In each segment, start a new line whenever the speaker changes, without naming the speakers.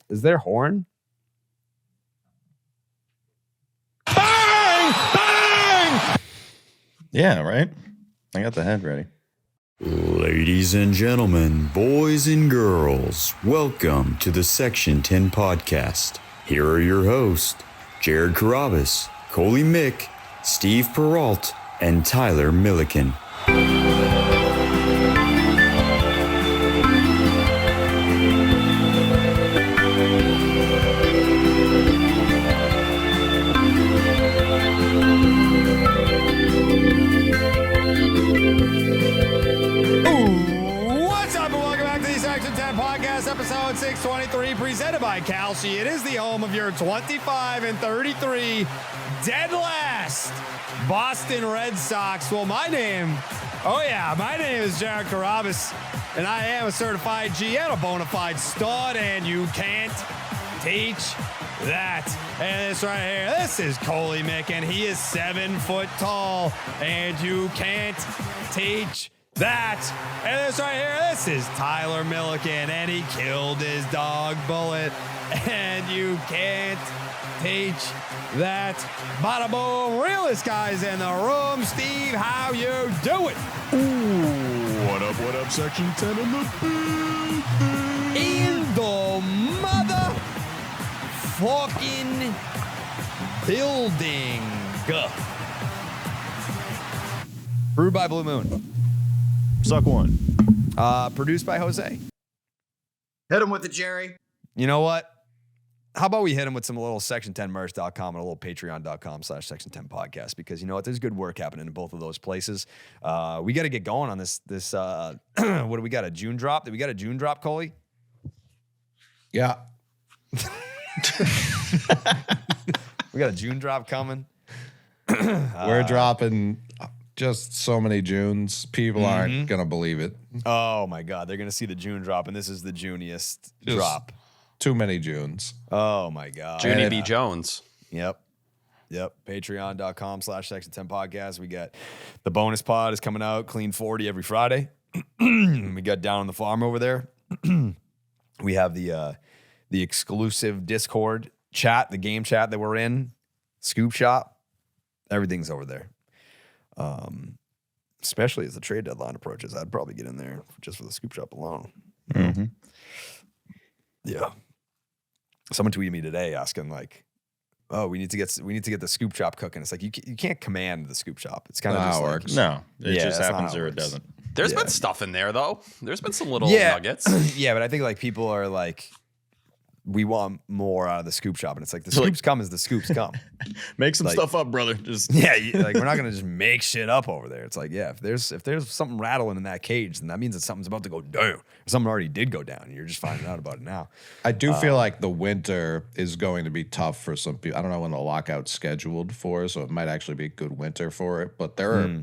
Is there horn?
Bang! Bang! Yeah, right? I got the head ready.
Ladies and gentlemen, boys and girls, welcome to the Section 10 podcast. Here are your hosts, Jared Carabas, Coley Mick, Steve Peralt, and Tyler Milliken.
Episode 623, presented by Kalshi. It is the home of your 25-33 dead last Boston Red Sox. Well, my name is Jared Carabas, and I am a certified G and a bona fide stud, and you can't teach that. And this right here, this is Coley Mick, and he is 7 foot tall, and you can't teach that. And this right here, this is Tyler Milliken, and he killed his dog bullet, and you can't teach that. Bada boom, realest guys in the room. Steve, how you doing?
Ooh, what up, Section 10 in the building.
In the motherfucking building. Brewed by Blue Moon.
Suck one.
Produced by Jose.
Hit him with it, Jerry.
You know what? How about we hit him with some little section10merch.com and a little patreon.com/section10 podcast, because you know what? There's good work happening in both of those places. We got to get going on this what do we got? A June drop? Did we got a June drop, Coley?
Yeah.
We got a June drop coming.
We're dropping just so many Junes. People aren't going to believe it.
Oh, my God. They're going to see the June drop, and this is the Juniest drop.
Too many Junes.
Oh, my God.
Junie B. Jones.
Yep. Patreon.com/section10 podcast. We got the bonus pod is coming out, clean 40 every Friday. We got Down on the Farm over there. We have the exclusive Discord chat, the game chat that we're in, Scoop Shop. Everything's over there. Especially as the trade deadline approaches, I'd probably get in there just for the Scoop Shop alone.
Mm-hmm.
Yeah. Someone tweeted me today asking like, "Oh, we need to get the Scoop Shop cooking." It's like you can't command the Scoop Shop. It's kind of just
how it
like,
works.
No, it
Yeah,
just
that's not
happens
how it
or it
works.
doesn't.
There's
Yeah.
been stuff in there, though. There's been some little nuggets.
Yeah, but I think like people are like, we want more out of the Scoop Shop, and it's like the scoops come as the scoops come.
Make some
Like-
stuff up, brother. Just
Yeah, like we're not gonna just make shit up over there. It's like, yeah, if there's something rattling in that cage, then that means that something's about to go down. Or something already did go down, and you're just finding out about it now.
I do feel like the winter is going to be tough for some people. I don't know when the lockout's scheduled for, so it might actually be a good winter for it. But there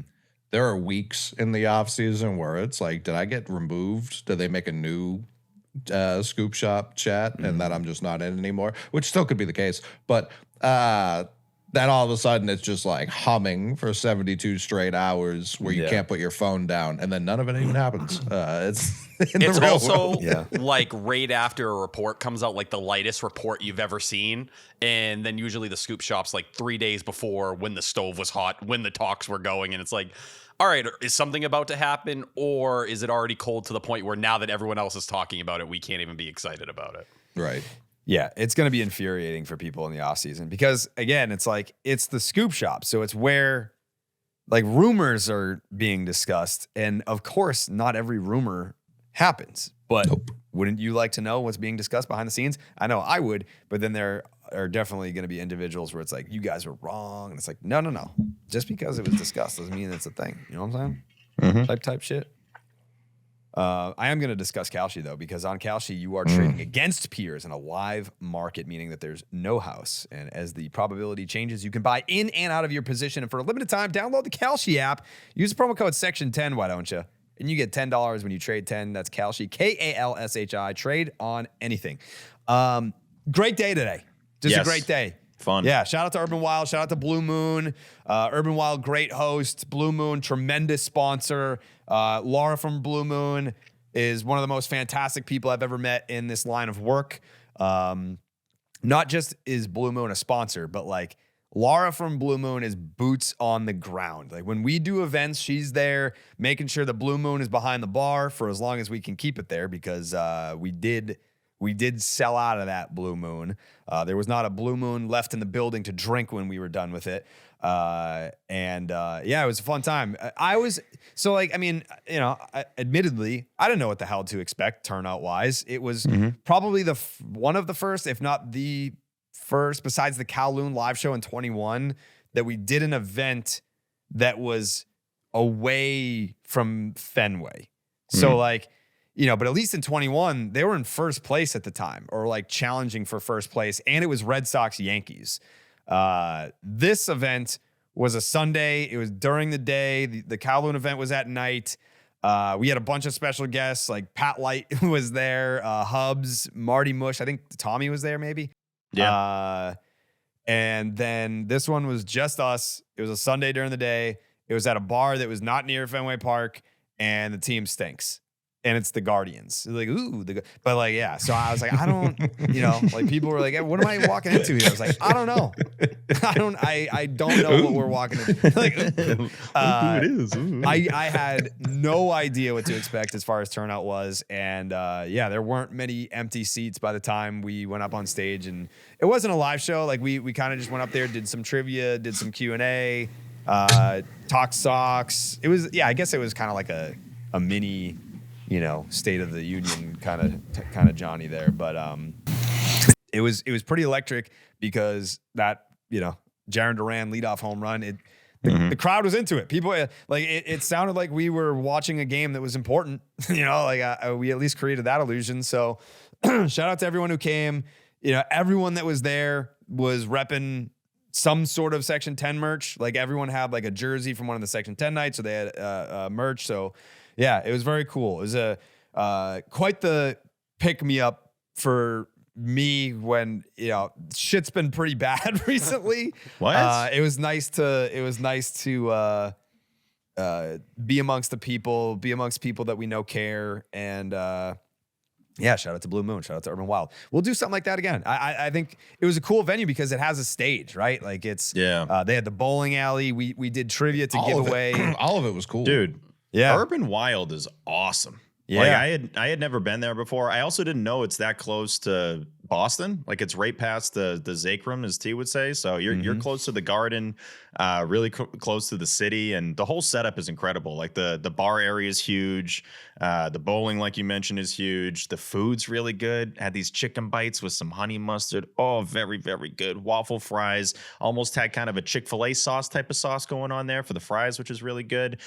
are weeks in the off season where it's like, did I get removed? Did they make a new Scoop Shop chat and that I'm just not in anymore? Which still could be the case, but then all of a sudden it's just like humming for 72 straight hours where you can't put your phone down, and then none of it even happens. It's the real
also
world.
like right after a report comes out, like the lightest report you've ever seen. And then usually the Scoop Shop's like 3 days before, when the stove was hot, when the talks were going. And it's like, all right, is something about to happen, or is it already cold to the point where now that everyone else is talking about it, we can't even be excited about it?
Right.
Yeah, it's going to be infuriating for people in the off season because, again, it's like it's the Scoop Shop. So it's where like rumors are being discussed. And of course, not every rumor happens. But wouldn't you like to know what's being discussed behind the scenes? I know I would. But then there are definitely going to be individuals where it's like, you guys are wrong. And it's like, no. Just because it was discussed doesn't mean it's a thing. You know what I'm saying? Type shit. I am going to discuss Kalshi, though, because on Kalshi, you are trading against peers in a live market, meaning that there's no house. And as the probability changes, you can buy in and out of your position. And for a limited time, download the Kalshi app. Use the promo code Section10, why don't you? And you get $10 when you trade 10. That's Kalshi, Kalshi. Trade on anything. Great day today. Just a great day.
Fun.
Yeah, shout out to Urban Wild. Shout out to Blue Moon. Urban Wild, great host. Blue Moon, tremendous sponsor. Laura from Blue Moon is one of the most fantastic people I've ever met in this line of work. Not just is Blue Moon a sponsor, but like Laura from Blue Moon is boots on the ground. Like when we do events, she's there making sure the Blue Moon is behind the bar for as long as we can keep it there, because we did sell out of that Blue Moon. There was not a Blue Moon left in the building to drink when we were done with it. Yeah, it was a fun time. Admittedly, I didn't know what the hell to expect turnout wise. It was probably one of the first, if not the first, besides the Kowloon live show in 21, that we did an event that was away from Fenway. So but at least in 21, they were in first place at the time, or like challenging for first place. And it was Red Sox Yankees. This event was a Sunday. It was during the day. The Kowloon event was at night. We had a bunch of special guests, like Pat Light was there, Hubs, Marty Mush. I think Tommy was there maybe. Yeah. And then this one was just us. It was a Sunday during the day. It was at a bar that was not near Fenway Park, and the team stinks. And it's the Guardians. Like, ooh, but like, yeah. So I was like, I don't, like people were like, hey, what am I walking into here? I was like, I don't know. I don't know what we're walking into. Like,
who it is. Ooh.
I had no idea what to expect as far as turnout was. And there weren't many empty seats by the time we went up on stage. And it wasn't a live show. Like we kind of just went up there, did some trivia, did some Q&A, talked socks. It was, I guess it was kind of like a mini, State of the Union kind of Johnny there, but it was pretty electric because that Jaron Duran leadoff home run. The crowd was into it. People it sounded like we were watching a game that was important. We at least created that illusion. So shout out to everyone who came. Everyone that was there was repping some sort of Section 10 merch. Like everyone had like a jersey from one of the Section 10 nights, so they had merch. So. Yeah, it was very cool. It was quite the pick me up for me when shit's been pretty bad recently.
What?
It was nice to be amongst the people, be amongst people that we know care, and shout out to Blue Moon, shout out to Urban Wild. We'll do something like that again. I think it was a cool venue because it has a stage, right? Like it's they had the bowling alley. We did trivia to give away.
All of it was cool,
dude.
Yeah,
Urban Wild is awesome.
Yeah,
like I had never been there before. I also didn't know it's that close to Boston. Like it's right past the Zacrum, as T would say. So you're close to the Garden, really close to the city, and the whole setup is incredible. Like the bar area is huge. The bowling, like you mentioned, is huge. The food's really good. Had these chicken bites with some honey mustard. Oh, very, very good. Waffle fries. Almost had kind of a Chick-fil-A sauce type of sauce going on there for the fries, which is really good.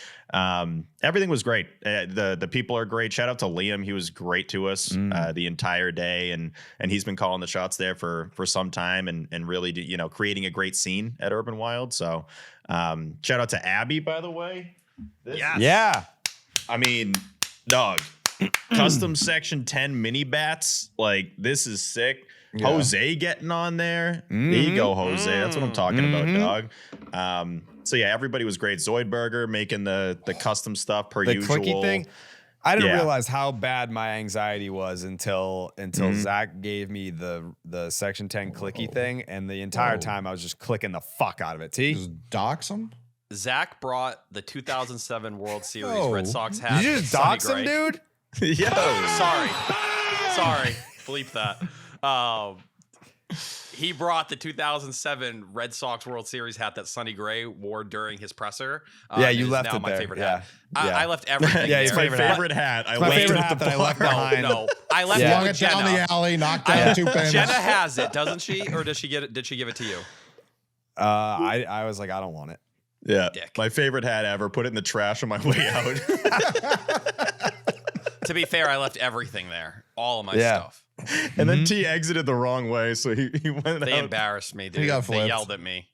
Everything was great. The people are great. Shout out to Liam. He was great to us the entire day, and he's been calling the shots there for some time and really creating a great scene at Urban Wild. So shout out to Abby, by the way.
Yeah.
I mean, dog, custom Section 10 mini bats. Like, this is sick. Yeah. Jose getting on there. There you go, Jose. That's what I'm talking about, dog. So yeah, everybody was great. Zoidberger making the custom stuff per usual.
The clicky thing. I didn't realize how bad my anxiety was until Zach gave me the Section 10 clicky thing, and the entire time I was just clicking the fuck out of it. T.
Just dox him.
Zach brought the 2007 World Series Red Sox hat.
Did you just dox him, dude?
Yo.
Sorry. Bleep that. He brought the 2007 Red Sox World Series hat that Sonny Gray wore during his presser.
You left it
my
there.
Favorite hat. I left everything.
It's my favorite hat.
I left it at the bar. I left behind.
No, I left
Flung
it
it
with Jenna.
down the alley, knocked down 2 pins.
Jenna has it, doesn't she? Or does she get it? Did she give it to you?
I was like, I don't want it.
Yeah,
Dick.
My favorite hat ever. Put it in the trash on my way out.
To be fair, I left everything there. All of my stuff.
And then T exited the wrong way, so he went out.
They embarrassed me, dude.
He got
They
flipped.
yelled at me.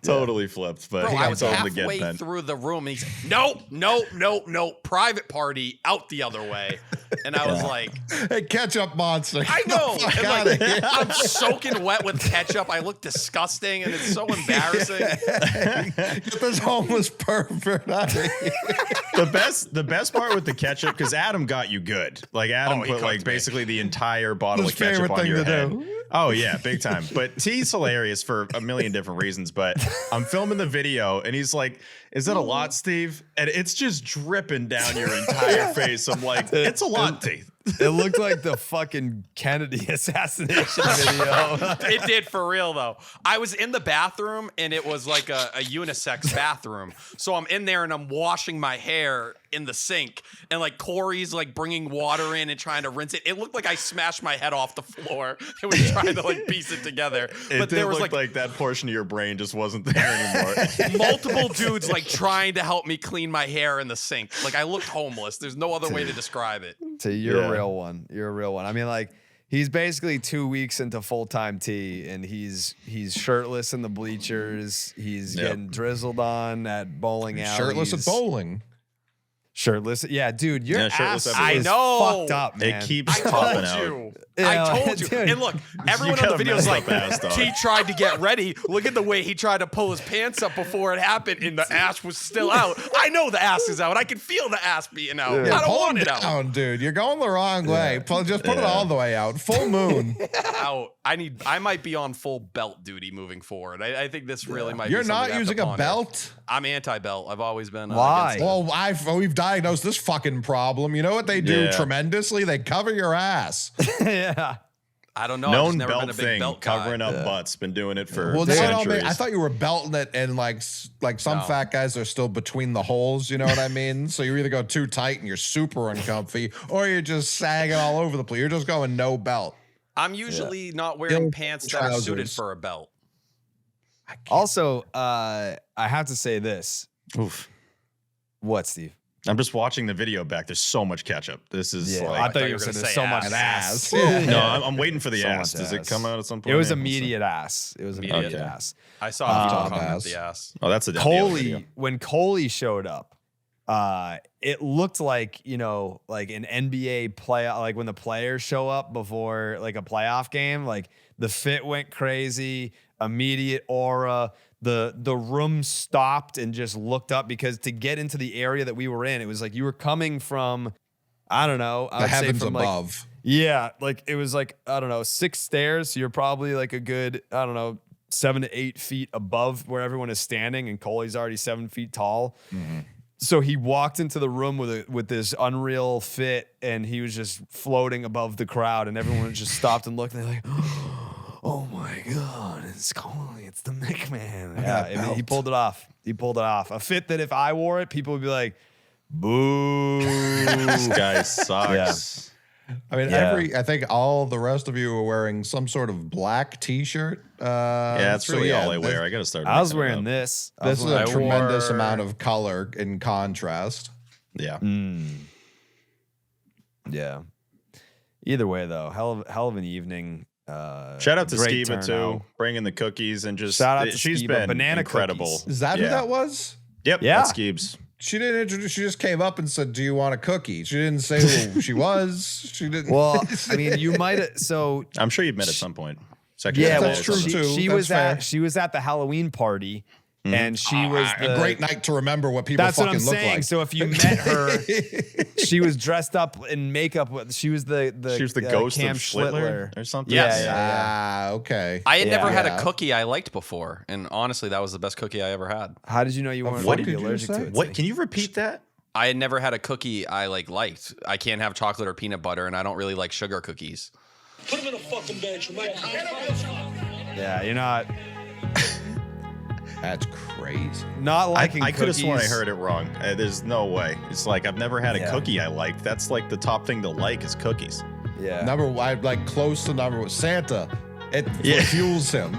Totally flipped, but
Bro, I was
told him to get
halfway
bent.
through the room, and he's no, private party out the other way, and I was like,
Hey, ketchup monster.
I
Get the
know,
fuck
and
outta
like
here.
I'm soaking wet with ketchup. I look disgusting, and it's so embarrassing.
Get this homeless pervert out of here.
The best part with the ketchup, because Adam got you good. Like Adam
Oh, he
put like
cooked me.
basically the entire bottle
His
of ketchup
favorite
on
thing
your
to
head.
do.
Oh yeah, big time. But T's hilarious for a million different reasons. But I'm filming the video and he's like, "Is that a lot, Steve?" And it's just dripping down your entire face. I'm like, "It's a lot, T."
It looked like the fucking Kennedy assassination video.
It did for real though. I was in the bathroom and it was like a unisex bathroom. So I'm in there and I'm washing my hair in the sink and like Corey's like bringing water in and trying to rinse it. It looked like I smashed my head off the floor and was trying to like piece it together.
But there was like that portion of your brain just wasn't there anymore.
multiple dudes like trying to help me clean my hair in the sink. Like I looked homeless. There's no other way to describe it.
So you're
Yeah.
a real one. You're a real one. I mean, like, he's basically 2 weeks into full-time T, and he's shirtless in the bleachers. He's getting drizzled on at bowling alleys.
Shirtless at bowling.
Shirtless. Yeah, dude, your
Yeah, shirtless
ass
everywhere.
is
I know.
fucked up, man.
It keeps
I
popping
told
out.
you.
Yeah,
I told you.
dude.
And look, everyone
You
on the
got a
video is
messed
like,
up ass, dog.
T tried to get ready. Look at the way he tried to pull his pants up before it happened, and the ass was still out. I know the ass is out. I can feel the ass beating out.
Yeah.
I don't
Pull
want
him
it out.
down, dude. You're going the wrong way. Just put it all the way out. Full moon.
Out. I might be on full belt duty moving forward. I think this really might
You're
be something
not
I have to
using a
ponder.
belt?
I'm anti-belt. I've always been.
Why?
against it.
Well, we've diagnosed this fucking problem. You know what they do
Yeah.
tremendously? They cover your ass.
Yeah.
I don't know. I've just
Known
never been
belt
a big
thing,
belt guy.
covering up butts. Been doing it for
Well, that all
centuries.
I thought you were belting it, and like some
No.
fat guys are still between the holes. You know what I mean? So you either go too tight and you're super uncomfy, or you're just sagging all over the place. You're just going no belt.
I'm usually not wearing
Young
pants that are suited
trousers.
for a belt.
Also, I have to say this.
Oof.
What, Steve?
I'm just watching the video back. There's so much ketchup. This is
Yeah,
like.
I thought you
you
were
were
saying
gonna
there's
say
so much
ass.
ass.
No, I'm waiting for the
So
ass.
much
Does it
ass.
come out at some point?
It was
Yeah,
immediate ass. It was immediate
Okay.
ass.
I saw a video
Top
comment
ass.
the ass.
Oh, that's a dead video.
Coley, when Coley showed up, it looked like, like an NBA play, like when the players show up before like a playoff game, like the fit went crazy, immediate aura. The room stopped and just looked up because to get into the area that we were in, it was like you were coming from, I don't know, I
The
would say
heavens
from
above.
yeah, like it was like, I don't know, 6 stairs. So you're probably like a good, I don't know, 7 to 8 feet above where everyone is standing, and Coley's already 7 feet tall. So he walked into the room with this unreal fit, and he was just floating above the crowd, and everyone just stopped and looked, and they're like, "Oh my god, it's Coley, it's the McMahon." Yeah, I mean, he pulled it off. He pulled it off. A fit that if I wore it, people would be like, "Boo."
This guy sucks.
I mean,
Yeah.
I think all the rest of you are wearing some sort of black T-shirt.
Yeah, that's
so
really
yeah,
all I wear. I gotta start.
I was
mixing it
wearing
up.
this.
This is a
I
tremendous
wore-
amount of color in contrast.
Yeah.
Yeah. Either way, though, hell of an evening.
Shout out to
great
Skiba too,
turnout.
bringing the cookies and just.
Shout out to
she's
Skiba.
been
Banana
incredible.
cookies.
Is that who
Yeah.
that was?
Yep.
Yeah.
That's Skeebs.
She didn't introduce. She just came up and said, "Do you want a cookie?" She didn't say who she was. She didn't.
Well, I mean, you might have. So
I'm sure you've met at some point. Second
yeah,
day
well,
that's
or
true,
something.
too.
She
That's
was
fair.
she was at the Halloween party, and she was
a great night to remember what people
That's what
fucking
I'm
look
saying.
like.
So if you met her, she was dressed up in makeup. She was the
She was the ghost
Cam
of Schlittler or something.
Yes.
Yeah.
Okay.
I had never had
Yeah.
a cookie I liked before, and honestly, that was the best cookie I ever had.
How did you know you weren't
what
going to be
did you
allergic
say?
to it?
What? Can you repeat that?
I had never had a cookie I liked. I can't have chocolate or peanut butter, and I don't really like sugar cookies.
Put him in a fucking bench.
Yeah, you're not
That's crazy.
liking.
I could have sworn I
cookies.
heard it wrong. There's no way. It's like I've never had a
Yeah.
cookie I liked. That's like the top thing to like is cookies.
Yeah.
Number one, like close to number one. Santa. It
Yeah.
fuels him.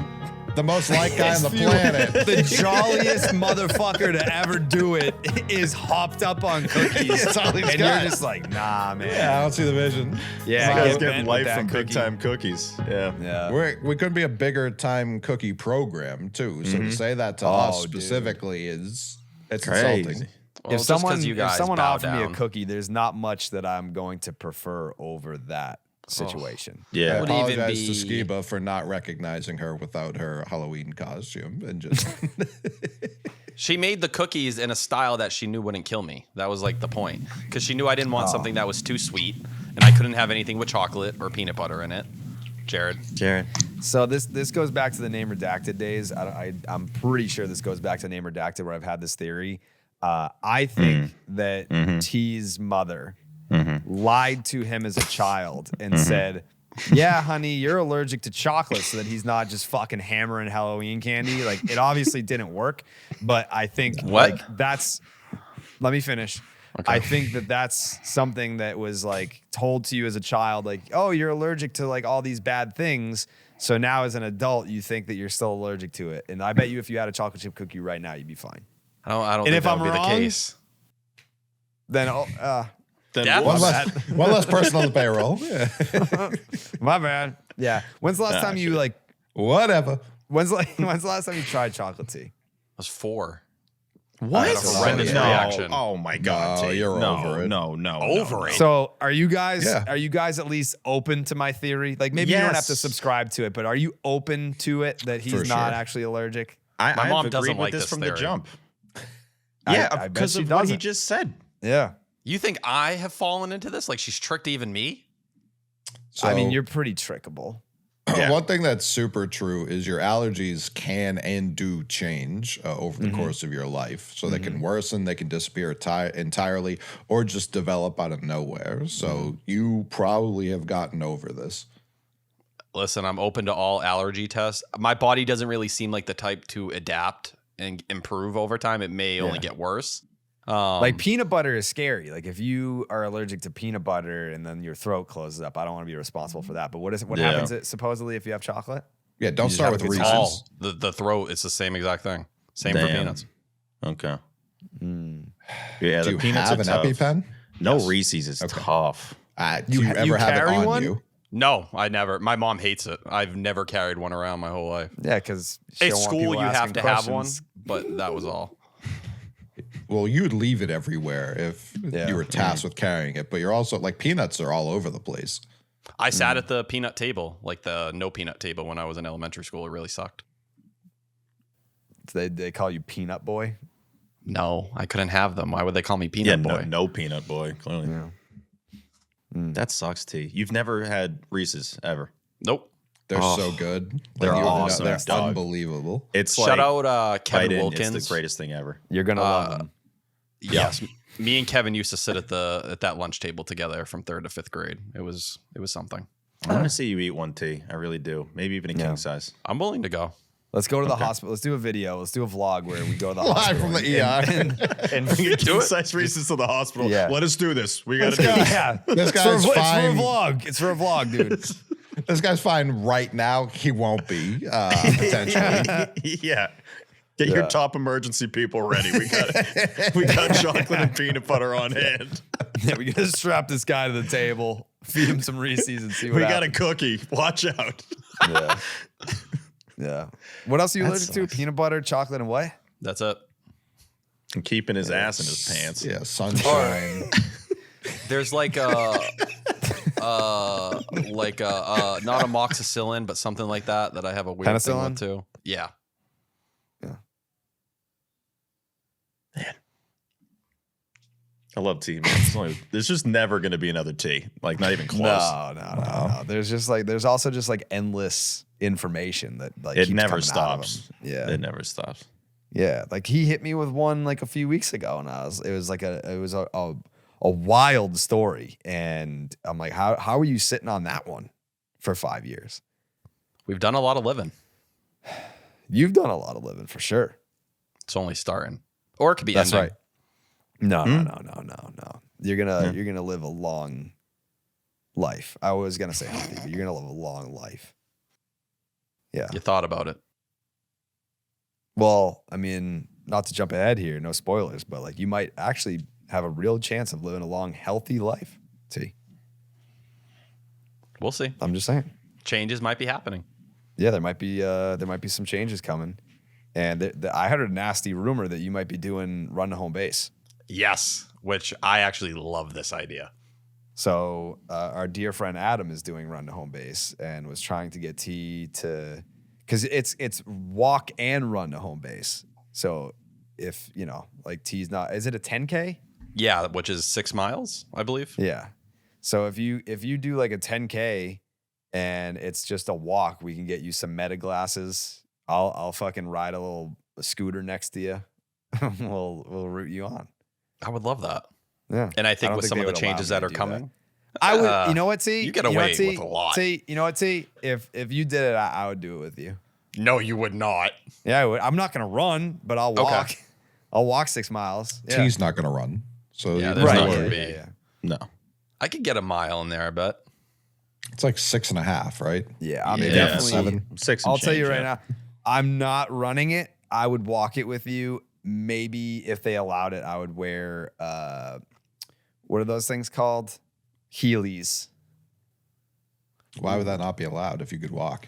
the most liked guy on the planet.
The jolliest motherfucker to ever do it is hopped up on cookies.
That's all he's
and
got.
you're just like, nah, man.
Yeah, I don't see the vision.
Yeah,
This
get
guy's
bent
getting
with
life
that
from big
cookie.
time cookies. Yeah.
Yeah.
We could be a bigger time cookie program too. So to say that to us
dude.
specifically it's
Crazy.
insulting.
Well,
If
just 'cause
someone,
you
if
guys
someone
bow
offered me a
down.
cookie, there's not much that I'm going to prefer over that situation.
I
Yeah.
Would even
apologize to
be-
Skiba for not recognizing her without her Halloween costume and just
She made the cookies in a style that she knew wouldn't kill me. That was like the point. Because she knew I didn't want something that was too sweet, and I couldn't have anything with chocolate or peanut butter in it. Jared.
So this goes back to the name redacted days. I'm pretty sure this goes back to name redacted where I've had this theory. I think that T's mother lied to him as a child and said, "Yeah, honey, you're allergic to chocolate," so that he's not just fucking hammering Halloween candy. Like it obviously didn't work, but I think like that's. Let me finish. Okay. I think that that's something that was like told to you as a child, like, oh, you're allergic to like all these bad things. So now as an adult, you think that you're still allergic to it. And I bet you if you had a chocolate chip cookie right now, you'd be fine.
I don't
And
think
if
that
I'm
would be
wrong,
the case.
Then,
Dad,
one
was
less person on the payroll.
my bad. Yeah. When's the last time you like,
Whatever.
when's the last time you tried chocolate tea?
was 4.
What?
I had a horrendous reaction.
Oh my god.
No,
T.
you're
no,
over it.
No.
Over it.
So are you guys
Yeah.
at least open to my theory? Like maybe you don't have to
Yes.
subscribe to it, but are you open to it that he's
For
not
sure.
actually allergic?
My
mom
have
doesn't
agreed with
like
this
this
from
theory.
the jump.
I
Yeah,
bet
because
she
of what he
doesn't.
just said.
Yeah.
You think I have fallen into this? Like she's tricked even me?
I mean,
So-
you're pretty trickable.
Yeah.
One thing that's super true is your allergies can and do change over the course of your life. So they can worsen, they can disappear entirely, or just develop out of nowhere. So you probably have gotten over this.
Listen, I'm open to all allergy tests. My body doesn't really seem like the type to adapt and improve over time. It may only get worse.
Like peanut butter is scary. Like if you are allergic to peanut butter and then your throat closes up, I don't want to be responsible for that. But what happens supposedly if you have chocolate?
Yeah, don't
just
start
have
with
to
Reese's.
get
all the throat, it's the same exact thing. Same for
Damn.
peanuts.
Okay.
Hmm.
Yeah,
Do
the
you
peanuts
have
are
an
tough.
EpiPen?
No Reese's is tough.
Do you ever
you
have it
carry
on
one?
you?
No, I never. My mom hates it. I've never carried one around my whole life.
Yeah, because
At school, you have to have one, but that was all.
Well, you'd leave it everywhere if
Yeah.
you were tasked with carrying it, but you're also like peanuts are all over the place.
I sat at the peanut table, like the no peanut table when I was in elementary school. It really sucked.
They call you peanut boy.
No, I couldn't have them. Why would they call me
Yeah,
peanut boy?
no peanut boy. Clearly, that sucks. T. You've never had Reese's ever.
Nope.
They're
Oh,
so good.
they're
Like,
awesome,
They're
dog.
unbelievable.
It's
Shout
like
out Kevin
Biden,
Wilkins.
It's the greatest thing ever.
You're gonna love them.
Yes, me and Kevin used to sit at that lunch table together from 3rd to 5th grade. It was something.
I want to see you eat one, T. I really do. Maybe even a king size.
I'm willing to go.
Let's go to the hospital. Let's do a video. Let's do a vlog where we go to the
Live
hospital.
from the ER.
and
King size Reese's to the hospital.
Yeah.
Let us do this. We got to do this.
yeah,
This
it's for,
guy's
it's for a
fine.
vlog. It's for a vlog, dude.
This guy's fine right now. He won't be potentially.
Yeah. Get your top emergency people ready. We got chocolate and peanut butter on hand.
Yeah, we gotta strap this guy to the table, feed him some Reese's, and see what
We got a
happens.
cookie. Watch out.
Yeah. Yeah. What else are you
That
allergic to?
sucks.
Peanut butter, chocolate, and what?
That's it.
And keeping his ass in his pants.
Yeah, sunshine.
There's like a not amoxicillin, but something like that I have a weird thing
Penicillin?
with too. Yeah.
I love tea, man. There's just never going to be another tea. Like, not even close.
No. There's also just like endless information that like
It
keeps
never
coming out of
stops.
him. Yeah.
It never stops.
Yeah. Like he hit me with one like a few weeks ago, and it was a wild story. And I'm like, how are you sitting on that one for 5 years?
We've done a lot of living.
You've done a lot of living for sure.
It's only starting. Or it could be
That's
ending.
right. No. You're gonna live a long life. I was gonna say healthy, but you're gonna live a long life. Yeah.
You thought about it.
Well, I mean, not to jump ahead here, no spoilers, but like you might actually have a real chance of living a long, healthy life. T.
We'll see.
I'm just saying.
Changes might be happening.
Yeah, there might be some changes coming, and I heard a nasty rumor that you might be doing run to home base.
Yes, which I actually love this idea.
So our dear friend Adam is doing run to home base and was trying to get T to, because it's walk and run to home base. So if like T's not, is it a 10K?
Yeah, which is 6 miles, I believe.
Yeah. So if you do like a 10K and it's just a walk, we can get you some meta glasses. I'll fucking ride a scooter next to you. we'll root you on.
I would love that.
Yeah.
And I think with some
they
of the
would allow
changes
me
that
to
are
do
coming,
I would. You know what, T?
You get away with a lot.
T, you know what, T? If you did it, I would do it with you.
no, you would not.
Yeah, I would. I'm not gonna run, but I'll walk.
Okay.
I'll walk 6 miles. Yeah.
T's not going to run. So
Yeah,
you-
there's
right.
no
Yeah,
gonna
yeah,
be.
yeah.
No.
I could get a mile in there, I bet.
it's like 6.5, right?
Yeah, I'm
Yeah,
definitely.
7.
6 and
I'll tell you
change,
right
yeah.
now, I'm not running it. I would walk it with you. Maybe if they allowed it, I would wear what are those things called? Heelys.
Why would that not be allowed if you could walk?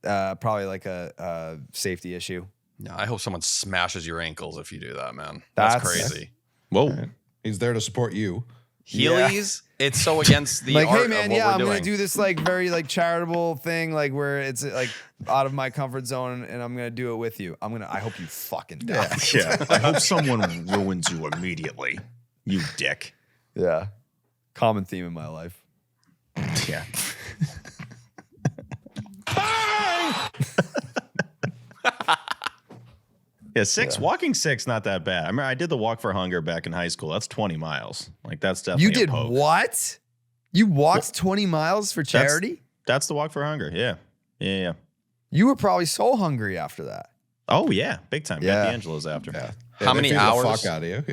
Probably like a safety issue.
No, I hope someone smashes your ankles if you do that, man.
That's-
That's crazy.
Whoa.
He's there to support you.
Heelys, it's so against the
Like,
art
hey man,
of what
yeah,
we're
I'm
doing.
gonna do this like very like charitable thing, like where it's like out of my comfort zone, and I'm gonna do it with you. I hope you fucking die.
Yeah. I hope someone ruins you immediately. You dick.
Yeah. Common theme in my life.
Yeah. Yeah, walking 6, not that bad. I remember I did the walk for hunger back in high school. That's 20 miles. Like that's definitely
You
a
did
poke.
what? You walked 20 miles for charity?
That's the walk for hunger. Yeah. Yeah.
You were probably so hungry after that.
Oh yeah, big time.
Yeah.
Got D'Angelo's after.
Yeah.
How
they
many
feed
hours?
The fuck out of you.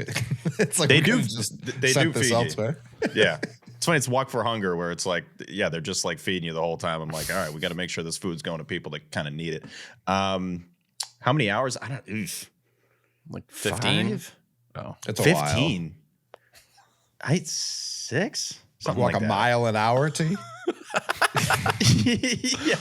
It's like
They
we
do-
could've just
they
sent
do
this
feed you.
elsewhere.
Yeah. It's funny. It's walk for hunger where it's like, yeah, they're just like feeding you the whole time. I'm like, all right, we got to make sure this food's going to people that kind of need it. How many hours? I don't. Oof.
Like 15?
5?
Oh.
It's a while.
15. 6? Something
Walk
like
a
that.
mile an hour, T.
Yeah,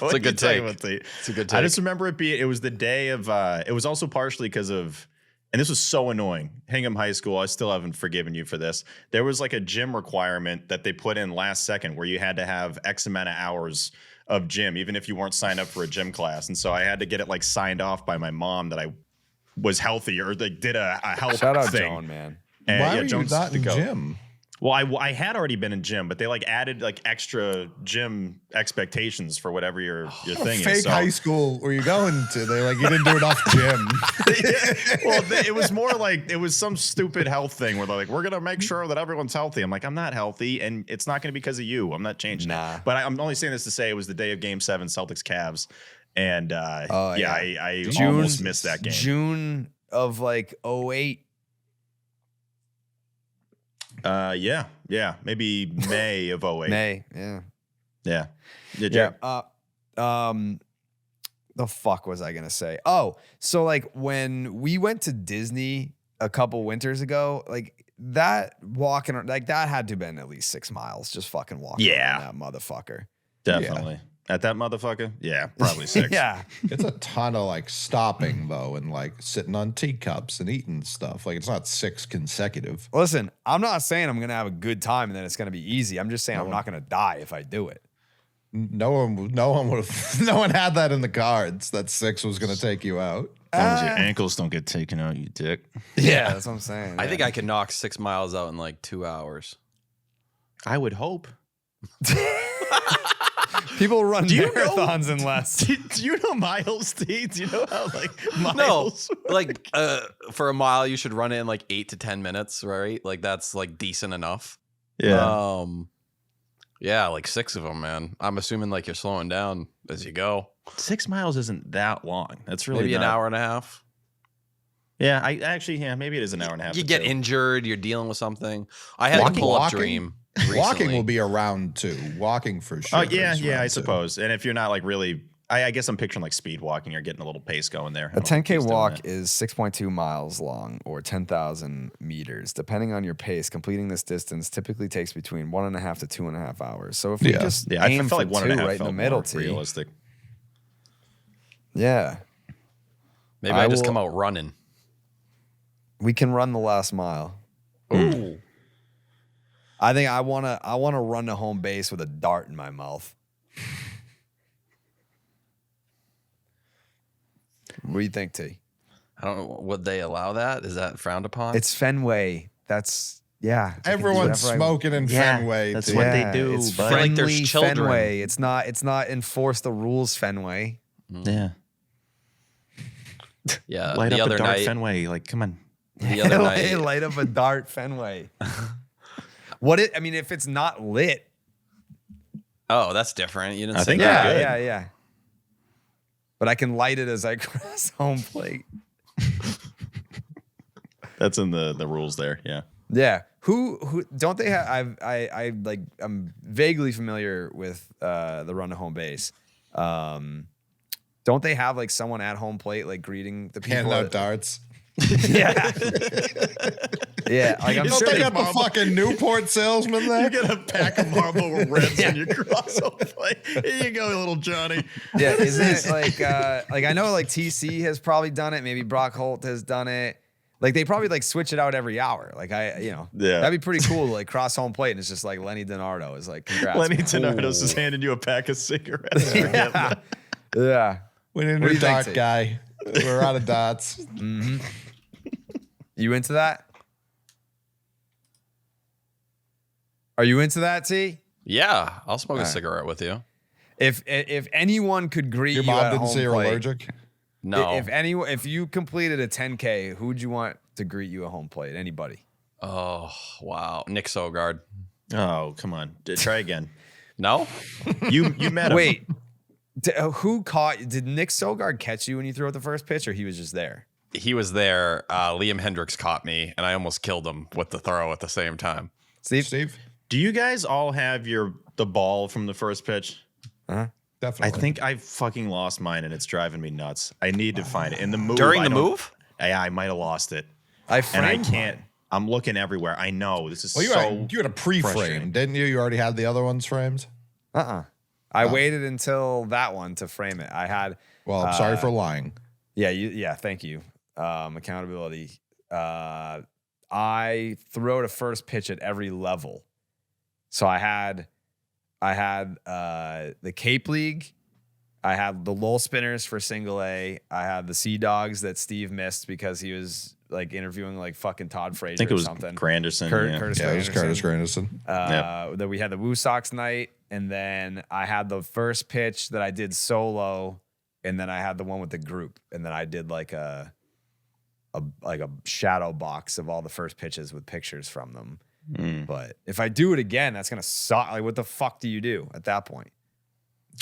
It's a good take. It's a good take.
I just remember it was the day of, it was also partially because of, and this was so annoying. Hingham High School, I still haven't forgiven you for this. There was like a gym requirement that they put in last second where you had to have X amount of hours of gym, even if you weren't signed up for a gym class. And so I had to get it like signed off by my mom that I was healthy or like did a health
Shout out
thing.
Joan, man.
And,
Why
yeah,
were you
Joan's
not
the
in
goat.
gym?
Well, I had already been in gym, but they like added like extra gym expectations for whatever your thing
Fake
is. So,
high school were you going to? They're like, you didn't do enough gym.
well, it was more like it was some stupid health thing where they're like, we're gonna make sure that everyone's healthy. I'm like, I'm not healthy, and it's not gonna be because of you. I'm not changing
Nah.
it. But I'm only saying this to say it was the day of Game 7, Celtics Cavs, and I almost missed that game.
June of like 08.
Yeah, maybe May of 08.
May. Yeah.
Yeah. Yeah,
Yeah.
Jared.
The fuck was I gonna say? Oh, so like when we went to Disney a couple winters ago, like that walking, like that had to have been at least 6 miles just fucking walking
Yeah.
around that motherfucker.
Definitely. At that motherfucker? Yeah, probably 6.
Yeah.
It's a ton of like stopping though, and like sitting on teacups and eating stuff. Like it's not 6 consecutive.
Listen, I'm not saying I'm gonna have a good time and then it's gonna be easy. I'm just saying I'm not gonna die if I do it.
No one would have. No one had that in the cards. That 6 was going to take you out.
As long as your ankles don't get taken out, you dick.
Yeah, that's what I'm saying.
I think I could knock 6 miles out in like 2 hours.
I would hope.
people run
Do you know-
marathons in less.
Do you know miles, T? Do you know how like
No,
miles?
like for a mile, you should run it in like 8 to 10 minutes, right? Like that's like decent enough.
Yeah.
Yeah, like 6 of them, man. I'm assuming like you're slowing down as you go.
6 miles isn't that long. That's really
Maybe an
not-
hour and a half.
Yeah, I actually, maybe it is an hour and a half.
You
to
get
2.
injured, you're dealing with something. I had a
Walking-
pull-up
walking?
dream
Walking
recently.
will be around 2. Walking for sure.
Oh yeah,
is
yeah,
around
I
2.
suppose. And if you're not like really I guess I'm picturing like speed walking or getting a little pace going there.
A 10K walk is 6.2 miles long or 10,000 meters. Depending on your pace, completing this distance typically takes between 1.5 to 2.5 hours. So if we just
I
aim
felt
for
like 1.5
right in the middle,
realistic.
Yeah.
Maybe I just come out running.
We can run the last mile.
Ooh.
I think I wanna run to home base with a dart in my mouth. What do you think, T?
I don't know. Would they allow that? Is that frowned upon?
It's Fenway. That's
Everyone's smoking in Fenway.
That's
dude.
what they do.
It's
But
friendly
like there's children.
Fenway. It's not enforce the rules Fenway.
yeah,
Yeah.
light
the
up
other
a dark
night.
Fenway. Like, come on.
The other night.
Light up a dart Fenway. I mean, if it's not lit.
Oh, that's different. You didn't
I
say
think
that.
good.
Yeah. But I can light it as I cross home plate.
That's in the rules there. Yeah.
Yeah. Who don't they have? I'm vaguely familiar with the run to home base. Don't they have like someone at home plate like greeting the people?
Handing out darts.
Yeah. Yeah. Like I'm
Don't
sure
they
they
got the fucking Newport salesman there?
You get a pack of Marlboro Reds and you cross over. Here you go, little Johnny.
Yeah, isn't it like I know like TC has probably done it, maybe Brock Holt has done it. Like they probably like switch it out every hour. Like that'd be pretty cool to like cross home plate and it's just like Lenny DiNardo is like congrats.
Lenny
man.
DiNardo's is handing you a pack of cigarettes.
Yeah.
We need a
What do
new
you think,
dart
T?
guy. We're out of dots.
You into that? Are you into that, T?
Yeah. I'll smoke a
right.
cigarette with you.
If anyone could greet
Your
you
mom
at
didn't
home
say you're
plate,
allergic?
No.
if you completed a 10K, who'd you want to greet you at home plate? Anybody?
Oh, wow. Nick Sogard.
Oh, come on. Try again.
No?
You met him.
Wait, did Nick Sogard catch you when you threw out the first pitch, or he was just there?
He was there. Liam Hendricks caught me, and I almost killed him with the throw at the same time.
Steve?
Do you guys all have the ball from the first pitch?
Uh-huh.
Definitely.
I think I fucking lost mine and it's driving me nuts. I need to find it. In the move.
During
I
the
don't-
move?
Yeah, I might have lost it.
I
And I
framed
can't. I'm looking everywhere. I know. This is
Well, you had a pre-frame,
frustrating.
didn't you? You already had the other ones framed?
I waited until that one to frame it. I had.
Well, I'm sorry for lying.
Yeah. Thank you. Accountability. I threw out a first pitch at every level. So I had the Cape League. I had the Lowell Spinners for single A. I had the Sea Dogs that Steve missed because he was like interviewing like fucking Todd Frazier
I think it was
or something.
Granderson.
Curtis
Yeah, it was
Granderson.
Curtis Granderson.
Then we had the Woo Sox night, and then I had the first pitch that I did solo, and then I had the one with the group, and then I did like a shadow box of all the first pitches with pictures from them. But if I do it again, that's gonna suck. Like, what the fuck do you do at that point?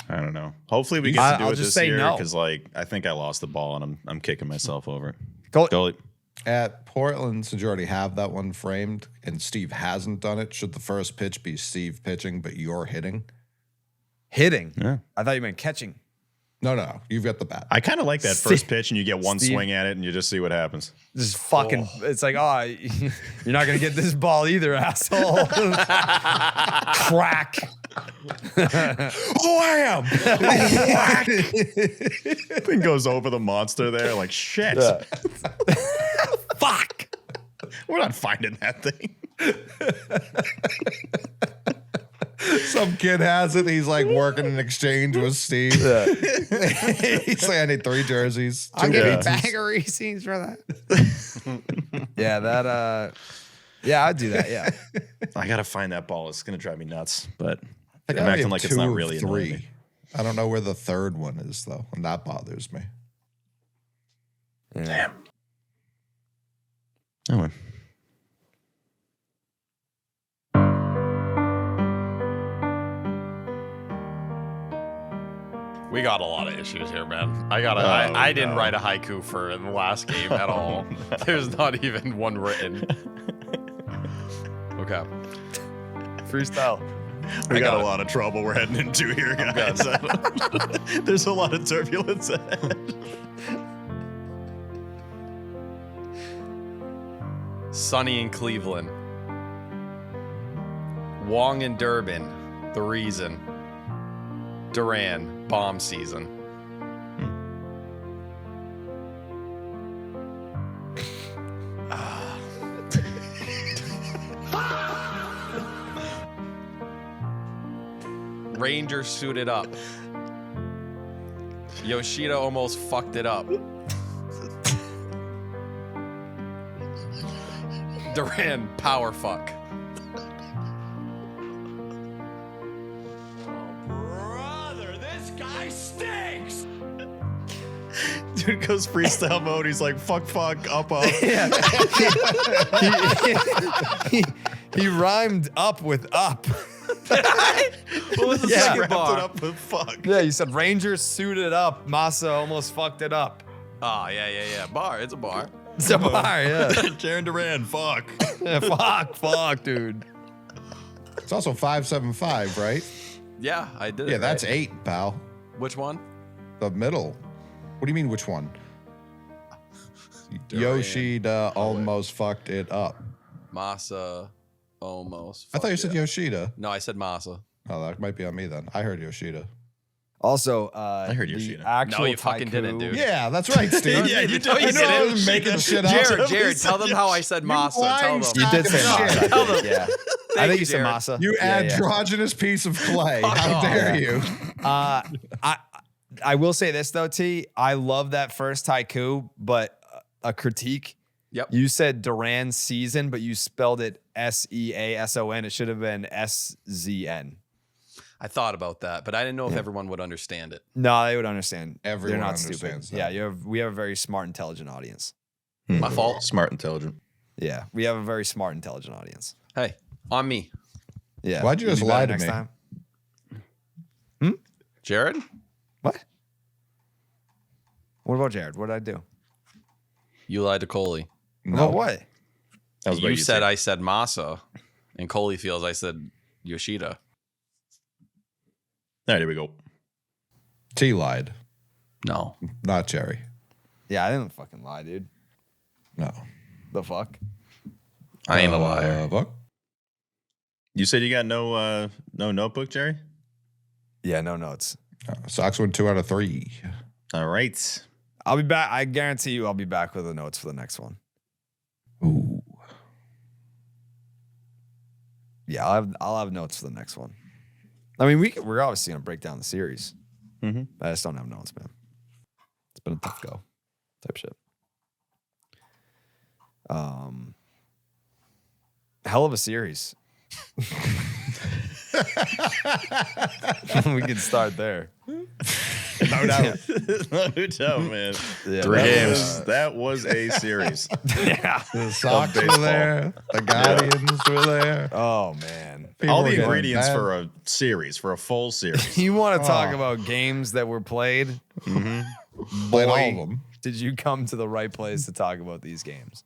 I don't know. Hopefully we get to do
I'll
it
just
this
say
year
no.
because like I think I lost the ball and I'm kicking myself over it.
Go.
At Portland, since you already have that one framed and Steve hasn't done it, should the first pitch be Steve pitching, but you're hitting?
Hitting.
Yeah.
I thought you meant catching.
No. You've got the bat.
I kind of like that first pitch and you get one
Steve-
swing at it and you just see what happams.
Just fucking. It's like, you're not gonna get this ball either, asshole. Crack.
Oh, I am.
Thing goes over the monster there like shit.
Fuck.
We're not finding that thing.
Some kid has it. He's like working in exchange with Steve. He's like, I need 3 jerseys. 2
I'll give you a
pizzas.
bag of receipts for that. Yeah, I'd do that. Yeah.
I gotta find that ball. It's gonna drive me nuts. But
Like,
I'm
I only
acting
have
like it's
2
not
of
really annoying
3.
me.
I don't know where the third one is though, and that bothers me.
Damn.
Oh, well.
We got a lot of issues here, man. I didn't write a haiku for the last game at all. There's not even one written. Okay.
Freestyle.
We got a lot of trouble we're heading into here, guys. There's a lot of turbulence ahead.
Sonny in Cleveland. Wong in Durban. The reason. Duran. Bomb season. Rangers suited up. Yoshida almost fucked it up. Duran power fuck.
Brother, this guy stinks!
Dude goes freestyle mode. He's like, fuck, up.
Yeah. he rhymed up with up.
What was the second
Wrapped it
bar?
up with fuck.
Yeah, you said Rangers suited up. Masa almost fucked it up.
Oh, yeah. Bar. It's a bar.
It's a bar, yeah.
Jaron Duran, fuck.
Yeah, fuck, dude.
It's also 575, right?
Yeah, I did it.
Yeah, that's
right.
8, pal.
Which one?
The middle. What do you mean, which one? Yoshida almost fucked it up.
Masa almost.
I thought you
fucked
said
it up.
Yoshida.
No, I said Masa.
Oh, that might be on me then. I heard Yoshida.
Also,
I heard
the
Yoshida.
actual
No, you fucking didn't,
Taiku-
dude.
Yeah, that's right, Steve.
Yeah, you did.
I know I was making shit up.
Jared, tell them how I said Masa. Tell them.
You did say
Shit.
Masa.
Tell them.
Yeah. I
Thank
think
you,
you said
Jared.
Masa.
You
Yeah, yeah.
androgynous piece of clay. How dare you?
I will say this though, T. I love that first haiku, but a critique.
Yep.
You said Duran season, but you spelled it Season. It should have been Szn.
I thought about that, but I didn't know if everyone would understand it.
No, they would understand.
Everyone
They're not
understands
stupid.
that.
Yeah, we have a very smart, intelligent audience.
My fault.
Smart, intelligent.
Yeah, we have a very smart, intelligent audience.
Hey, on me.
Yeah.
Why'd you
We'll
just
be better
lie to
next
me?
time.
Jared?
What? What about Jared? What did I do?
You lied to Coley.
No.
About what?
That was what
You said
said.
I said Masa, and Coley feels I said Yoshida.
All right, here we go.
T lied,
No.
not Jerry.
Yeah, I didn't fucking lie, dude.
No.
The fuck?
I ain't a liar.
Fuck.
You said you got no notebook, Jerry?
Yeah, no notes.
Sox went 2 out of 3.
All right.
I'll be back. I guarantee you I'll be back with the notes for the next one.
Ooh.
Yeah, I'll have notes for the next one. I mean, we're obviously going to break down the series.
Mm-hmm.
I just don't have notes, man. It's been a tough go type shit. Hell of a series. We can start there.
No doubt.
No doubt, man.
Yeah,
Three
that
games.
was,
That was a series.
yeah.
The Sox were
baseball.
there. The Guardians were there.
Oh man.
People
All
were
the
getting
ingredients
bad.
for a series, for a full series.
You want to talk
Oh.
about games that were played?
Mm-hmm. Played all of them.
Did you come to the right place to talk about these games?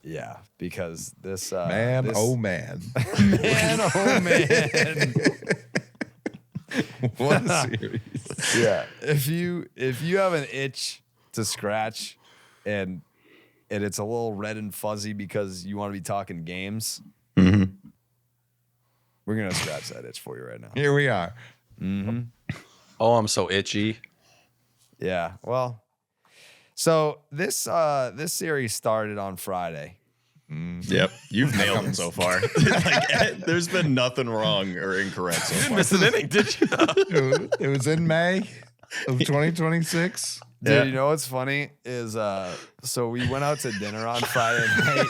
Yeah, because this
Man,
this,
oh man.
man, oh man.
What a series.
Yeah, if you have an itch to scratch, and it's a little red and fuzzy because you want to be talking games,
Mm-hmm.
we're gonna scratch that itch for you right now.
Here we are.
Mm-hmm.
Oh, I'm so itchy.
Yeah, well, so this series started on Friday.
Yep. You've nailed it so far. There's been nothing wrong or incorrect so far.
Missed an inning, did you?
It was in May of 2026.
Dude,
Yeah.
you know what's funny is so we went out to dinner on Friday night.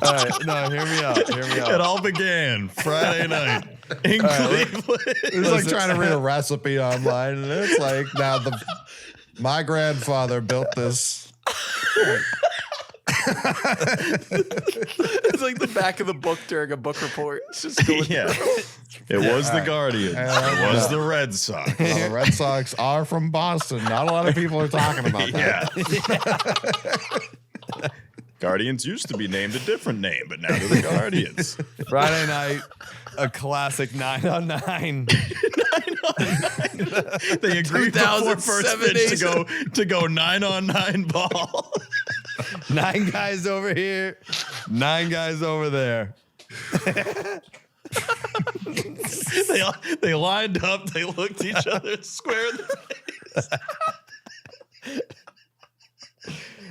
All right, no, hear me out.
It all began Friday night in Cleveland.
It was like trying to read a recipe online, and it's like now my grandfather built this.
It's like the back of the book during a book report. It's just going
Yeah. It was the Guardians. It was the Red Sox.
Well, the Red Sox are from Boston. Not a lot of people are talking about that.
Guardians used to be named a different name, but now they're the Guardians.
Friday night, a classic 9-on-9.
They agreed before first pitch to go 9-on-9 ball.
9 guys over here, 9 guys over there.
They lined up. They looked each other square in the face.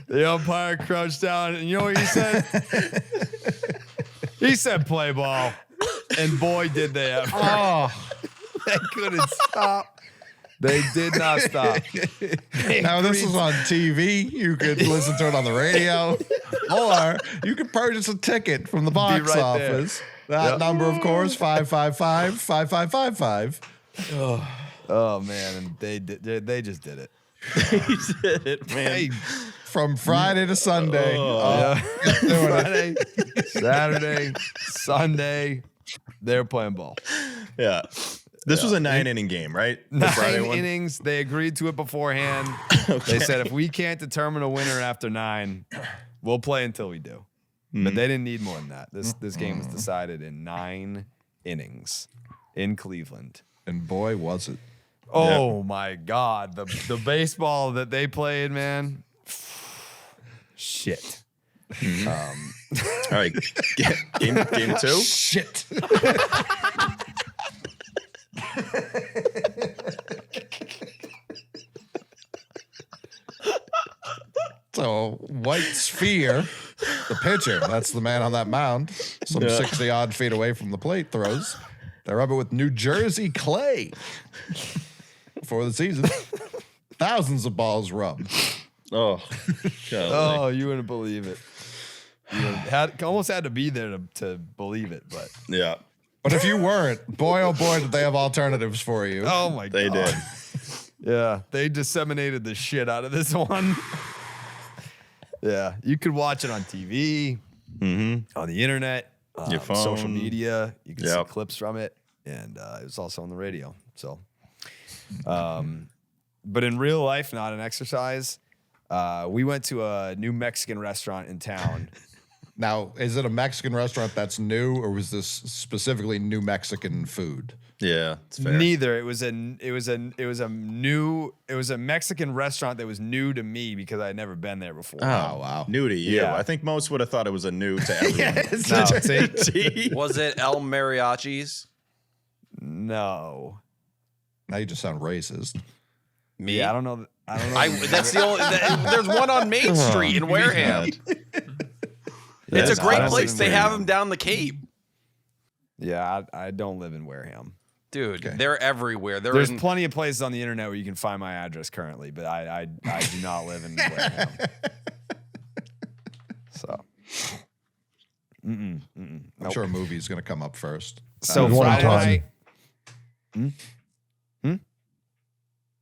The umpire crouched down, and you know what he said? He said, "Play ball," and boy, did they ever!
Oh,
They couldn't stop. They did not stop.
now this is on TV. You could listen to it on the radio, or you could purchase a ticket from the box
right there.
office. That number, of course, 555-5555.
Oh man, and they did. They just did it.
He did it, man.
Hey,
From Friday to Sunday.
yeah.
Doing it.
Friday, Saturday, Sunday, they're playing ball.
Yeah. This was a 9-inning game, right? The Friday
9
one?
innings. They agreed to it beforehand. They said if we can't determine a winner after 9, we'll play until we do. But they didn't need more than that. This game was decided in 9 innings in Cleveland.
And boy, was it.
Oh my God, the baseball that they played, man. Shit.
All right. Game 2.
Shit. So, White Sphere, the pitcher, that's the man on that mound, some 60 odd feet away from the plate, throws. They rub it with New Jersey clay for the season. Thousands of balls rubbed.
Oh.
Oh, you wouldn't believe it. Almost had to be there to believe it, but
Yeah.
But if you weren't, boy, oh boy, did they have alternatives for you.
oh my God.
They did.
Yeah, they disseminated the shit out of this one. Yeah, you could watch it on TV, on the internet,
Your
social
phone.
media. You can see
Yep.
clips from it, and it was also on the radio. So, but in real life, not an exercise. We went to a new Mexican restaurant in town.
Now, is it a Mexican restaurant that's new, or was this specifically New Mexican food?
Yeah, it's fair.
Neither. It was a Mexican restaurant that was new to me because I had never been there before.
Oh, wow.
New to you.
Yeah.
I think most would have thought it was a new to everyone.
No, see?
Was it El Mariachi's?
No.
Now you just sound racist.
Me?
Yeah, I don't know.
That's the only. There's one on Main Street in Wareham. It's
Yes,
a great
I don't
place.
live
They
in
have
Wareham.
them down the Cape,
Yeah, I don't live in Wareham.
dude.
Okay.
They're everywhere. They're
There's
in,
plenty of places on the internet where you can find my address currently, but I do not live in Wareham. So,
I'm sure a movie's going to come up first.
so
There's one in
Friday
Taunton.
night.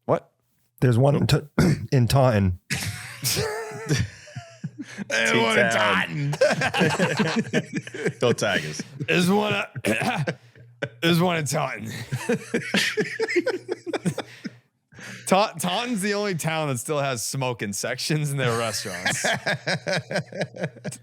What?
There's one in Taunton.
T-Town. Go Tigers.
There's one. There's one in Taunton. Taunton's the only town that still has smoking sections in their restaurants.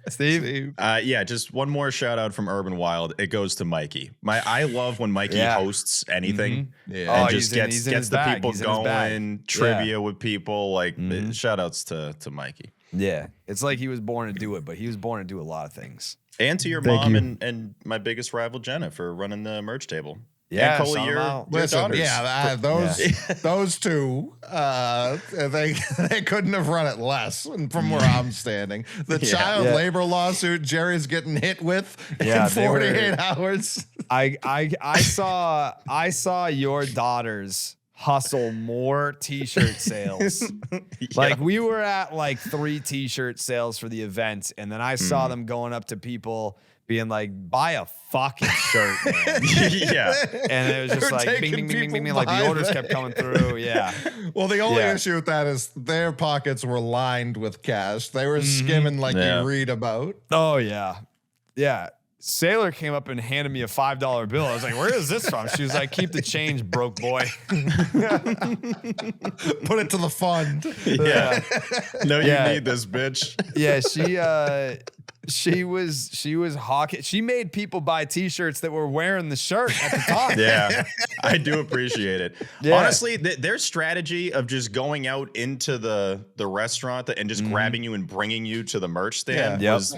Steve?
Yeah, just one more shout out from Urban Wild. It goes to Mikey. I love when Mikey
Yeah.
hosts anything
Yeah.
and
Oh,
just
he's in
gets
his
the
bag.
people
He's in his bag.
going, trivia with people. Like shout outs to Mikey.
Yeah. It's like he was born to do it, but he was born to do a lot of things.
And to your
Thank
mom
you.
and my biggest rival Jenna for running the merch table.
Yeah,
and Coley,
shout 'em
your
out.
Listen,
daughters.
yeah, those two, they couldn't have run it less from where I'm standing. The child
Yeah.
labor lawsuit Jerry's getting hit with
Yeah,
in
they were-
48 hours.
I saw your daughters hustle more t-shirt sales. Like we were at like 3 t-shirt sales for the event, and then I saw them going up to people being like, buy a fucking shirt, man.
yeah.
And it was just
They're
like bing,
taking
bing, bing, bing, bing,
people
like the
by
orders
the-
kept coming through. Yeah.
Well, the only
Yeah.
issue with that is their pockets were lined with cash. They were skimming like
Yeah.
you read about.
Oh yeah. Yeah. Sailor came up and handed me a $5 bill. I was like, where is this from? She was like, keep the change, broke boy.
Put it to the fund.
Yeah. No, you
Yeah.
need this, bitch.
Yeah, she was hawking. She made people buy T-shirts that were wearing the shirt at the time.
Yeah, I do appreciate it.
Yeah.
Honestly, their strategy of just going out into the restaurant and just grabbing you and bringing you to the merch stand
Yep.
was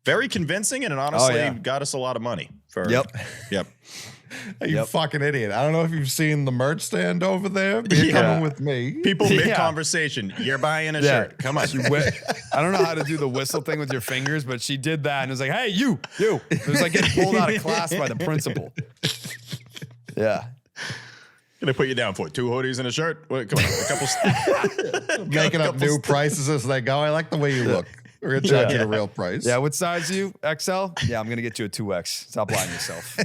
very convincing, and it honestly
yeah.
got us a lot of money.
Yep.
Yep.
You fucking idiot. I don't know if you've seen the merch stand over there, but you're
Yeah.
coming with me.
People
Yeah.
mid-conversation, you're buying a
Yeah.
shirt. Come on.
I don't know how to do the whistle thing with your fingers, but she did that and it was like, hey, you. It was like getting pulled out of class by the principal. Yeah.
Gonna put you down for 2 hoodies and a shirt. What, come on, a couple.
Making up new prices as they go. I like the way you look. We're going to charge you the real price.
Yeah, what size are you? XL? Yeah, I'm going to get you a 2X. Stop lying to yourself.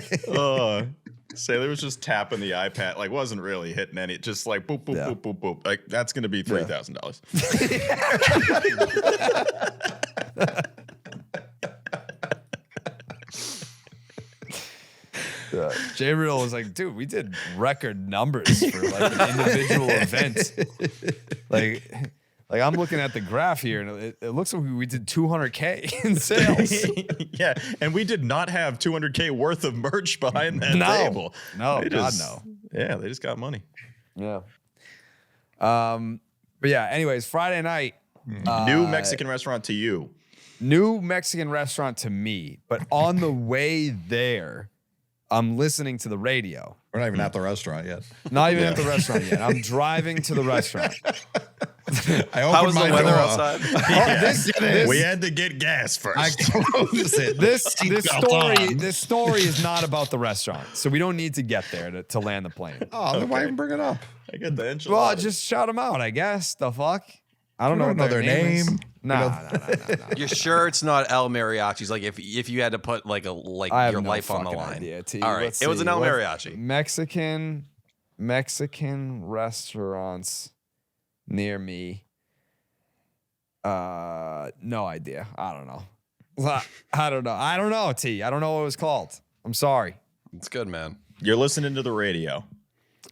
Sailor was just tapping the iPad, like wasn't really hitting any, just like boop, boop,
Yeah.
boop, boop, boop. Like that's gonna be $3,000.
J-Real was like, dude, we did record numbers for like an individual event. Like I'm looking at the graph here and it looks like we did 200K in sales.
Yeah, and we did not have 200K worth of merch behind that table.
No,
They
God,
just-
no.
Yeah, they just got money.
Yeah. But yeah, anyways, Friday night,
New Mexican restaurant to you.
new Mexican restaurant to me, but on the way there, I'm listening to the radio.
We're not even at the restaurant yet.
Not even at the restaurant yet. I'm driving to the restaurant.
I
How
opened
was the
my
weather
door.
outside?
We had to get gas first.
I closed it.
This
Seatbelt on.
story is not about the restaurant, so we don't need to get there to land the plane.
Oh, then why even bring it up?
I got the
Well,
enchilada.
just shout them out, I guess. The fuck? I don't
You
know
don't
what
know their
name.
name.
Nah.
You're sure it's not El Mariachi's? Like if you had to put like
I have
your
no
life on the
fucking
line.
idea, T.
All right,
Let's
it was
see.
an El
What-
Mariachi.
Mexican restaurants near me. No idea. I don't know. I don't know, T. I don't know what it was called. I'm sorry.
It's good, man.
You're listening to the radio.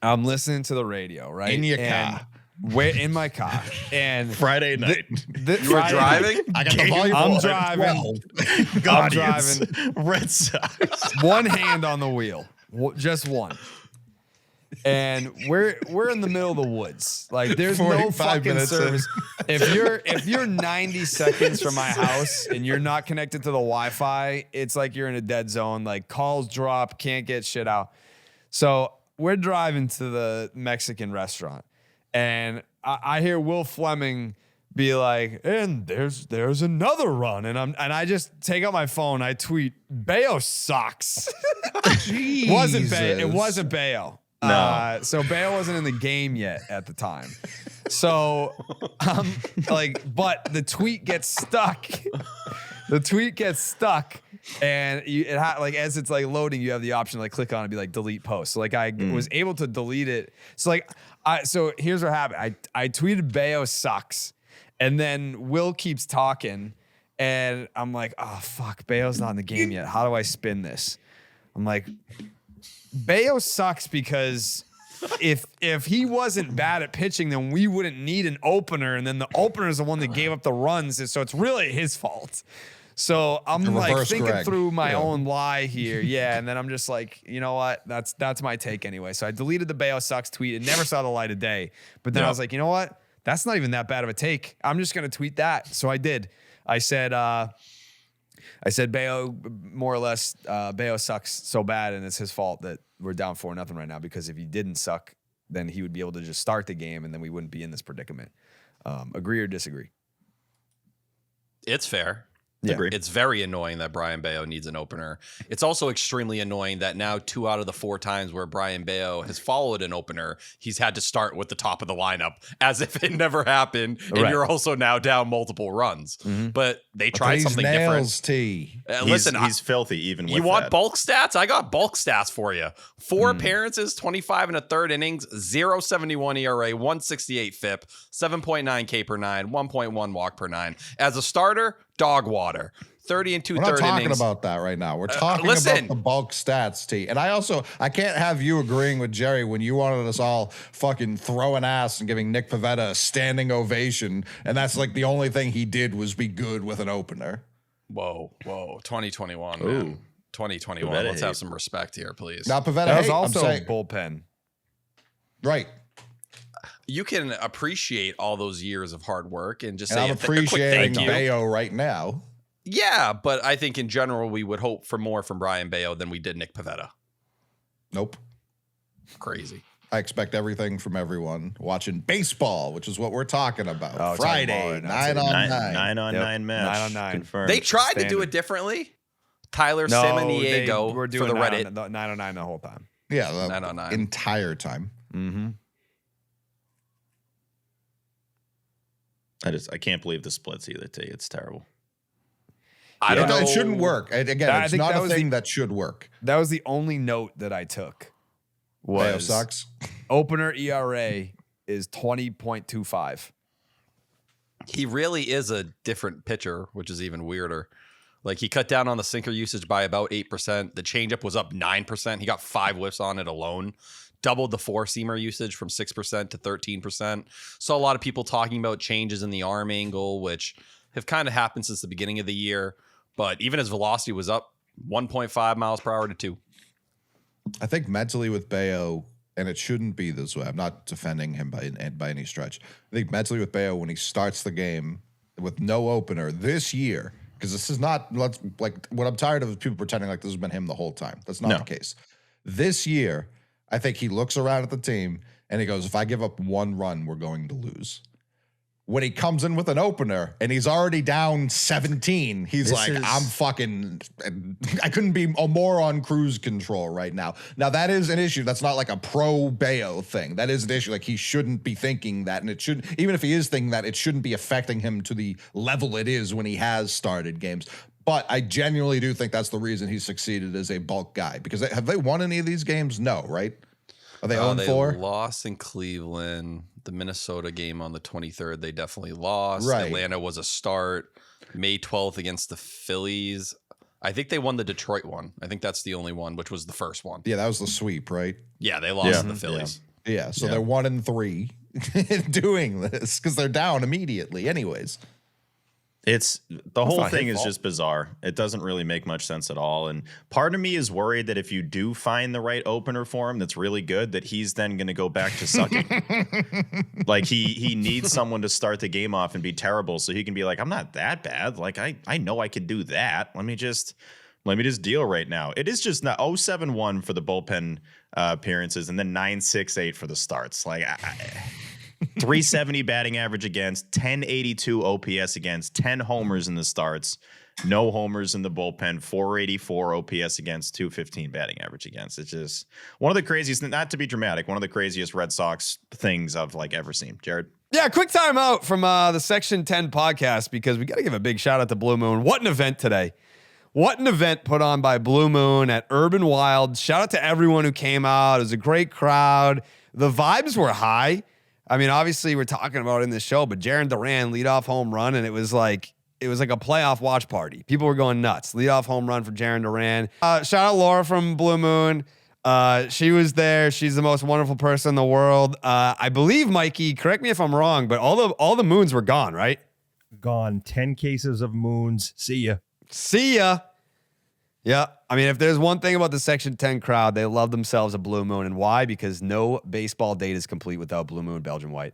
I'm listening to the radio, right?
In your
And
car.
Where in my car. And
Friday night.
You were driving?
I got the volume
I'm
on at
driving.
12.
I'm
Guardians.
driving.
Red Sox.
One hand on the wheel. Just one. And we're in the middle of the woods. Like there's no
45
fucking
minutes in.
service. If you're 90 seconds from my house and you're not connected to the Wi-Fi, it's like you're in a dead zone. Like calls drop, can't get shit out. So we're driving to the Mexican restaurant, and I hear Will Fleming be like, and there's another run, and I just take out my phone, I tweet, Bello sucks. It wasn't Bello.
No.
So Bello wasn't in the game yet at the time. So but the tweet gets stuck. The tweet gets stuck, and as it's like loading, you have the option to like click on it and be like delete post. So like I was able to delete it. So like so here's what happened. I tweeted Bello sucks, and then Will keeps talking, and I'm like, oh fuck, Bello's not in the game yet. How do I spin this? I'm like, Bello sucks because if he wasn't bad at pitching, then we wouldn't need an opener, and then the opener is the one that gave up the runs, so it's really his fault. So I'm like
reverse
thinking
Greg.
through my
Yeah.
own lie here, yeah, and then I'm just like, you know what? That's my take anyway. So I deleted the Bello sucks tweet. It never saw the light of day. But then I was like, you know what? That's not even that bad of a take. I'm just gonna tweet that. So I did. I said Bello, more or less, Bello sucks so bad, and it's his fault that we're down 4-0 right now, because if he didn't suck, then he would be able to just start the game, and then we wouldn't be in this predicament. Agree or disagree?
It's fair.
Yeah.
Agree.
It's very annoying that Brayan Bello needs an opener. It's also extremely annoying that now 2 out of the 4 times where Brayan Bello has followed an opener, he's had to start with the top of the lineup as if it never happened. And
Right.
you're also now down multiple runs. But they tried
These
something
nails,
different.
T.
Listen,
he's filthy even with
you want
that.
bulk stats? I got bulk stats for you. 4 appearances, 25 and a third innings, 0.71 ERA, 168 FIP, 7.9 K per 9, 1.1 walk per 9. As a starter, dog water. 30 and
We're not
2/3
talking
innings.
about that right now. We're talking
listen.
about the bulk stats, T. And I can't have you agreeing with Jerry when you wanted us all fucking throwing ass and giving Nick Pivetta a standing ovation, and that's like the only thing he did was be good with an opener.
Whoa. 2021, man. 2021.
Pivetta
Let's have
hate.
some respect here, please.
Now, Pivetta,
That was
hey,
also
I'm saying,
bullpen.
right.
You can appreciate all those years of hard work and just
And
say
I'm
a quick
appreciating
thank you.
Bello right now.
Yeah, but I think in general we would hope for more from Brayan Bello than we did Nick Pivetta.
Nope.
Crazy.
I expect everything from everyone watching baseball, which is what we're talking about.
Oh,
Friday,
talking ball right
9
now,
on
Nine
9.
nine on
Yep.
9 match.
9 on 9.
Confirmed.
They tried to do
Standing.
it differently. Tyler
No,
Samaniego
we're
for
doing
the
9
Reddit.
on 9 the whole time.
Yeah, the
9 on 9.
entire time.
Mm-hmm.
I can't believe the splits either, T. It's terrible.
I don't know.
It shouldn't work. Again,
I
it's
think
not
that
a
was
thing
the-
that should work.
That was the only note that I took.
Bello
Was
sucks.
opener ERA is 20.25.
He really is a different pitcher, which is even weirder. Like he cut down on the sinker usage by about 8%. The changeup was up 9%. He got 5 whiffs on it alone. Doubled the 4-seamer usage from 6% to 13%. Saw a lot of people talking about changes in the arm angle, which have kind of happened since the beginning of the year. But even his velocity was up 1.5 miles per hour to 2.
I think mentally with Bello, and it shouldn't be this way. I'm not defending him by any stretch. I think mentally with Bello, when he starts the game with no opener this year, because this is not what I'm tired of is people pretending like this has been him the whole time. That's not
No.
the case. This year, I think he looks around at the team and he goes, if I give up 1 run, we're going to lose. When he comes in with an opener and he's already down 17, he's like, I couldn't be more on cruise control right now. Now, that is an issue. That's not like a pro Bello thing. That is an issue. Like, he shouldn't be thinking that. And it shouldn't, even if he is thinking that, it shouldn't be affecting him to the level it is when he has started games. But I genuinely do think that's the reason he succeeded as a bulk guy. Because have they won any of these games? No, right? Are they 0-4?
They lost in Cleveland. The Minnesota game on the 23rd, they definitely lost.
Right.
Atlanta was a start. May 12th against the Phillies. I think they won the Detroit one. I think that's the only one, which was the first one.
Yeah, that was the sweep, right?
Yeah, they lost to the Phillies.
Yeah, so they're 1-3 doing this because they're down immediately anyways.
It's the whole
not
thing
his
is
fault.
just bizarre. It doesn't really make much sense at all. And part of me is worried that if you do find the right opener for him that's really good, that he's then going to go back to sucking. Like he needs someone to start the game off and be terrible so he can be like, I'm not that bad. Like I know I can do that. Let me just deal right now. It is just not 0-7-1 for the bullpen appearances and then 9-6-8 for the starts. Like 370 batting average against, 1082 OPS against, 10 homers in the starts, no homers in the bullpen, 484 OPS against, 215 batting average against. It's just one of the craziest, not to be dramatic, one of the craziest Red Sox things I've ever seen. Jared?
Yeah, quick time out from the Section 10 podcast because we got to give a big shout out to Blue Moon. What an event today. What an event put on by Blue Moon at Urban Wild. Shout out to everyone who came out. It was a great crowd. The vibes were high. I mean, obviously, we're talking about it in this show, but Jarren Duran leadoff home run, and it was like a playoff watch party. People were going nuts. Leadoff home run for Jarren Duran. Shout out Laura from Blue Moon. She was there. She's the most wonderful person in the world. I believe, Mikey, correct me if I'm wrong, but all the moons were gone, right?
Gone. 10 cases of moons. See ya.
See ya. Yeah. I mean, if there's one thing about the Section 10 crowd, they love themselves a Blue Moon. And why? Because no baseball date is complete without Blue Moon Belgian White.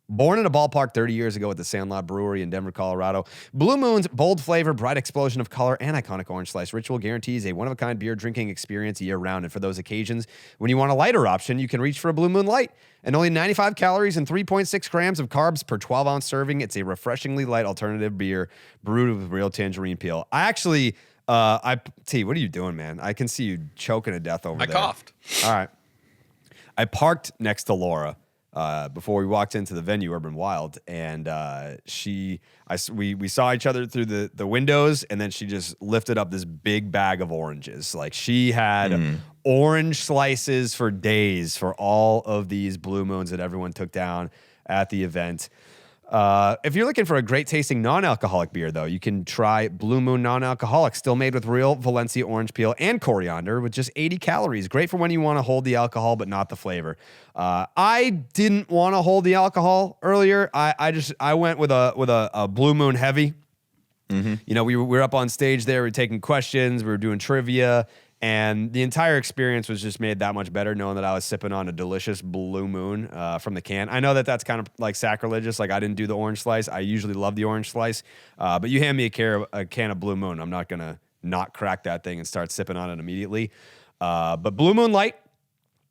Born in a ballpark 30 years ago at the Sandlot Brewery in Denver, Colorado, Blue Moon's bold flavor, bright explosion of color, and iconic orange slice ritual guarantees a one-of-a-kind beer drinking experience year-round. And for those occasions when you want a lighter option, you can reach for a Blue Moon Light. And only 95 calories and 3.6 grams of carbs per 12-ounce serving. It's a refreshingly light alternative beer brewed with real tangerine peel. I actually... T, what are you doing, man? I can see you choking to death over
I
there.
coughed.
All right. I parked next to Laura before we walked into the venue, Urban Wild, and we saw each other through the windows, and then she just lifted up this big bag of oranges. Like she had orange slices for days for all of these Blue Moons that everyone took down at the event. If you're looking for a great tasting non-alcoholic beer, though, you can try Blue Moon Non-Alcoholic, still made with real Valencia orange peel and coriander with just 80 calories. Great for when you want to hold the alcohol, but not the flavor. I didn't want to hold the alcohol earlier. I went with a Blue Moon heavy. Mm-hmm. You know, we were up on stage there. We were taking questions. We were doing trivia. And the entire experience was just made that much better knowing that I was sipping on a delicious Blue Moon from the can. I know that that's kind of like sacrilegious. Like I didn't do the orange slice. I usually love the orange slice. But you hand me a can of Blue Moon, I'm not going to not crack that thing and start sipping on it immediately. But Blue Moon Light,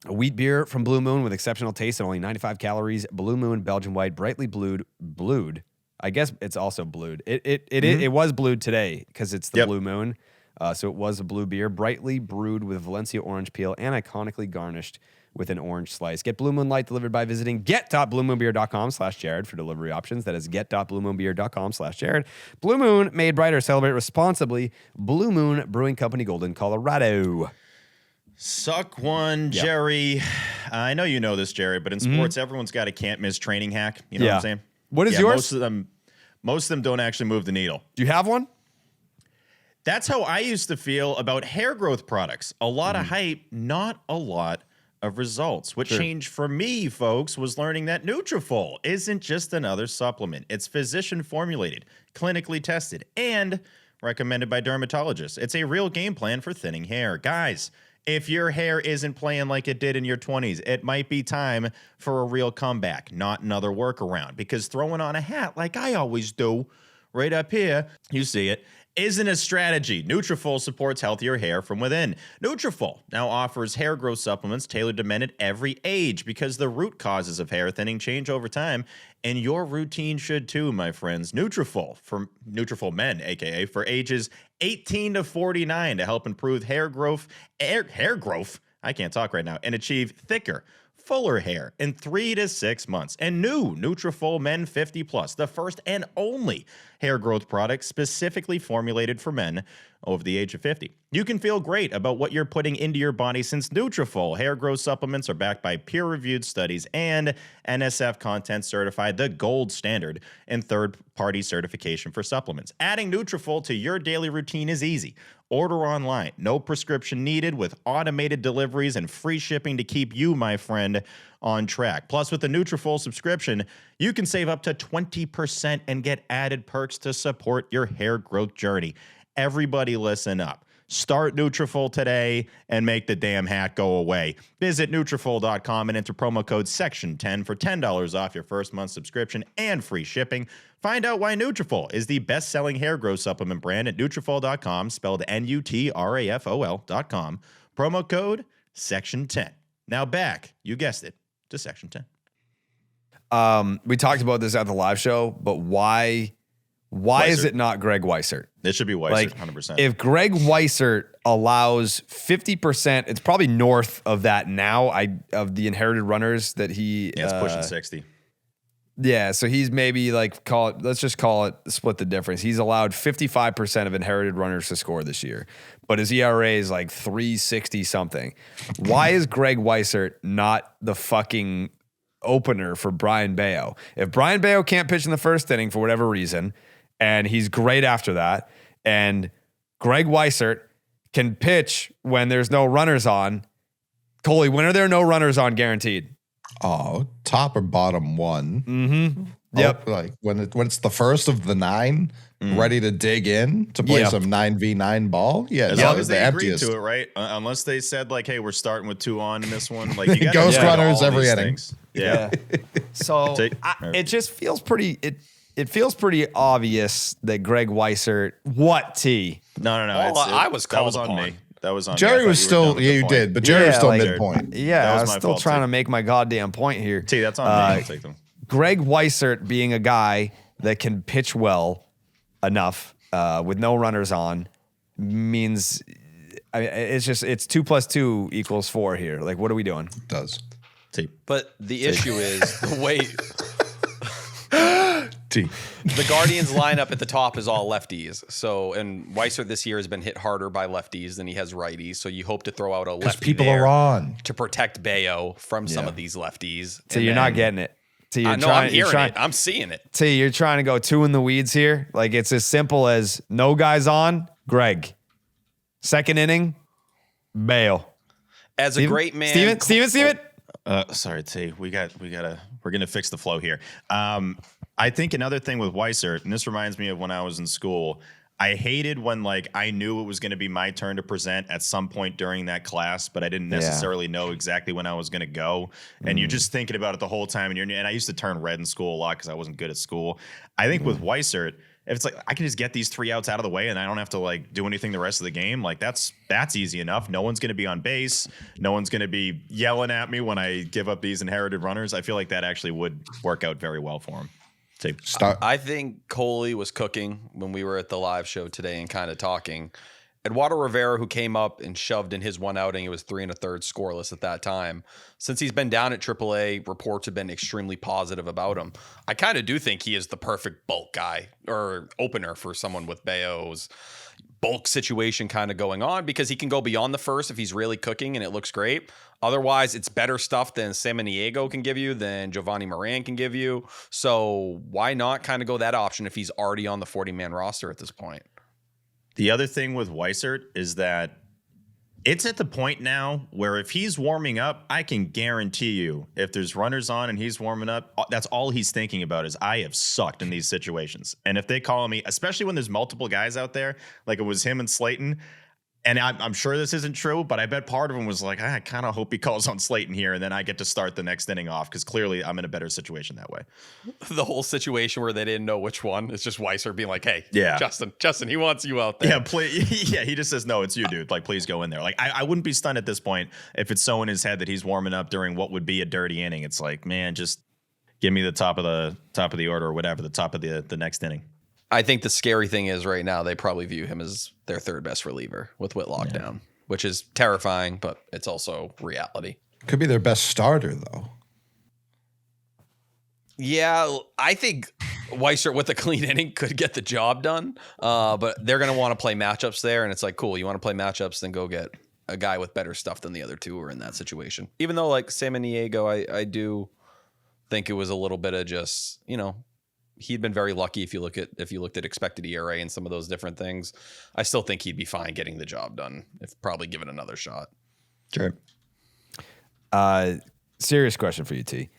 a wheat beer from Blue Moon with exceptional taste and only 95 calories. Blue Moon Belgian White, brightly blued. I guess it's also blued. It was blued today because it's the Blue Moon. So it was a blue beer, brightly brewed with Valencia orange peel and iconically garnished with an orange slice. Get Blue Moon Light delivered by visiting get.bluemoonbeer.com/Jared for delivery options. That is get.bluemoonbeer.com/Jared. Blue Moon, made brighter, celebrate responsibly. Blue Moon Brewing Company, Golden, Colorado.
Suck one, Jerry. I know you know this, Jerry, but in sports, everyone's got a can't miss training hack. You know what I'm saying?
What is yours?
Most of them don't actually move the needle.
Do you have one?
That's how I used to feel about hair growth products. A lot of hype, not a lot of results. What changed for me, folks, was learning that Nutrafol isn't just another supplement. It's physician formulated, clinically tested, and recommended by dermatologists. It's a real game plan for thinning hair. Guys, if your hair isn't playing like it did in your 20s, it might be time for a real comeback, not another workaround. Because throwing on a hat like I always do, right up here, you see it, isn't a strategy. Nutrafol supports healthier hair from within. Nutrafol now offers hair growth supplements tailored to men at every age because the root causes of hair thinning change over time, and your routine should too, my friends. Nutrafol for Nutrafol Men, aka for ages 18 to 49, to help improve hair growth. I can't talk right now, and achieve thicker, fuller hair in 3 to 6 months. And new Nutrafol Men 50 Plus, the first and only hair growth product specifically formulated for men over the age of 50. You can feel great about what you're putting into your body since Nutrafol hair growth supplements are backed by peer-reviewed studies and NSF Content certified, the gold standard in third-party certification for supplements. Adding Nutrafol to your daily routine is easy. Order online, no prescription needed, with automated deliveries and free shipping to keep you, my friend, on track. Plus, with the Nutrafol subscription, you can save up to 20% and get added perks to support your hair growth journey. Everybody listen up. Start Nutrafol today and make the damn hat go away. Visit Nutrafol.com and enter promo code SECTION10 for $10 off your first month subscription and free shipping. Find out why Nutrafol is the best-selling hair growth supplement brand at Nutrafol.com, spelled Nutrafol.com. Promo code SECTION10. Now back, you guessed it, to Section 10.
We talked about this at the live show, but why is it not Greg Weissert?
It should be Weissert,
like,
100%.
If Greg Weissert allows 50%, it's probably north of that now. Of the inherited runners that he
it's pushing 60.
Yeah, so he's maybe like let's just call it split the difference. He's allowed 55% of inherited runners to score this year, but his ERA is like 360 something. Why is Greg Weissert not the fucking opener for Brayan Bello? If Brayan Bello can't pitch in the first inning for whatever reason, and he's great after that, and Greg Weissert can pitch when there's no runners on, Coley, when are there no runners on guaranteed?
Oh, top or bottom one.
Mm-hmm. Yep.
Oh, like when it's the first of the 9, ready to dig in to play some 9v9 ball. Yeah,
as long as they agreed to it, right? Unless they said like, "Hey, we're starting with 2 on in this one." Like, you
ghost runners every inning.
Yeah.
So it just feels pretty. It feels pretty obvious that Greg Weissert. What T?
No.
I was called
that was on me. That was on
Jerry. Was still you did, but Jerry was still midpoint.
Yeah, I was still trying to make my goddamn point here.
T, that's on me. I'll take them.
Greg Weissert being a guy that can pitch well enough with no runners on means it's 2 + 2 = 4 here. Like, what are we doing?
It does.
T.
But the issue is the way
T.
the Guardians lineup at the top is all lefties. So, and Weissert this year has been hit harder by lefties than he has righties. So you hope to throw out a lefty
people
there
are on
to protect Bello from some of these lefties.
So you're not getting it. T,
I know, I'm hearing it. I'm seeing it.
T, you're trying to go 2 in the weeds here. Like, it's as simple as no guys on, Greg. Second inning, Bello.
As a great man.
Steven.
Sorry, T. We're gonna fix the flow here. I think another thing with Weissert, and this reminds me of when I was in school. I hated when like I knew it was going to be my turn to present at some point during that class, but I didn't necessarily know exactly when I was going to go. And you're just thinking about it the whole time. And I used to turn red in school a lot because I wasn't good at school. I think with Weissert, if it's like I can just get these 3 outs out of the way and I don't have to like do anything the rest of the game, like that's easy enough. No one's going to be on base. No one's going to be yelling at me when I give up these inherited runners. I feel like that actually would work out very well for him.
I think Coley was cooking when we were at the live show today and kind of talking. Eduardo Rivera, who came up and shoved in his one outing, it was 3 1/3 scoreless at that time. Since he's been down at AAA, reports have been extremely positive about him. I kind of do think he is the perfect bulk guy or opener for someone with Bello's bulk situation kind of going on, because he can go beyond the first if he's really cooking and it looks great. Otherwise, it's better stuff than Samaniego can give you, than Giovanni Moran can give you. So why not kind of go that option if he's already on the 40-man roster at this point?
The other thing with Weissert is that it's at the point now where if he's warming up, I can guarantee you if there's runners on and he's warming up, that's all he's thinking about is I have sucked in these situations. And if they call me, especially when there's multiple guys out there, like it was him and Slayton, and I'm sure this isn't true, but I bet part of him was like, I kind of hope he calls on Slayton here, and then I get to start the next inning off because clearly I'm in a better situation that way.
The whole situation where they didn't know which one, it's just Weissert being like, hey,
yeah,
Justin, he wants you out there.
Yeah, he just says, no, it's you, dude. Like, please go in there. Like, I wouldn't be stunned at this point if it's so in his head that he's warming up during what would be a dirty inning. It's like, man, just give me the top of the order or whatever, the top of the next inning.
I think the scary thing is right now they probably view him as their third best reliever with Whitlock down, which is terrifying, but it's also reality.
Could be their best starter, though.
Yeah, I think Weissert with a clean inning could get the job done, but they're going to want to play matchups there, and it's like, cool, you want to play matchups, then go get a guy with better stuff than the other two who are in that situation. Even though, like, Samaniego, I do think it was a little bit of just, he'd been very lucky if you looked at expected ERA and some of those different things. I still think he'd be fine getting the job done if probably given another shot.
Sure.
Serious question for you, T.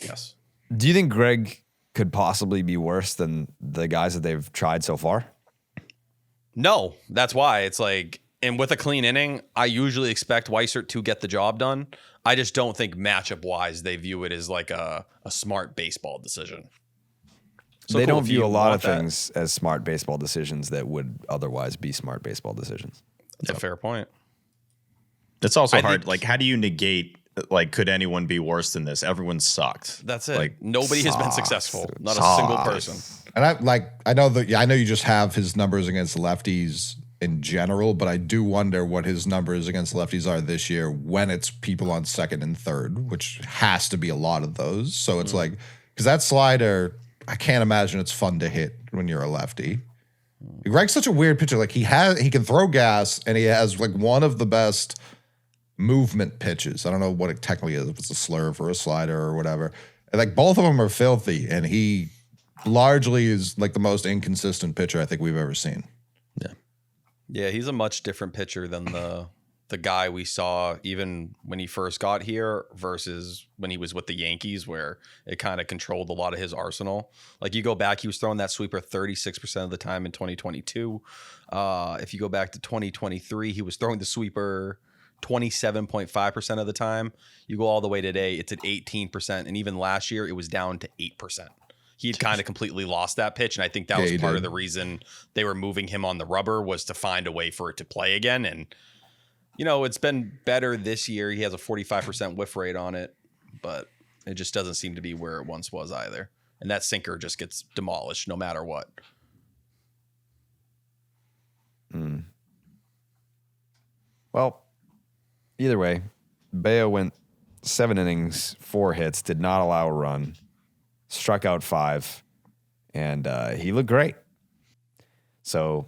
Yes.
Do you think Greg could possibly be worse than the guys that they've tried so far?
No, that's why it's like, and with a clean inning, I usually expect Weissert to get the job done. I just don't think matchup wise, they view it as like a smart baseball decision. So
they
cool,
don't view a lot of
that.
things as smart baseball decisions that would otherwise be smart baseball decisions.
That's a fair point.
It's also hard. Like, how do you negate, like, could anyone be worse than this? Everyone sucked.
That's it.
Like,
nobody has been successful. Not a single person.
And I know you just have his numbers against lefties in general, but I do wonder what his numbers against lefties are this year when it's people on second and third, which has to be a lot of those. So it's like, because that slider, I can't imagine it's fun to hit when you're a lefty. Greg's such a weird pitcher. Like, he can throw gas, and he has like one of the best movement pitches. I don't know what it technically is, if it's a slurve or a slider or whatever. And like, both of them are filthy, and he largely is like the most inconsistent pitcher I think we've ever seen.
Yeah, he's a much different pitcher than the guy we saw even when he first got here versus when he was with the Yankees, where it kind of controlled a lot of his arsenal. Like, you go back, he was throwing that sweeper 36% of the time in 2022. If you go back to 2023, he was throwing the sweeper 27.5% of the time. You go all the way today, it's at 18%. And even last year, it was down to 8%. He had kind of completely lost that pitch, and I think that was part of the reason they were moving him on the rubber, was to find a way for it to play again. And, it's been better this year. He has a 45% whiff rate on it, but it just doesn't seem to be where it once was either. And that sinker just gets demolished no matter what.
Well, either way, Bello went 7 innings, 4 hits, did not allow a run, struck out 5, and he looked great. So,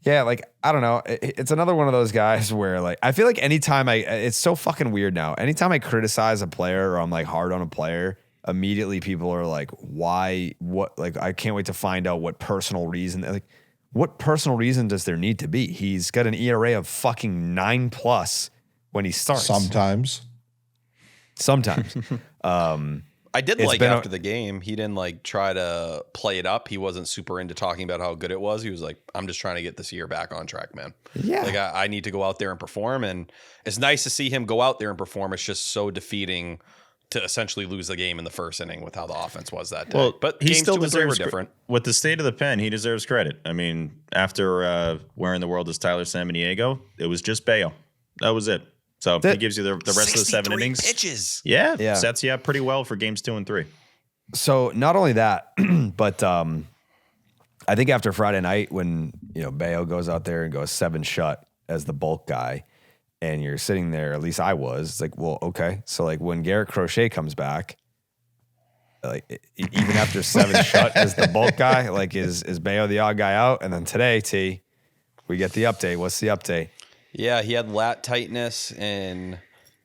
yeah, like, I don't know. It's another one of those guys where, like, I feel like anytime it's so fucking weird now. Anytime I criticize a player or I'm like hard on a player, immediately people are like, why, what, like, I can't wait to find out what personal reason, like, what personal reason does there need to be? He's got an ERA of fucking 9+ when he starts.
Sometimes.
I did
It's
like
been
after the game, he didn't like try to play it up. He wasn't super into talking about how good it was. He was like, I'm just trying to get this year back on track, man.
Yeah.
Like I need to go out there and perform. And it's nice to see him go out there and perform. It's just so defeating to essentially lose the game in the first inning with how the offense was that day.
Well,
but
he
games
still
2 and 3 were
deserves
different.
With the state of the pen, he deserves credit. I mean, after Where in the World is Tyler Samaniego, it was just Bello. That was it. So he gives you the rest of the 7 innings.
Pitches.
Yeah, sets you up pretty well for games 2 and 3.
So not only that, but I think after Friday night when, Bello goes out there and goes 7 shut as the bulk guy, and you're sitting there, at least I was, it's like, well, okay. So like when Garrett Crochet comes back, like even after 7 shut as the bulk guy, like is Bello the odd guy out? And then today, T, we get the update. What's the update?
Yeah, he had lat tightness, and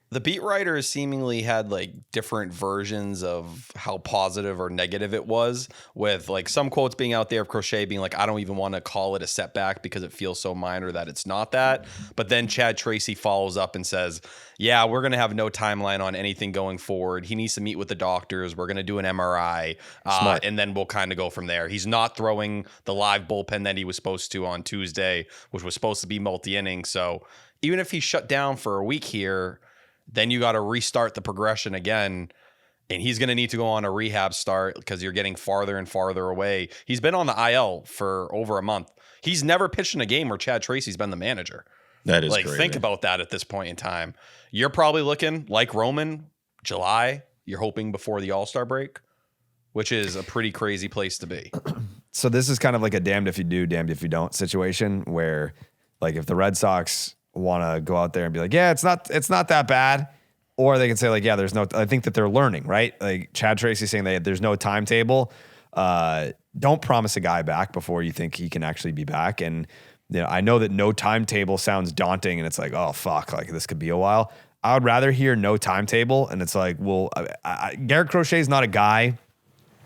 the beat writers seemingly had like different versions of how positive or negative it was, with like some quotes being out there of Crochet being like, I don't even want to call it a setback because it feels so minor that it's not that. But then Chad Tracy follows up and says, yeah, we're going to have no timeline on anything going forward. He needs to meet with the doctors. We're going to do an MRI, and then we'll kind of go from there. He's not throwing the live bullpen that he was supposed to on Tuesday, which was supposed to be multi-inning. So even if he's shut down for a week here, then you got to restart the progression again, and he's going to need to go on a rehab start because you're getting farther and farther away. He's been on the IL for over a month. He's never pitched in a game where Chad Tracy's been the manager.
That is
like,
crazy.
Think about that at this point in time. You're probably looking like Roman, July. You're hoping before the All-Star break, which is a pretty crazy place to be.
So this is kind of like a damned if you do, damned if you don't situation where, like, if the Red Sox want to go out there and be like, yeah, it's not that bad, or they can say like, yeah, I think that they're learning, right? Like Chad Tracy saying that there's no timetable. Don't promise a guy back before you think he can actually be back. And I know that no timetable sounds daunting, and it's like, oh fuck, like this could be a while. I would rather hear no timetable, and it's like, well, Garrett Crochet is not a guy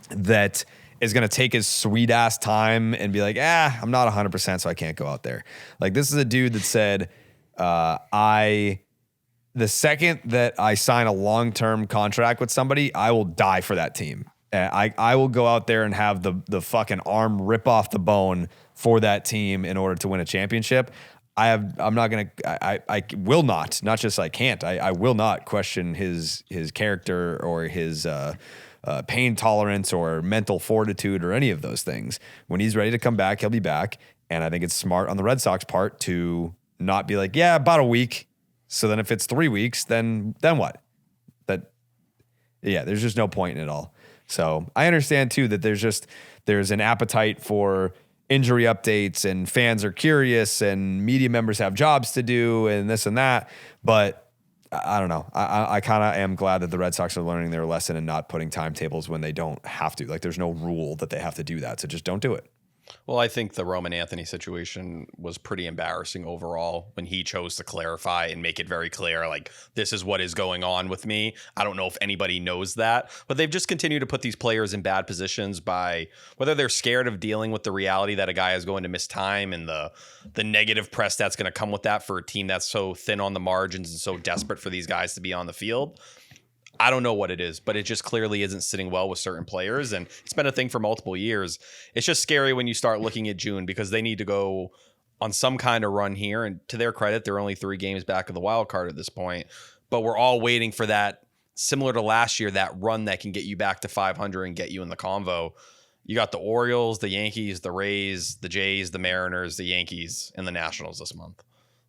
that is going to take his sweet ass time and be like, I'm not 100%, so I can't go out there. Like, this is a dude that said, the second that I sign a long-term contract with somebody, I will die for that team. I will go out there and have the fucking arm rip off the bone for that team in order to win a championship. I will not just I can't. I will not question his character or his pain tolerance or mental fortitude or any of those things. When he's ready to come back, he'll be back. And I think it's smart on the Red Sox part to not be like, yeah, about a week. So then if it's 3 weeks, then what? There's just no point in it all. So I understand too that there's an appetite for injury updates, and fans are curious, and media members have jobs to do and this and that. But I don't know. I kind of am glad that the Red Sox are learning their lesson and not putting timetables when they don't have to. Like, there's no rule that they have to do that. So just don't do it.
Well, I think the Roman Anthony situation was pretty embarrassing overall when he chose to clarify and make it very clear, like, this is what is going on with me. I don't know if anybody knows that, but they've just continued to put these players in bad positions by whether they're scared of dealing with the reality that a guy is going to miss time and the negative press that's going to come with that for a team that's so thin on the margins and so desperate for these guys to be on the field. I don't know what it is, but it just clearly isn't sitting well with certain players, and it's been a thing for multiple years. It's just scary when you start looking at June because they need to go on some kind of run here, and to their credit, they're only 3 games back of the wild card at this point, but we're all waiting for that, similar to last year, that run that can get you back to 500 and get you in the convo. You got the Orioles, the Yankees, the Rays, the Jays, the Mariners, the Yankees, and the Nationals this month.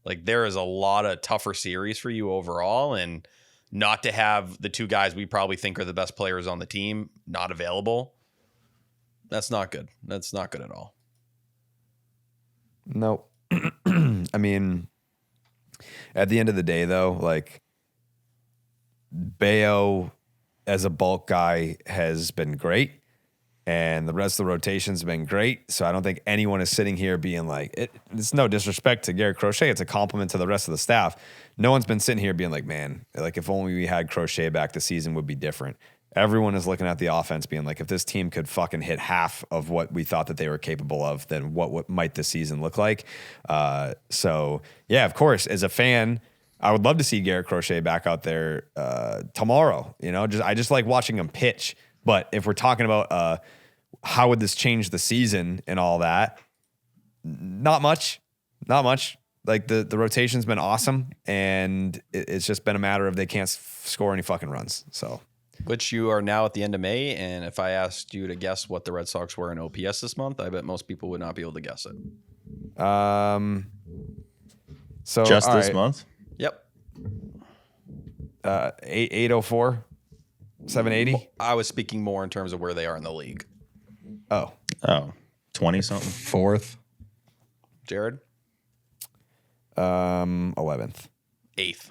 Like, there is a lot of tougher series for you overall, and not to have the 2 guys we probably think are the best players on the team not available, that's not good. That's not good at all.
No. I mean, at the end of the day, though, like, Bello as a bulk guy has been great, and the rest of the rotations have been great. So I don't think anyone is sitting here being like, it's no disrespect to Garrett Crochet. It's a compliment to the rest of the staff. No one's been sitting here being like, man, like, if only we had Crochet back, the season would be different. Everyone is looking at the offense being like, if this team could fucking hit half of what we thought that they were capable of, then what might this season look like? So, yeah, of course, as a fan, I would love to see Garrett Crochet back out there tomorrow. I just like watching him pitch. But if we're talking about how would this change the season and all that, not much. Like the rotation's been awesome, and it's just been a matter of they can't score any fucking runs. So.
Which you are now at the end of May, and if I asked you to guess what the Red Sox were in OPS this month, I bet most people would not be able to guess it.
So
Just
all
this
right.
month?
Yep.
804, 780.
I was speaking more in terms of where they are in the league.
Oh,
20 something.
Fourth.
Jared?
11th.
Eighth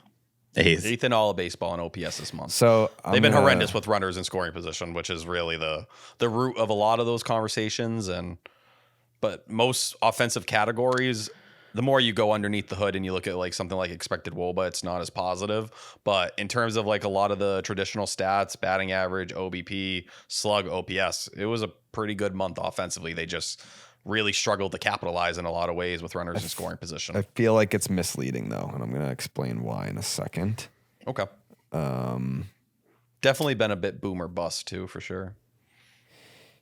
Eighth.
in all of baseball in OPS this month.
So
They've been horrendous with runners in scoring position, which is really the root of a lot of those conversations. But most offensive categories, the more you go underneath the hood and you look at like something like expected WOBA, it's not as positive. But in terms of like a lot of the traditional stats, batting average, OBP, slug, OPS, it was a pretty good month offensively. They just really struggled to capitalize in a lot of ways with runners in scoring position.
I feel like it's misleading though, and I'm going to explain why in a second.
Okay. Definitely been a bit boomer bust too, for sure.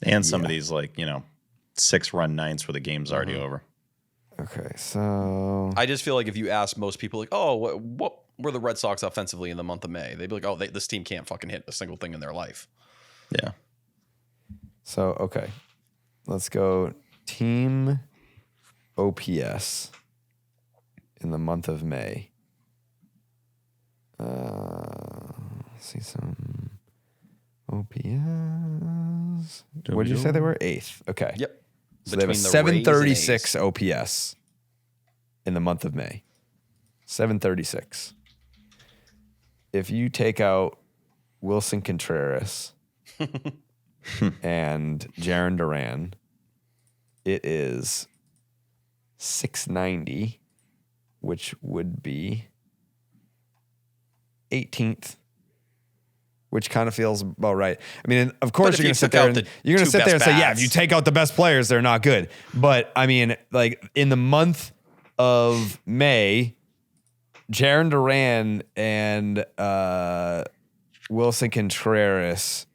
And some of these 6-run ninths where the game's already over.
Okay, so
I just feel like if you ask most people, like, oh, what were the Red Sox offensively in the month of May? They'd be like, oh, this team can't fucking hit a single thing in their life.
Yeah.
So okay, let's go team OPS in the month of May. See some OPS. What did you say they were? 8th. Okay.
Yep.
So they have a
Between the Rays and
736 OPS in the month of May. 736. If you take out Wilson Contreras and Jarren Duran, it is 690, which would be 18th, which kind of feels about right. I mean, of course you're going to sit there and say, yeah, if you take out the best players, they're not good. But I mean, like in the month of May, Jarren Duran and Wilson Contreras,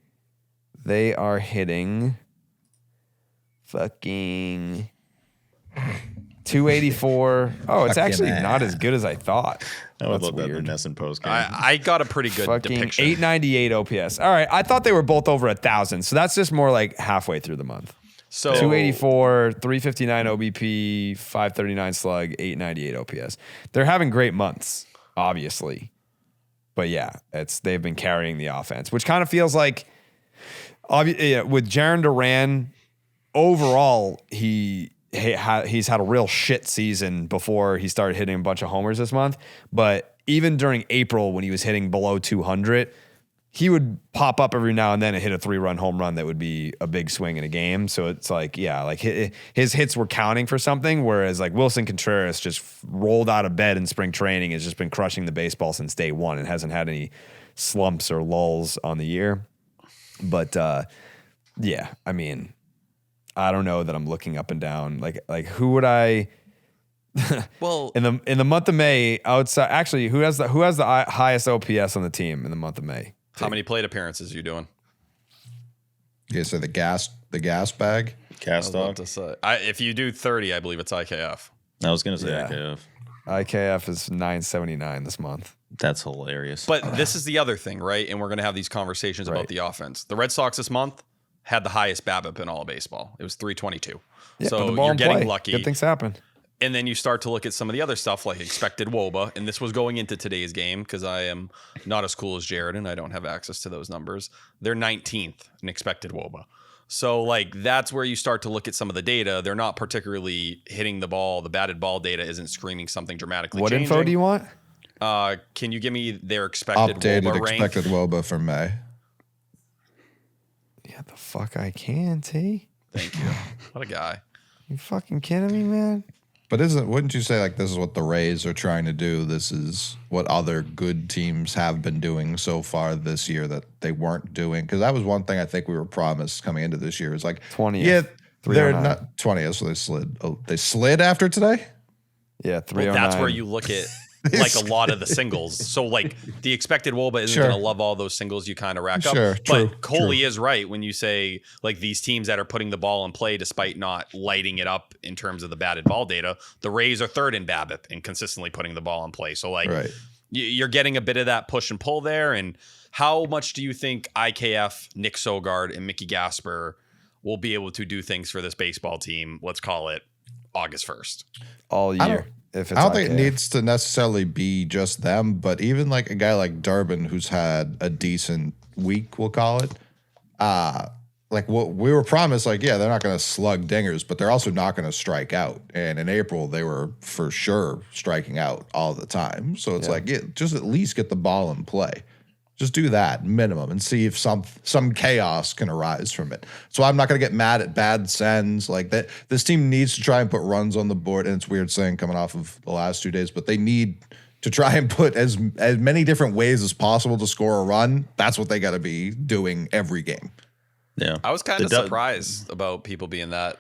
they are hitting fucking 284. Oh, it's actually not as good as I thought.
I would
That's
love that
weird.
in Nesson post game.
I got a pretty good
Fucking
depiction.
898 OPS. All right, I thought they were both over 1,000, so that's just more like halfway through the month.
So
284, 359 OBP, 539 slug, 898 OPS. They're having great months, obviously. But yeah, they've been carrying the offense, which kind of feels like with Jarren Duran, overall, he's had a real shit season before he started hitting a bunch of homers this month. But even during April, when he was hitting below 200, he would pop up every now and then and hit a 3-run home run that would be a big swing in a game. So it's like, yeah, like his hits were counting for something, whereas like Wilson Contreras just rolled out of bed in spring training, has just been crushing the baseball since day one and hasn't had any slumps or lulls on the year. But yeah, I mean, I don't know that I'm looking up and down. Like who would I?
well,
in the month of May, outside actually, who has the highest OPS on the team in the month of May?
how many plate appearances are you doing?
Yeah, so the gas bag.
Cast
I was about
dog.
to say, if you do 30, I believe it's IKF.
I was going to say
Yeah.
IKF.
IKF is 979 this month.
That's hilarious.
But this is the other thing, right? And we're going to have these conversations about
Right.
the offense. The Red Sox this month had the highest BABIP in all of baseball. It was 322.
Yeah,
so
put the ball
you're
in
getting
play.
lucky.
Good things happen.
And then you start to look at some of the other stuff like expected WOBA. And this was going into today's game because I am not as cool as Jared and I don't have access to those numbers. They're 19th in expected WOBA. So like that's where you start to look at some of the data. They're not particularly hitting the ball. The batted ball data isn't screaming something dramatically
What
changing.
info do you want?
Can you give me their expected
Updated
WOBA rank?
expected WOBA for May.
Yeah, the fuck I can, T.
Thank you. What a guy.
You fucking kidding me, man?
But wouldn't you say like this is what the Rays are trying to do? This is what other good teams have been doing so far this year that they weren't doing? Because that was one thing I think we were promised coming into this year. Is like
20th.
Yeah, they're
309.
not 20th, so they slid. Oh, they slid after today?
Yeah,
Well,
309.
that's where you look at like a lot of the singles. So like the expected WOBA isn't
Sure.
going to love all those singles you kind of rack
Sure,
up.
true,
But Coley is right when you say like these teams that are putting the ball in play despite not lighting it up in terms of the batted ball data. The Rays are third in BABIP and consistently putting the ball in play. So like
Right.
you're getting a bit of that push and pull there. And how much do you think IKF, Nick Sogard, and Mickey Gasper will be able to do things for this baseball team? Let's call it August 1st.
all
I don't-
year. If it's
I don't think it
IKF.
needs to necessarily be just them, but even like a guy like Durbin who's had a decent week, we'll call it. Like what we were promised, like, yeah, they're not going to slug dingers, but they're also not going to strike out. And in April, they were for sure striking out all the time. So it's like, yeah, just at least get the ball in play. Just do that minimum and see if some chaos can arise from it. So I'm not going to get mad at bad sends like that. This team needs to try and put runs on the board. And it's weird saying coming off of the last 2 days, but they need to try and put as many different ways as possible to score a run. That's what they got to be doing every game.
Yeah.
I was kind of
The
surprised about people being that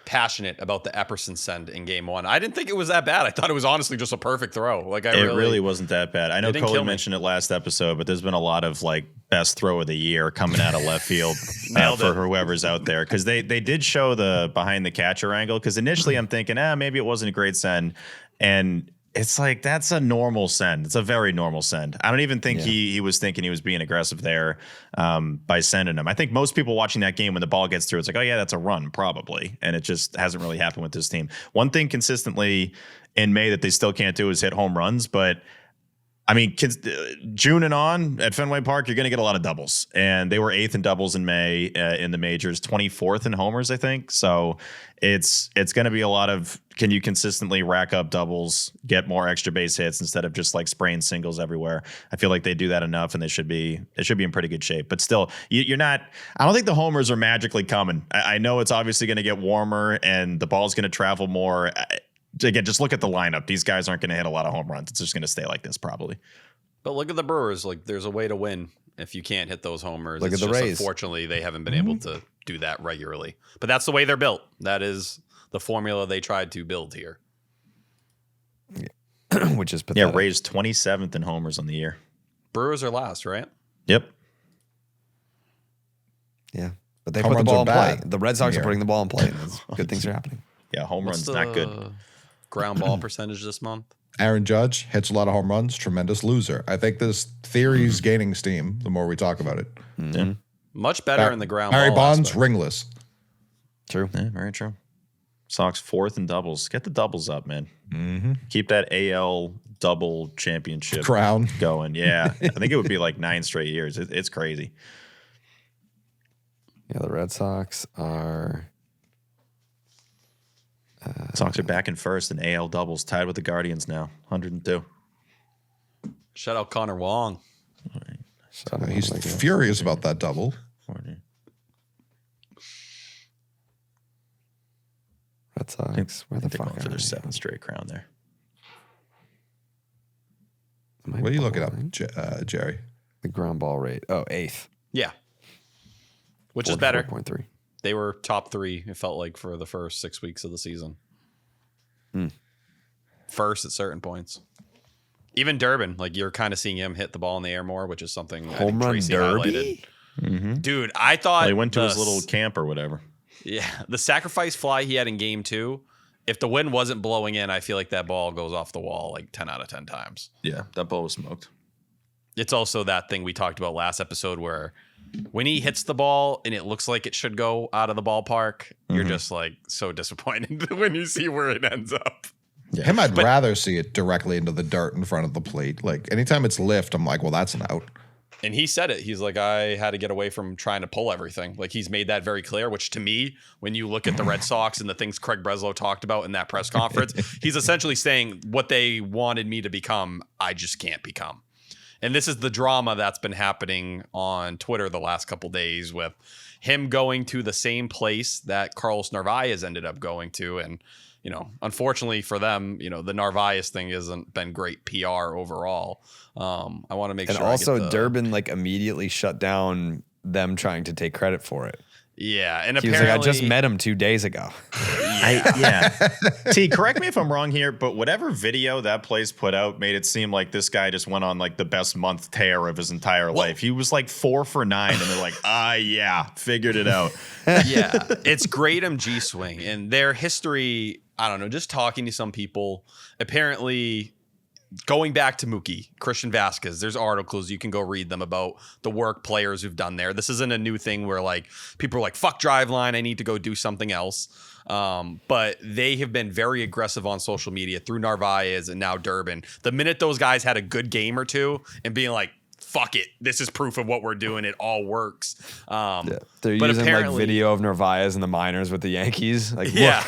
passionate about the Epperson send in game one. I didn't think it was that bad. I thought it was honestly just a perfect throw. Like
It really wasn't that bad. I know
It didn't
Coley
kill me.
mentioned it last episode, but there's been a lot of like best throw of the year coming out of left field
Nailed
for
it.
whoever's out there. Because they did show the behind the catcher angle. Because initially I'm thinking, maybe it wasn't a great send. And it's like, that's a normal send. It's a very normal send. I don't even think he was thinking he was being aggressive there by sending him. I think most people watching that game when the ball gets through, it's like, oh yeah, that's a run probably. And it just hasn't really happened with this team. One thing consistently in May that they still can't do is hit home runs. But I mean, kids, June and on at Fenway Park, you're going to get a lot of doubles. And they were 8th in doubles in May in the majors, 24th in homers, I think. So it's going to be a lot of, can you consistently rack up doubles, get more extra base hits instead of just like spraying singles everywhere? I feel like they do that enough and they should be in pretty good shape. But still, you're not, I don't think the homers are magically coming. I know it's obviously going to get warmer and the ball's going to travel more. Again, just look at the lineup. These guys aren't going to hit a lot of home runs. It's just going to stay like this probably.
But look at the Brewers. Like, there's a way to win if you can't hit those homers.
Look
It's
at the
just,
Rays.
Unfortunately, they haven't been able to do that regularly. But that's the way they're built. That is the formula they tried to build here.
Which is pathetic.
Yeah, Rays 27th in homers on the year.
Brewers are last, right?
Yep.
Yeah. But they
Home
put the
runs
ball
are
in play.
bad
The Red Sox
here.
are putting the ball in play. And good things are happening.
Yeah, home
What's
runs not good.
the ground ball percentage this month?
Aaron Judge hits a lot of home runs, tremendous loser. I think this theory is gaining steam the more we talk about it.
Yeah.
Much better in the ground
Barry
ball
Bonds,
aspect.
ringless.
True.
Yeah, very true. Sox 4th in doubles. Get the doubles up, man. Keep that AL double championship
Crown.
going. Yeah, I think it would be like 9 straight years. It's crazy.
Yeah, the Red Sox are.
Sox are back in first in AL doubles, tied with the Guardians now, 102.
Shout out Connor Wong.
He's furious about that double.
40.
Red Sox. Where the
They're
fuck
going for
are
their
they?
7th straight crown there.
Am I
What are you looking up,
balling?
Jerry?
The ground ball rate. Oh, 8th.
Yeah. Which is better.
4.3.
They were top 3, it felt like, for the first 6 weeks of the season. First at certain points. Even Durbin, like you're kind of seeing him hit the ball in the air more, which is something I
Home
think
run
Tracy
derby?
highlighted. Dude, I thought
Well, he went to his
the
little camp or whatever.
Yeah, the sacrifice fly he had in game 2, if the wind wasn't blowing in, I feel like that ball goes off the wall like 10 out of 10 times.
Yeah, that ball was smoked.
It's also that thing we talked about last episode where when he hits the ball and it looks like it should go out of the ballpark, you're just like so disappointed when you see where it ends up.
Yeah.
Him, I'd rather see it directly into the dirt in front of the plate. Like anytime it's lift, I'm like, well, that's an out.
And he said it. He's like, I had to get away from trying to pull everything. Like he's made that very clear, which to me, when you look at the Red Sox and the things Craig Breslow talked about in that press conference, he's essentially saying what they wanted me to become, I just can't become. And this is the drama that's been happening on Twitter the last couple days with him going to the same place that Carlos Narvaez ended up going to. And, unfortunately for them, the Narvaez thing hasn't been great PR overall. I want to make
and
sure.
Also, Durbin like immediately shut down them trying to take credit for it.
Yeah, and
He was like, I just met him 2 days ago.
T, correct me if I'm wrong here, but whatever video that place put out made it seem like this guy just went on like the best month tear of his entire life. He was like 4 for 9, and they're like, figured it out.
Yeah, it's great MG swing, and their history. I don't know. Just talking to some people, apparently. Going back to Mookie, Christian Vasquez, there's articles, you can go read them about the work players who've done there. This isn't a new thing where like people are like, fuck Driveline, I need to go do something else. But they have been very aggressive on social media through Narvaez and now Durbin. The minute those guys had a good game or two and being like, fuck it, this is proof of what we're doing, it all works.
They're using like video of Narvaez in the minors with the Yankees. Like,
yeah.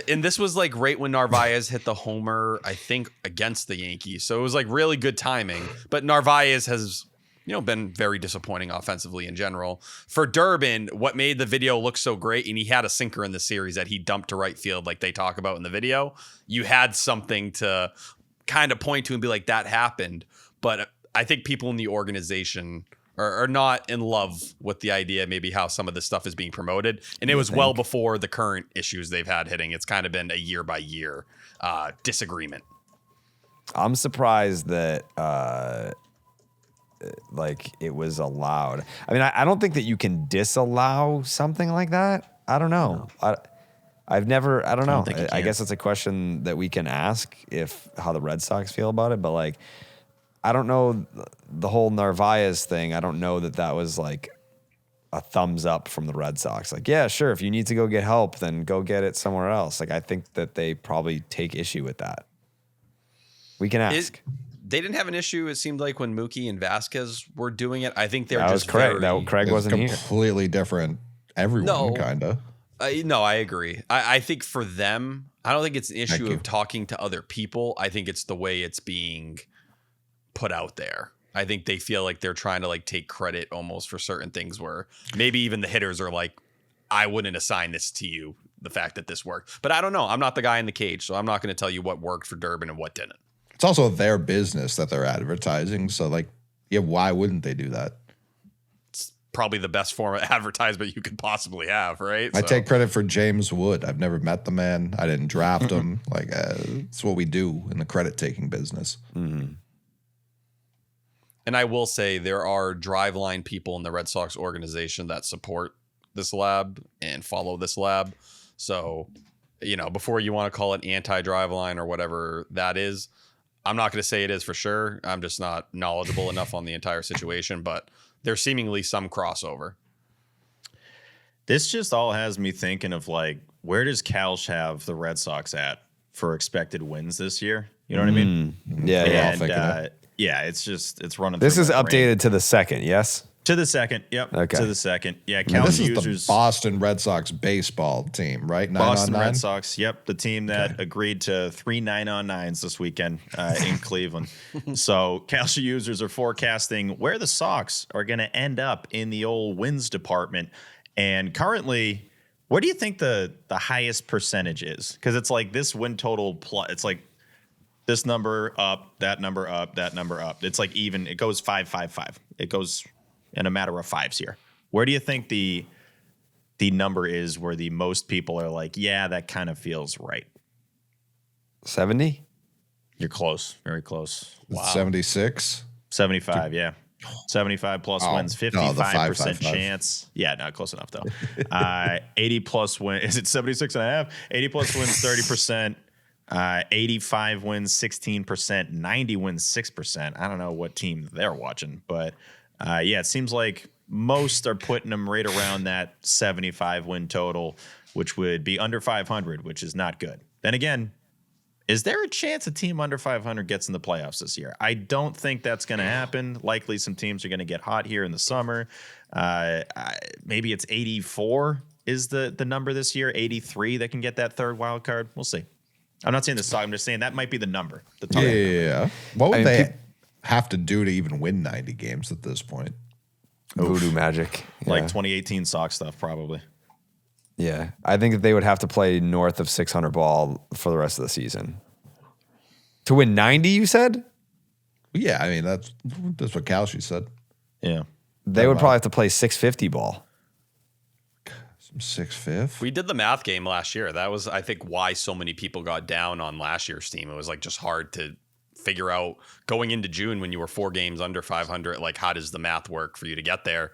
And this was like right when Narvaez hit the homer, I think, against the Yankees. So it was like really good timing. But Narvaez has, been very disappointing offensively in general. For Durbin, what made the video look so great, and he had a sinker in the series that he dumped to right field like they talk about in the video. You had something to kind of point to and be like, that happened. But I think people in the organization are not in love with the idea, maybe how some of this stuff is being promoted. And it was well before the current issues they've had hitting. It's kind of been a year by year disagreement.
I'm surprised that like it was allowed. I mean, I don't think that you can disallow something like that. I don't know. I don't know. I guess it's a question that we can ask how the Red Sox feel about it, but like, I don't know the whole Narvaez thing. I don't know that was like a thumbs up from the Red Sox. Like, yeah, sure. If you need to go get help, then go get it somewhere else. Like, I think that they probably take issue with that. We can ask.
They didn't have an issue. It seemed like when Mookie and Vasquez were doing it. I think they're just
Craig. Craig wasn't here.
Completely different. Everyone kind of.
No, I agree. I think for them, I don't think it's an issue of talking to other people. I think it's the way it's being put out there. I think they feel like they're trying to like take credit almost for certain things where maybe even the hitters are like, I wouldn't assign this to you, the fact that this worked. But I don't know. I'm not the guy in the cage, so I'm not going to tell you what worked for Durbin and what didn't.
It's also their business that they're advertising. So like, yeah, why wouldn't they do that?
It's probably the best form of advertisement you could possibly have, right?
I take credit for James Wood. I've never met the man. I didn't draft him. Like, it's what we do in the credit taking business.
Mm-hmm.
And I will say there are Driveline people in the Red Sox organization that support this lab and follow this lab. So, before you want to call it anti-Driveline or whatever that is, I'm not going to say it is for sure. I'm just not knowledgeable enough on the entire situation, but there's seemingly some crossover.
This just all has me thinking of like, where does Calsh have the Red Sox at for expected wins this year? You know what I mean?
Yeah,
and, yeah, it's running.
This is updated to the second, yes?
To the second, yep.
Okay.
To the second. Yeah,
this is the Boston Red Sox baseball team, right?
Boston Red Sox, yep. The team that agreed to 3 9-on-9s this weekend in Cleveland. So Calcia users are forecasting where the Sox are going to end up in the old wins department. And currently, what do you think the highest percentage is? Because it's like this win total plus, it's like this number up, that number up, that number up. It's like even. It goes 5-5-5. It goes in a matter of fives here. Where do you think the number is where the most people are like, yeah, that kind of feels right?
70?
You're close. Very close.
Wow. 76?
75, yeah. 75 plus wins, 55% chance. Yeah, not close enough though. 80 plus wins. Is it 76 and a half? 80 plus wins, 30%. 85 wins, 16%. 90 wins, 6%. I don't know what team they're watching, but yeah, it seems like most are putting them right around that 75 win total, which would be under 500, which is not good. Then again, is there a chance a team under 500 gets in the playoffs this year? I don't think that's going to happen. Likely some teams are going to get hot here in the summer. Maybe it's 84 is the number this year, 83 that can get that third wild card. We'll see. I'm not saying this. I'm just saying that might be the number. The target number.
Yeah. What would they have to do to even win 90 games at this point?
Voodoo magic.
Like 2018 Sox stuff, probably.
Yeah. I think that they would have to play north of 600 ball for the rest of the season. To win 90, you said?
Yeah, I mean, that's what Kalshi said.
Yeah.
They would probably have to play 650 ball.
Some 6'5".
We did the math game last year. That was, I think, why so many people got down on last year's team. It was like just hard to figure out going into June when you were 4 games under 500. Like, how does the math work for you to get there?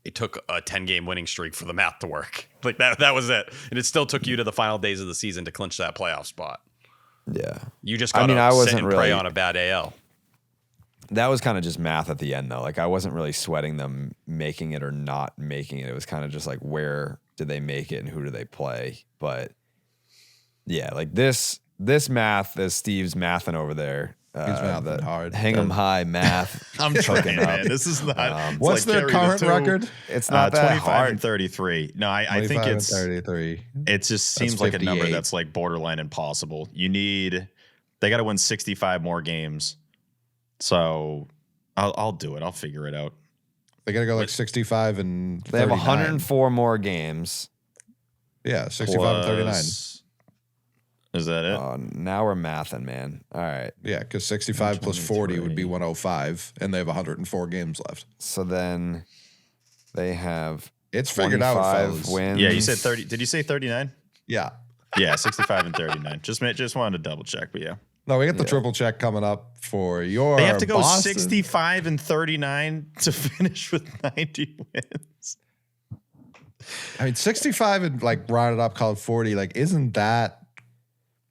It took a 10-game winning streak for the math to work. Like that was it. And it still took you to the final days of the season to clinch that playoff spot.
Yeah.
You just got to sit and pray on a bad AL.
That was kind of just math at the end, though. Like, I wasn't really sweating them making it or not making it. It was kind of just like, where did they make it and who do they play? But yeah, like this math, as Steve's mathing over there.
He's mathing hard.
Hang 'em high math.
I'm trying, man. This is not.
What's their current record?
It's not that
25
hard.
and 33. No, I think it's
33.
It just seems like a number that's like borderline impossible. They got to win 65 more games. So I'll do it. I'll figure it out.
They got to go like 65 and 39.
They have 104 more games.
Yeah, 65 and 39.
Is that it?
Now we're mathing, man. All right.
Yeah, because 65 plus 40 would be 105, and they have 104 games left.
So then they have
It's figured out, fellas.
wins.
Yeah, you said 30. Did you say 39?
Yeah.
Yeah, 65 and 39. Just wanted to double check, but yeah.
No, we got the triple check coming up for your
They have to go
Boston.
65 and 39 to finish with 90 wins.
I mean, 65 and like rounded up, called 40. Like, isn't that?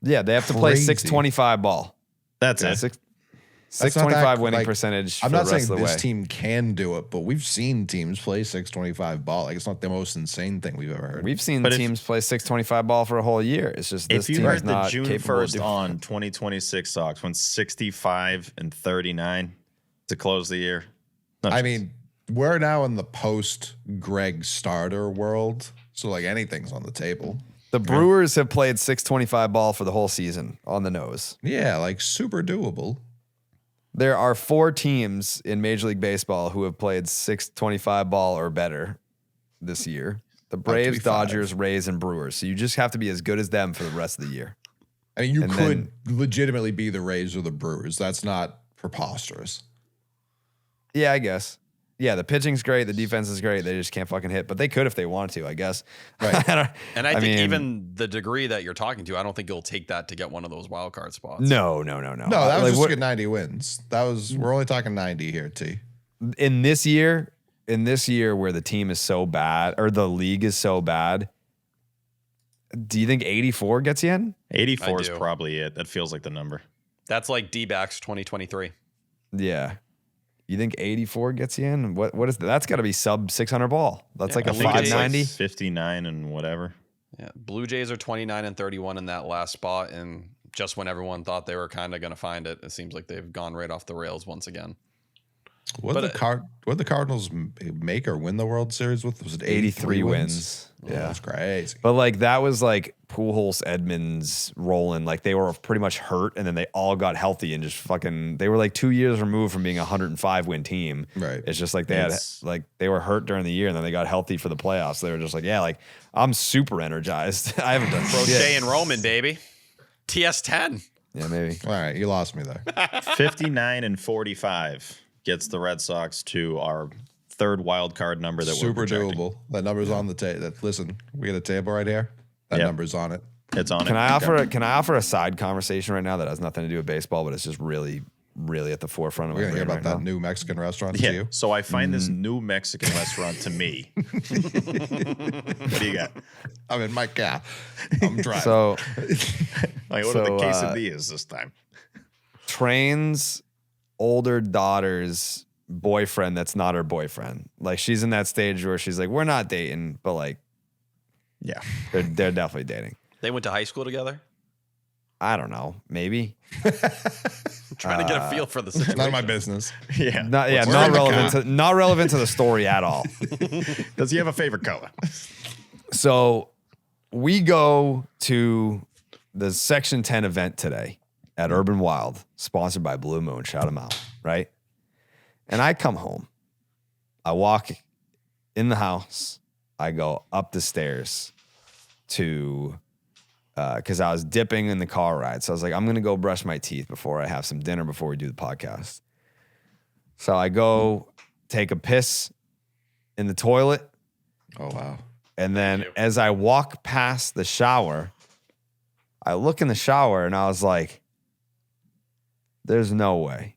Yeah, they have to play
Crazy.
625 ball.
That's
Yeah,
it.
625 winning
like,
percentage.
I'm
for
not
the
saying
rest of the
this
way.
team can do it, but we've seen teams play 625 ball. Like, it's not the most insane thing we've ever heard.
We've seen
But if-
teams play 625 ball for a whole year. It's just this
If you
team is
heard the
not
June
capable of
1st
doing
on 2026 Sox went 65 and 39 to close the year. No,
I mean, we're now in the post Greg starter world, so like anything's on the table.
The Brewers have played 625 ball for the whole season on the nose.
Yeah, like super doable.
There are 4 teams in Major League Baseball who have played 625 ball or better this year. The Braves,
2-5.
Dodgers, Rays, and Brewers. So you just have to be as good as them for the rest of the year.
I mean, you
And
could legitimately be the Rays or the Brewers. That's not preposterous.
Yeah, I guess. Yeah, the pitching's great. The defense is great. They just can't fucking hit. But they could if they wanted to, I guess.
Right.
And I think
mean,
even the degree that you're talking to, I don't think you'll take that to get one of those wild card spots.
No.
No, that was
Like,
just
what-
to get 90 wins. We're only talking 90 here, T.
in this year where the team is so bad or the league is so bad, do you think 84 gets you in?
84 is
I do.
probably it. That feels like the number.
That's like D-backs 2023.
Yeah. You think 84 gets you in? What is that? That's got to be sub 600 ball. That's like
I
a
think it's like
590.
59 and whatever.
Yeah, Blue Jays are 29 and 31 in that last spot, and just when everyone thought they were kind of going to find it, it seems like they've gone right off the rails once again.
What did the Cardinals make or win the World Series with? Was it
83 wins.
Yeah, that's crazy.
But like that was like Pujols, Edmonds, rolling. Like they were pretty much hurt, and then they all got healthy and just fucking. They were like 2 years removed from being a 105 win team.
Right.
It's just like they were hurt during the year, and then they got healthy for the playoffs. They were just like, yeah, like I'm super energized. I haven't done
Crochet and Roman, baby. TS10.
Yeah, maybe.
All right, you lost me there.
59 and 45 gets the Red Sox to our third wild card number that
Super
we're projecting.
doable. That number's on the table. Listen, we got a table right here. That
Yep.
number's on it.
It's on
Can
it.
I offer a side conversation right now that has nothing to do with baseball, but it's just really, really at the forefront of
We're
my
gonna hear
brain
about
right
that
now?
new Mexican restaurant
Yeah.
to you.
So I find this new Mexican restaurant to me. What do you got?
I'm in my cab. I'm driving.
So
Like, what are the
So,
quesadillas this time?
trains older daughter's boyfriend that's not her boyfriend. Like she's in that stage where she's like, we're not dating, but like
Yeah.
they're definitely dating.
They went to high school together.
I don't know, maybe.
Trying to get a feel for the situation.
None of my business.
Yeah.
Not
We're
not
in the
relevant to the story at all.
Does he have a favorite color?
So we go to the Section 10 event today at Urban Wild, sponsored by Blue Moon. Shout them out, right? And I come home. I walk in the house. I go up the stairs. to, because I was dipping in the car ride. So I was like, I'm going to go brush my teeth before I have some dinner before we do the podcast. So I go take a piss in the toilet.
Oh, wow.
And then as I walk past the shower, I look in the shower and I was like, there's no way.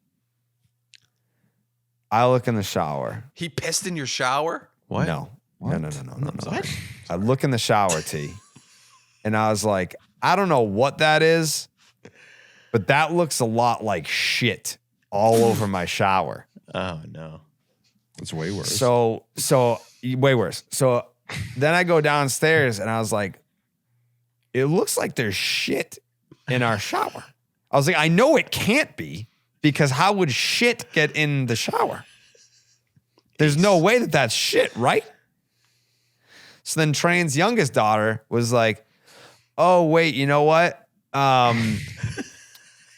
I look in the shower.
He pissed in your shower?
What?
No.
What?
No.
What?
I look in the shower, T, and I was like, I don't know what that is, but that looks a lot like shit all over my shower.
Oh no.
It's way worse.
So way worse. So then I go downstairs and I was like, it looks like there's shit in our shower. I was like, I know it can't be, because how would shit get in the shower? There's no way that that's shit, right? So then Train's youngest daughter was like, oh, wait, you know what?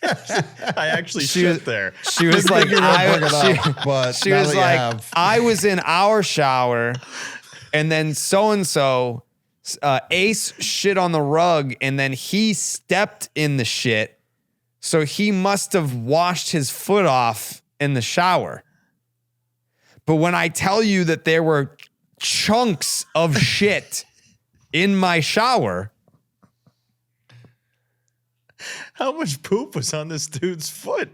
I actually shit there.
She was like,
but
she
now
was
that you
like,
have-
I was in our shower, and then so-and-so, Ace shit on the rug, and then he stepped in the shit, so he must have washed his foot off in the shower. But when I tell you that there were chunks of shit in my shower,
How much poop was on this dude's foot?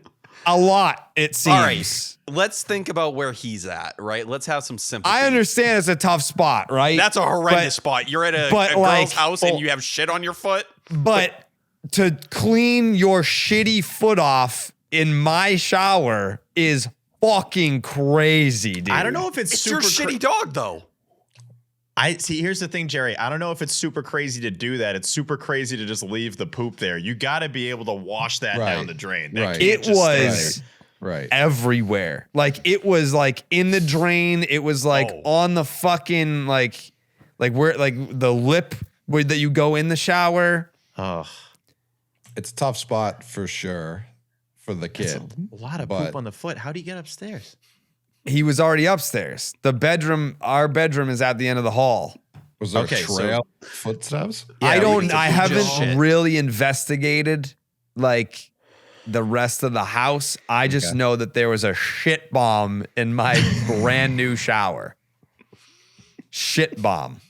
a lot, it seems.
All right. Let's think about where he's at, right? Let's have some sympathy.
I understand it's a tough spot, right?
That's a horrendous
But-
spot. You're at a
but
girl's
like-
house and you have shit on your foot.
But to clean your shitty foot off in my shower is fucking crazy, dude.
I don't know if it's
It's
super
your shitty dog, though.
I see. Here's the thing, Jerry. I don't know if it's super crazy to do that. It's super crazy to just leave the poop there. You got to be able to wash that
Right.
down the drain. That
Right.
can't
It
just stay
was
right.
everywhere. Like, it was like in the drain. It was like
Oh.
on the fucking like where, like the lip where that you go in the shower.
there. Ugh.
It's a tough spot for sure for the
That's
kid.
a lot of
But-
poop on the foot. How do you get upstairs?
He was already upstairs. The bedroom, our bedroom is at the end of the hall.
Was there
Okay,
a
so-
trail of footsteps?
I don't. I
just
haven't
shit.
really investigated like the rest of the house. I just know that there was a shit bomb in my brand new shower. Shit bomb.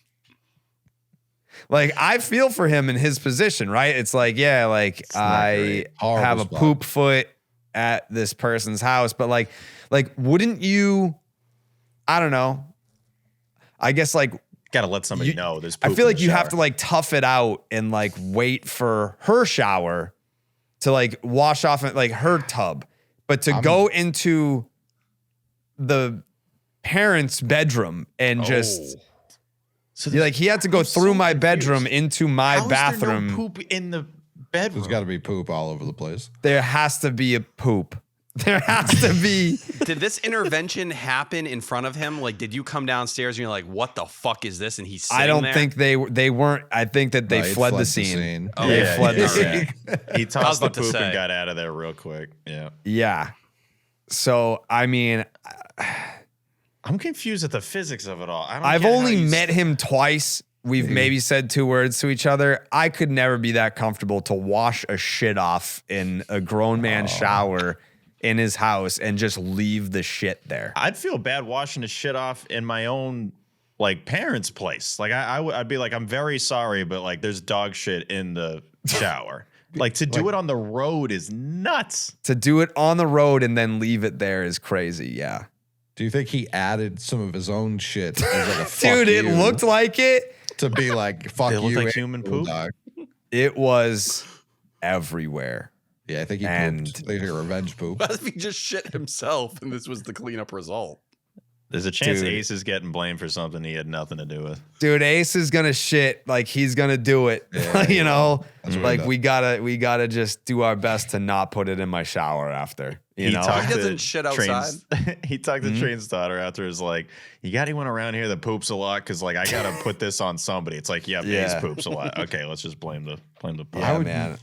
Like, I feel for him in his position, right? It's like, yeah, like
not
I
great. Horrible
have a
spot.
poop foot at this person's house, but like wouldn't you? I don't know. I guess like
Got to let somebody
You-
know. There's.
I
Poop
feel
in
like
the
you have
shower.
to like tough it out and like wait for her shower to like wash off like her tub. But to go into the parents' bedroom and just
So
like he had to go
I'm
through
so
my
confused.
bedroom into my
How is
bathroom.
there no poop in the bedroom.
There's got to be poop all over the place.
There has to be a poop. There has to be.
Did this intervention happen in front of him? Like, did you come downstairs and you're like, what the fuck is this? And he's sitting
I don't
there?
think they weren't. I think that they
No, it
fled the scene.
Oh,
They
yeah,
fled the
yeah,
scene.
He
I was
tossed the
about to
poop
say.
and got out of there real quick. Yeah.
Yeah. So I mean,
I'm confused at the physics of it all. I don't
I've
get how
only
you-
met him twice. We've maybe said 2 words to each other. I could never be that comfortable to wash a shit off in a grown man's shower in his house and just leave the shit there.
I'd feel bad washing the shit off in my own like parents' place. Like I'd be like, I'm very sorry, but like there's dog shit in the shower. Like to do it on the road is nuts.
To do it on the road and then leave it there is crazy. Yeah.
Do you think he added some of his own shit as like a fuck
Dude, it
you
looked like it.
to be like fuck
It looked
you
like
and
human
your
poop?
dog.
It was everywhere.
Yeah, I think he
And-
pooped. Like a revenge poop.
What if he just shit himself and this was the cleanup result?
There's a chance
Dude.
Ace is getting blamed for something he had nothing to do with.
Dude, Ace is gonna shit like he's gonna do it.
Yeah,
you know,
That's what
like
he
we gotta just do our best to not put it in my shower after. You know,
He doesn't shit
Train's- he talked to Train's daughter after. Is like, you got anyone around here that poops a lot? Because like I gotta put this on somebody. It's like, yeah, Ace
Yeah.
poops a lot. Okay, let's just blame the poop.
yeah, man.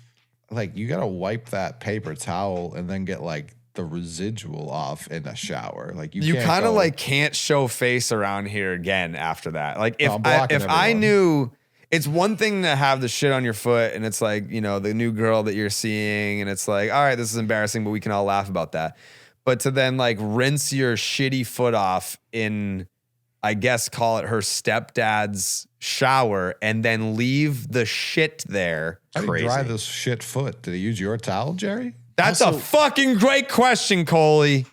Like you gotta wipe that paper towel and then get like the residual off in the shower. Like
You
can't
kind of
go-
like can't show face around here again after that. Like if
I'm blocking
if I
everyone.
knew it's one thing to have the shit on your foot and it's like, you know, the new girl that you're seeing and it's like, all right, this is embarrassing, but we can all laugh about that. But to then like rinse your shitty foot off in, I guess, call it her stepdad's shower and then leave the shit there.
How do you dry this shit foot? Did he use your towel, Jerry?
That's also a fucking great question, Coley.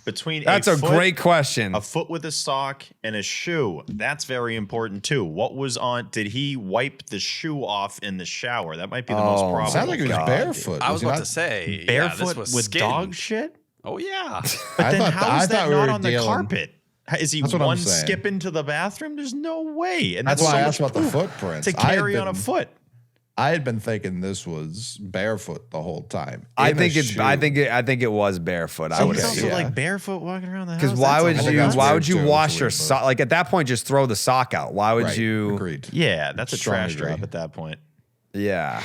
That's a great question.
A foot with a sock and a shoe. That's very important too. What was on? Did he wipe the shoe off in the shower? That might be the most probable.
Sounds like he was barefoot.
I was about to say
barefoot with
skin.
dog shit.
Oh yeah.
But then how is that not on the
dealing.
carpet? Is he one skip into the bathroom? There's no way. And
that's why I asked about the footprints.
To carry on a foot.
I had been thinking this was barefoot the whole time.
I think it was barefoot. I would
assume like barefoot walking around the house.
Because why would you wash your sock? Like at that point, just throw the sock out. Why would you?
Agreed.
Yeah, that's a trash job at that point.
Yeah,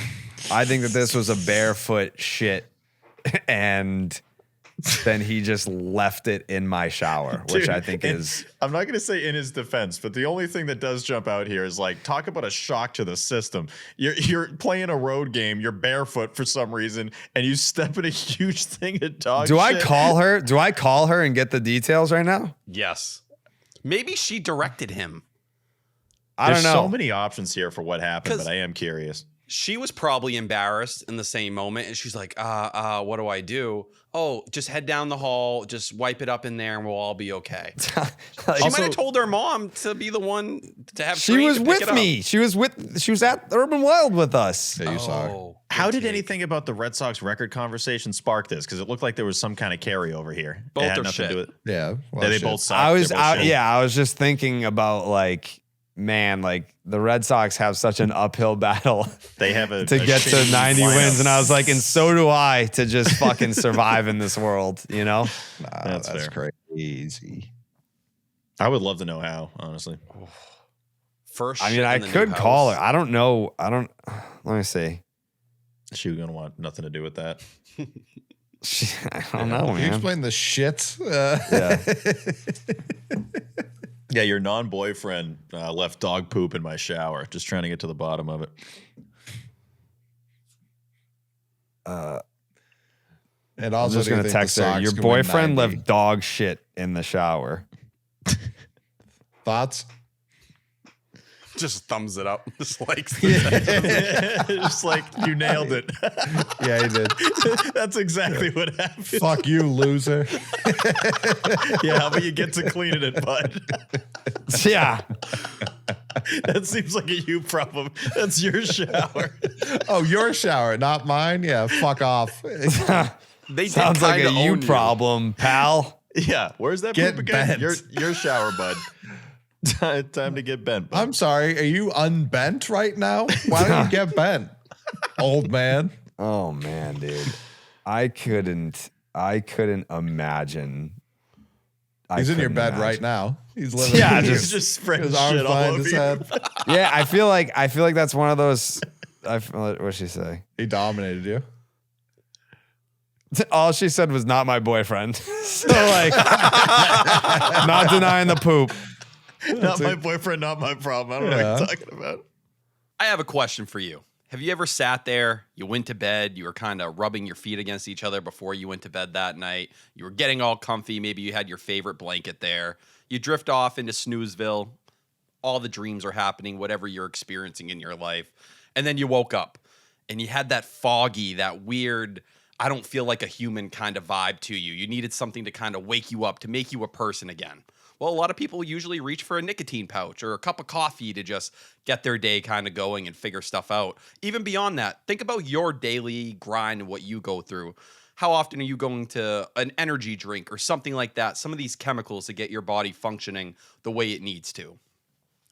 I think that this was a barefoot shit, and then he just left it in my shower, which I think is.
I'm not going to say in his defense, but the only thing that does jump out here is like, talk about a shock to the system. You're playing a road game, you're barefoot for some reason, and you step in a huge thing of dog shit.
I call her? Do I call her and get the details right now?
Yes. Maybe she directed him.
I don't know.
There's so many options here for what happened, but I am curious.
She was probably embarrassed in the same moment, and she's like, what do I do? Oh, just head down the hall, just wipe it up in there, and we'll all be okay. She might have told her mom to be the one to have.
She was with me. She was at Urban Wild with us.
Yeah, you saw her.
How did anything about the Red Sox record conversation spark this? Because it looked like there was some kind of carryover here.
Both are shit.
Yeah,
they both suck.
I was just thinking about like, man, like the Red Sox have such an uphill battle.
They have
to get to 90 wins, and I was like, and so do I, to just fucking survive in this world, you know?
That's crazy.
I would love to know how, honestly.
First,
I mean, I could call her. I don't know. Let me see.
She was gonna want nothing to do with that.
I don't know, man.
Can you explain the shit?
Yeah, your non-boyfriend left dog poop in my shower. Just trying to get to the bottom of it.
And also,
I'm just gonna text her. Your boyfriend left dog shit in the shower.
Thoughts?
Just thumbs it up. Just likes
just like you nailed it.
Yeah, he did.
That's exactly what happened.
Fuck you, loser.
Yeah, how about you get to cleaning it, bud?
Yeah.
That seems like a you problem. That's your shower.
Oh, your shower, not mine? Yeah, fuck off.
They
Sounds like a you problem, pal.
Yeah, where's that
Get
poop again?
bent.
Your shower, bud. Time to get bent. Bud.
I'm sorry, are you unbent right now? Why don't you get bent, old man?
Oh man, dude. I couldn't imagine.
He's in your bed right now. He's living.
Yeah,
he's just spreading
his arms
shit all
behind
over
his
you.
head.
Yeah, I feel like that's one of those. What'd she say?
He dominated you.
All she said was not my boyfriend. So like, not denying the poop.
Not my boyfriend, not my problem. I don't know what you're talking about.
I have a question for you. Have you ever sat there, you went to bed, you were kind of rubbing your feet against each other before you went to bed that night, you were getting all comfy, maybe you had your favorite blanket there, you drift off into Snoozeville, all the dreams are happening, whatever you're experiencing in your life, and then you woke up, and you had that foggy, that weird, I don't feel like a human kind of vibe to you. You needed something to kind of wake you up, to make you a person again. Well, a lot of people usually reach for a nicotine pouch or a cup of coffee to just get their day kind of going and figure stuff out. Even beyond that, think about your daily grind and what you go through. How often are you going to an energy drink or something like that? Some of these chemicals to get your body functioning the way it needs to.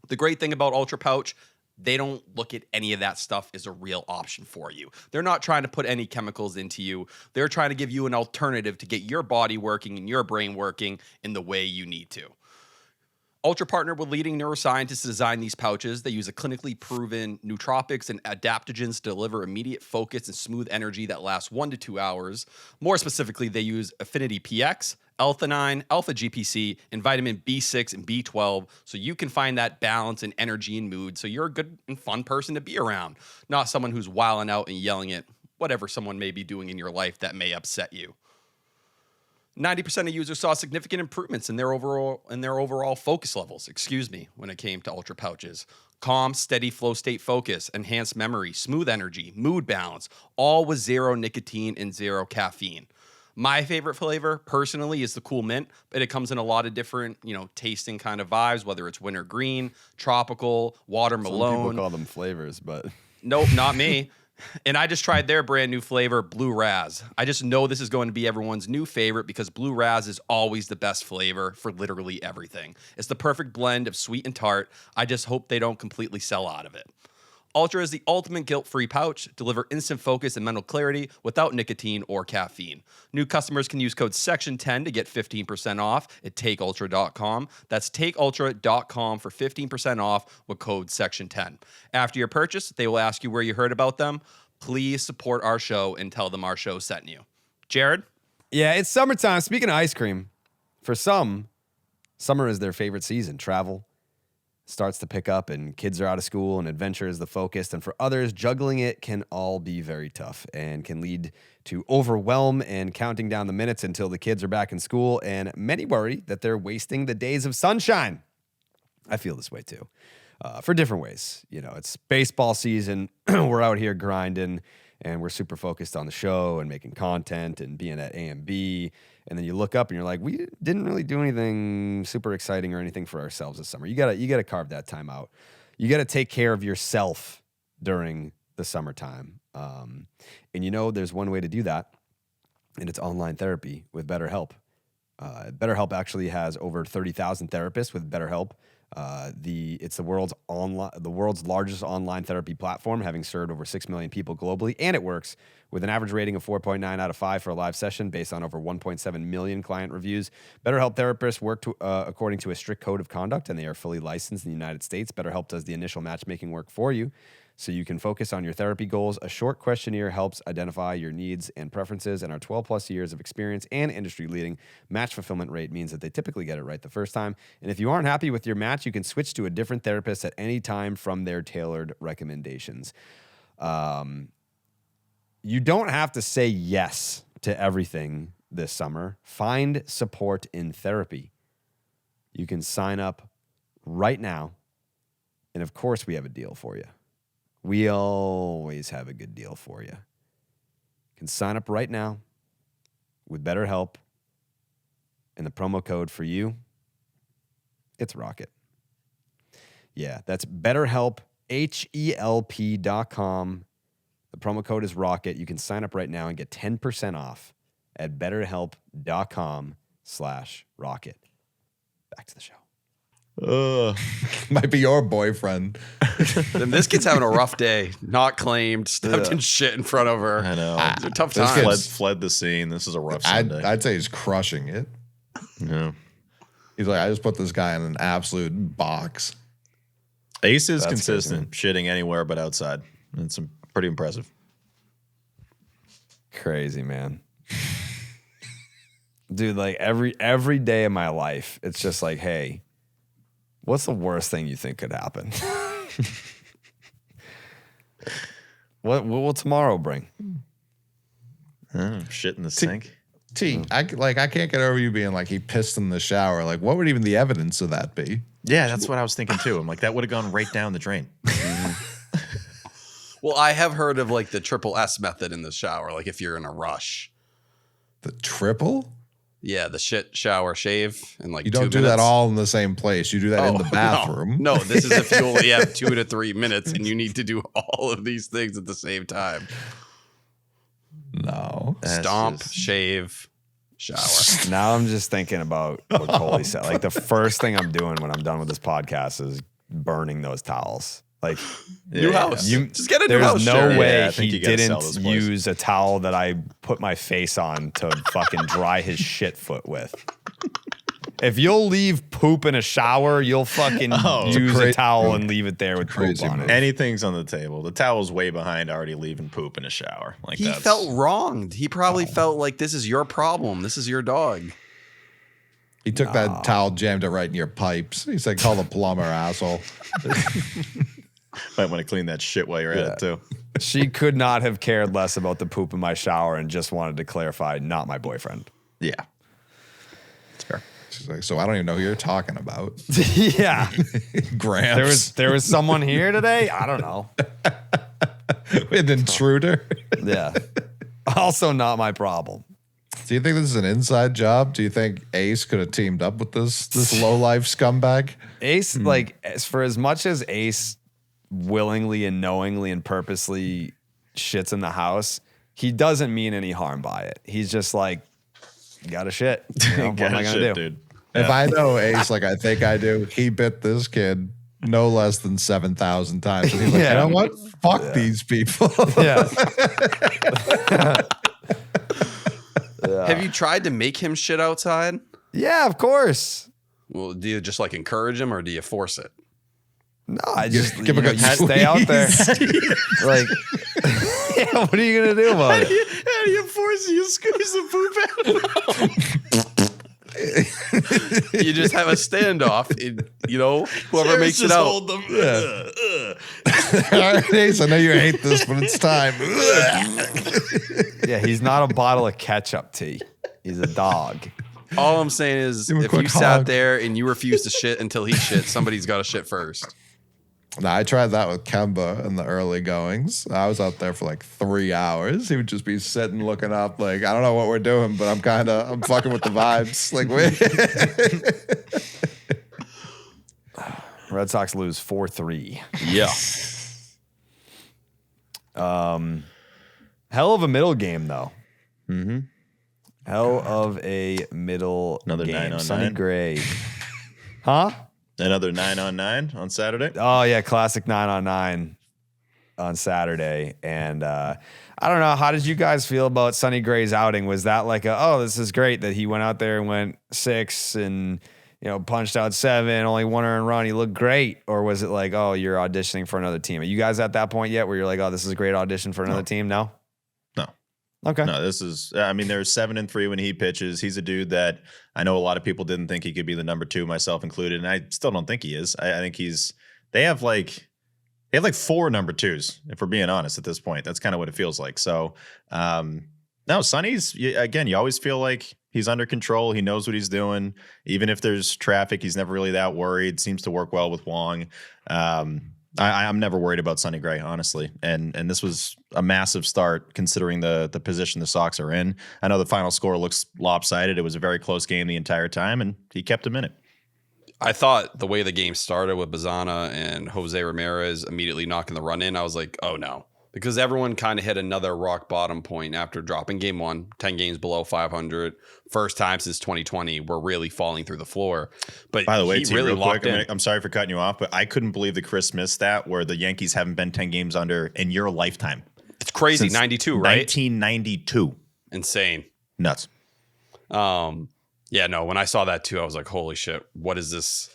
The great thing about Ultra Pouch, they don't look at any of that stuff as a real option for you. They're not trying to put any chemicals into you. They're trying to give you an alternative to get your body working and your brain working in the way you need to. Ultra partnered with leading neuroscientists to design these pouches. They use a clinically proven nootropics and adaptogens to deliver immediate focus and smooth energy that lasts 1 to 2 hours. More specifically, they use Affinity PX, L-theanine, alpha-GPC, and vitamin B6 and B12 so you can find that balance and energy and mood so you're a good and fun person to be around, not someone who's wilding out and yelling at whatever someone may be doing in your life that may upset you. 90% of users saw significant improvements in their overall focus levels, when it came to Ultra pouches. Calm, steady flow state focus, enhanced memory, smooth energy, mood balance, all with zero nicotine and zero caffeine. My favorite flavor, personally, is the Cool Mint, but it comes in a lot of different, tasting kind of vibes, whether it's winter green, tropical, watermelon.
Some people call them flavors, but...
Nope, not me. And I just tried their brand new flavor, Blue Raz. I just know this is going to be everyone's new favorite because Blue Raz is always the best flavor for literally everything. It's the perfect blend of sweet and tart. I just hope they don't completely sell out of it. Ultra is the ultimate guilt-free pouch. Deliver instant focus and mental clarity without nicotine or caffeine. New customers can use code SECTION10 to get 15% off at takeultra.com. That's takeultra.com for 15% off with code SECTION10. After your purchase, they will ask you where you heard about them. Please support our show and tell them our show sent you. Jared?
Yeah, it's summertime. Speaking of ice cream, for some, summer is their favorite season. Travel starts to pick up and kids are out of school and adventure is the focus. And for others, juggling it can all be very tough and can lead to overwhelm and counting down the minutes until the kids are back in school. And many worry that they're wasting the days of sunshine. I feel this way too, for different ways. It's baseball season. We're out here grinding and we're super focused on the show and making content and being at A&B. And then you look up and you're like, we didn't really do anything super exciting or anything for ourselves this summer. You gotta carve that time out. You gotta take care of yourself during the summertime. And there's one way to do that, and it's online therapy with BetterHelp. BetterHelp actually has over 30,000 therapists with BetterHelp. It's the world's largest online therapy platform, having served over 6 million people globally, and it works with an average rating of 4.9 out of 5 for a live session based on over 1.7 million client reviews. BetterHelp therapists work according to a strict code of conduct, and they are fully licensed in the United States. BetterHelp does the initial matchmaking work for you, so you can focus on your therapy goals. A short questionnaire helps identify your needs and preferences, and our 12-plus years of experience and industry-leading match fulfillment rate means that they typically get it right the first time. And if you aren't happy with your match, you can switch to a different therapist at any time from their tailored recommendations. You don't have to say yes to everything this summer. Find support in therapy. You can sign up right now, and of course, we have a deal for you. We always have a good deal for you. You can sign up right now with BetterHelp, and the promo code for you, it's Rocket. Yeah, that's BetterHelp, HELP.com. The promo code is Rocket. You can sign up right now and get 10% off at BetterHelp.com/Rocket. Back to the show.
Might be your boyfriend.
This kid's having a rough day. Not claimed. Stepped in shit in front of her.
I know.
It's a tough
This
time.
kid's-
Fled the scene. This is a rough Sunday.
I'd say he's crushing it.
Yeah.
He's like, I just put this guy in an absolute box.
Ace is
That's
consistent, shitting anywhere but outside. It's pretty impressive.
Crazy, man. Dude, like every day of my life, it's just like, hey, what's the worst thing you think could happen? What will tomorrow bring?
Shit in the sink.
I can't get over you being like, he pissed in the shower. Like, what would even the evidence of that be?
Yeah, that's what I was thinking too. I'm like, that would have gone right down the drain.
Well, I have heard of like the triple S method in the shower. Like if you're in a rush.
The triple?
Yeah, the shit, shower, shave, and like
You don't
2
do
minutes.
that all in the same place. You do that in the bathroom.
No, this is if you only have 2 to 3 minutes and you need to do all of these things at the same time.
No.
Stomp, shave, shower.
Now I'm just thinking about what Coley said. Like the first thing I'm doing when I'm done with this podcast is burning those towels. Like
New house. Just get a new
there's
house.
no
Jared.
way
Yeah, I think
he
you gotta sell
didn't
this place.
use a towel that I put my face on to fucking dry his shit foot with. If you'll leave poop in a shower, you'll fucking use a towel and leave it there with poop
Crazy
on
move.
it.
Anything's on the table. The towel's way behind, already leaving poop in a shower. Like
He felt wronged. He probably felt like this is your problem. This is your dog.
He took that towel, jammed it right in your pipes. He said, call the plumber, asshole.
Might want to clean that shit while you're at it, too.
She could not have cared less about the poop in my shower and just wanted to clarify, not my boyfriend.
Yeah. That's fair.
She's like, so I don't even know who you're talking about.
Yeah.
Gramps.
There was someone here today? I don't know.
An intruder.
Yeah. Also not my problem.
Do you think this is an inside job? Do you think Ace could have teamed up with this low-life scumbag?
Ace, like, for as much as Ace willingly and knowingly and purposely shits in the house, he doesn't mean any harm by it. He's just like, got to shit. You know, what am I going to do?
Dude.
If I know Ace like I think I do, he bit this kid no less than 7,000 times. And he's like, you know what? Fuck these people.
Yeah.
Have you tried to make him shit outside?
Yeah, of course.
Well, do you just like encourage him or do you force it?
No, I just
give a good
stay out there. Like, yeah, what are you gonna do about it?
How do you force you squeeze the poop out?
You just have a standoff. Whoever makes it out.
Hold them.
All right, Ace, I know you hate this, but it's time.
Yeah, he's not a bottle of ketchup tea. He's a dog.
All I'm saying is,
Give him a
if you
quick
sat
hug.
there and you refused to shit until he shit, somebody's got to shit first.
Nah, I tried that with Kemba in the early goings. I was out there for like 3 hours. He would just be sitting looking up like, I don't know what we're doing, but I'm fucking with the vibes. Like,
Red Sox lose 4-3.
Yeah.
Hell of a middle game, though.
Mm-hmm.
Hell of a middle
Another
game.
9 on
Sonny
9.
Gray. Huh?
Another 9-on-9 on Saturday.
Oh, yeah. Classic 9-on-9 on Saturday. And I don't know. How did you guys feel about Sonny Gray's outing? Was that like this is great that he went out there and went 6 and, punched out 7, only 1 earned run. He looked great. Or was it like, oh, you're auditioning for another team? Are you guys at that point yet where you're like, oh, this is a great audition for another team? No?
No.
Okay.
No, this is, I mean, there's 7-3 when he pitches. He's a dude that I know a lot of people didn't think he could be the number 2, myself included. And I still don't think he is. I think they have like 4 number 2s, if we're being honest at this point. That's kind of what it feels like. So, no, Sonny's, again, you always feel like he's under control. He knows what he's doing. Even if there's traffic, he's never really that worried. Seems to work well with Wong. I'm never worried about Sonny Gray, honestly. And this was a massive start considering the position the Sox are in. I know the final score looks lopsided. It was a very close game the entire time, and he kept him in it.
I thought the way the game started with Bazana and Jose Ramirez immediately knocking the run in, I was like, oh no. Because everyone kind of hit another rock bottom point after dropping game 1, 10 games below 500. First time since 2020, we're really falling through the floor. But
by the way,
he really locked in.
I'm sorry for cutting you off, but I couldn't believe the Chris Smith stat where the Yankees haven't been 10 games under in your lifetime.
It's crazy.
Since
92, right?
1992.
Insane.
Nuts.
Yeah, no, when I saw that too, I was like, holy shit, what is this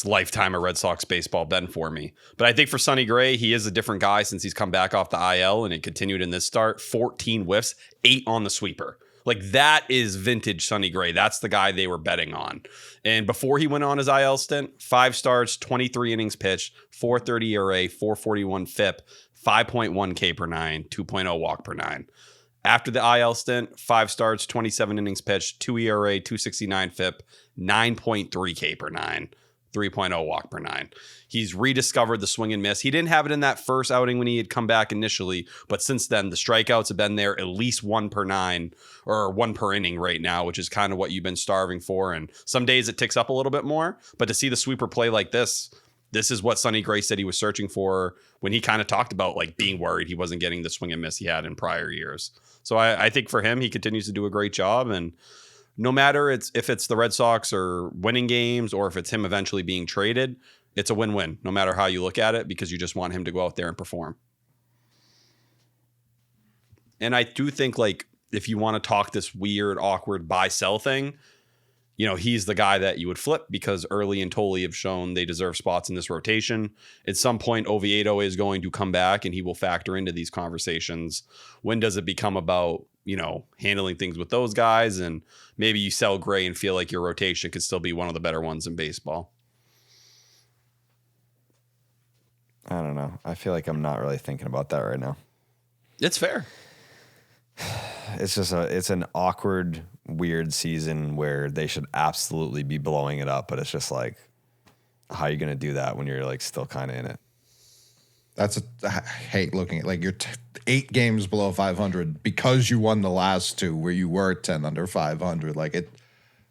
lifetime of Red Sox baseball been for me? But I think for Sonny Gray, he is a different guy since he's come back off the IL, and it continued in this start. 14 whiffs, 8 on the sweeper. Like, that is vintage Sonny Gray. That's the guy they were betting on. And before he went on his IL stint, 5 starts, 23 innings pitched, 4.30 ERA, 4.41 FIP, 5.1 K per 9, 2.0 walk per 9. After the IL stint, 5 starts, 27 innings pitched, 2 ERA, 2.69 FIP, 9.3 K per 9. 3.0 walk per 9. He's rediscovered the swing and miss. He didn't have it in that first outing when he had come back initially, but since then the strikeouts have been there at least 1 per 9 or 1 per inning right now, which is kind of what you've been starving for. And some days it ticks up a little bit more, but to see the sweeper play like this is what Sonny Gray said he was searching for when he kind of talked about like being worried he wasn't getting the swing and miss he had in prior years. So I think for him, he continues to do a great job. And no matter if it's the Red Sox or winning games or if it's him eventually being traded, it's a win-win no matter how you look at it, because you just want him to go out there and perform. And I do think, like, if you want to talk this weird, awkward buy-sell thing, he's the guy that you would flip because Early and Tolley have shown they deserve spots in this rotation. At some point, Oviedo is going to come back and he will factor into these conversations. When does it become about handling things with those guys, and maybe you sell Gray and feel like your rotation could still be one of the better ones in baseball.
I don't know. I feel like I'm not really thinking about that right now.
It's fair.
It's just it's an awkward, weird season where they should absolutely be blowing it up, but it's just like, how are you going to do that when you're like still kind of in it?
I hate looking at like you're 8 games below 500 because you won the last 2 where you were 10 under 500. Like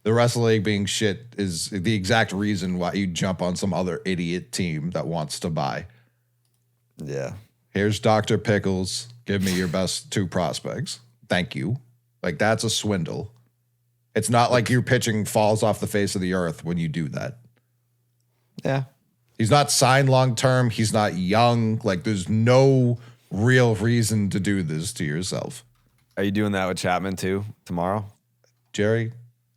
the rest of the league being shit is the exact reason why you jump on some other idiot team that wants to buy.
Yeah.
Here's Dr. Pickles. Give me your best 2 prospects. Thank you. Like that's a swindle. It's not like your pitching falls off the face of the earth when you do that.
Yeah.
He's not signed long term. He's not young. Like there's no real reason to do this to yourself.
Are you doing that with Chapman too tomorrow?
Jerry,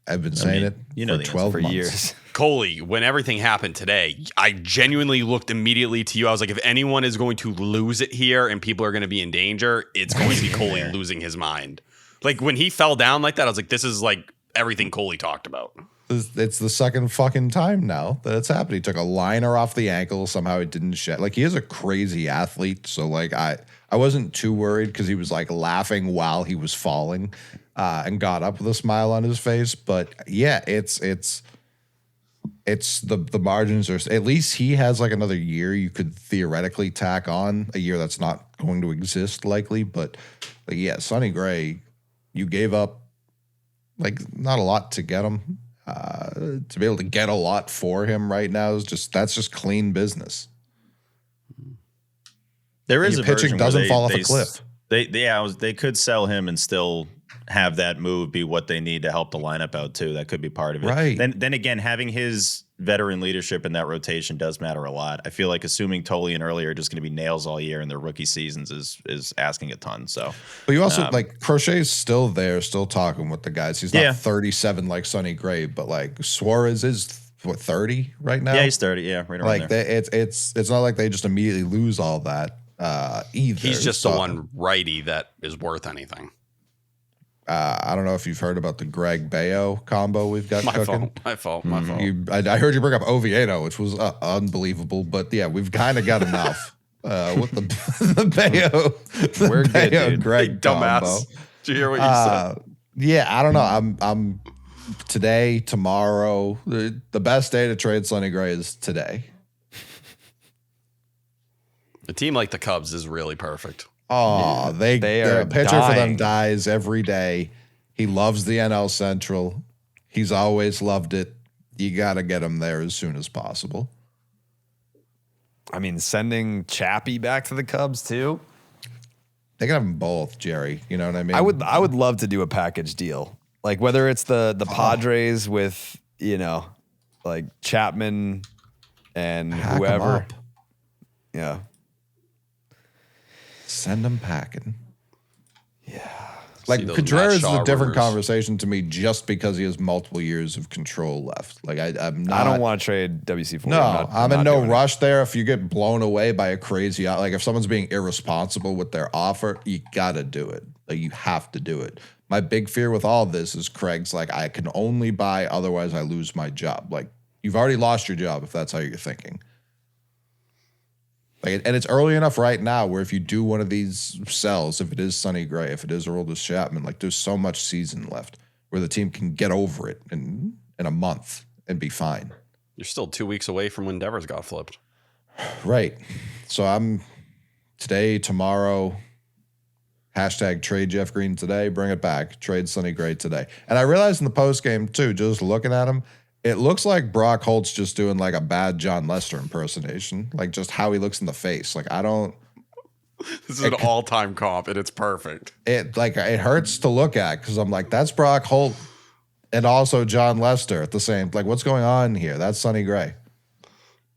I've been saying it for 12
for
months.
years.
Coley, when everything happened today, I genuinely looked immediately to you. I was like, if anyone is going to lose it here and people are going to be in danger, it's going to be Coley losing his mind. Like when he fell down like that, I was like, this is like everything Coley talked about.
It's the second fucking time now that it's happened. He took a liner off the ankle. Somehow it didn't shed. Like he is a crazy athlete. So like I wasn't too worried because he was like laughing while he was falling and got up with a smile on his face. But yeah, it's the margins are, at least he has like another year you could theoretically tack on, a year that's not going to exist likely. But like, yeah, Sonny Gray, you gave up like not a lot to get him. To be able to get a lot for him right now is that's just clean business.
There is
Your
a
pitching
version
doesn't
where
fall off a cliff.
They could sell him and still have that move be what they need to help the lineup out too. That could be part of it.
Right.
Then again, having his veteran leadership in that rotation does matter a lot. I feel like assuming Tolley and earlier are just going to be nails all year in their rookie seasons is asking a ton. So,
but you also like Crochet's still there, still talking with the guys. He's not 37 like Sonny Gray, but like Suarez is what 30 right now.
Yeah, he's 30. Yeah, right around
like
there.
it's not like they just immediately lose all that either.
He's just the one righty that is worth anything.
I don't know if you've heard about the Greg Bello combo we've got cooking.
My fault.
I heard you bring up Oviedo, which was unbelievable. But yeah, we've kind of got enough with the Bello.
We're good, dude.
Greg
Dumbass.
combo.
Did you hear what you said?
Yeah, I don't know. I'm today, tomorrow. The best day to trade Sonny Gray is today.
A team like the Cubs is really perfect.
Oh,
they are
the pitcher
dying.
for them dies every day. He loves the NL Central. He's always loved it. You got to get him there as soon as possible.
I mean, sending Chappie back to the Cubs too.
They can have them both, Jerry. You know what I mean?
I would love to do a package deal, like whether it's the Padres with like Chapman and
Pack 'em
whoever.
up.
Yeah.
Send them packing.
Yeah.
Like
See those
Contreras
Matt
is
Shaw
a different
rumors.
conversation to me just because he has multiple years of control left. Like I'm not.
I don't want to trade WC4.
No, I'm in
not
no
doing it.
rush there. If you get blown away by a crazy, like if someone's being irresponsible with their offer, you got to do it. Like you have to do it. My big fear with all this is Craig's like, I can only buy, otherwise I lose my job. Like you've already lost your job if that's how you're thinking. Like, and it's early enough right now where if you do one of these sells, if it is Sonny Gray, if it is Aroldis Chapman, like there's so much season left where the team can get over it in a month and be fine.
You're still 2 weeks away from when Devers got flipped.
Right. So I'm today, tomorrow, hashtag trade Jeff Green today, bring it back, trade Sonny Gray today. And I realized in the post game too, just looking at him, it looks like Brock Holt's just doing like a bad John Lester impersonation, like just how he looks in the face. Like I don't.
This is an all-time comp, and it's perfect.
It hurts to look at because I'm like, that's Brock Holt and also John Lester at the same. Like, what's going on here? That's Sonny Gray.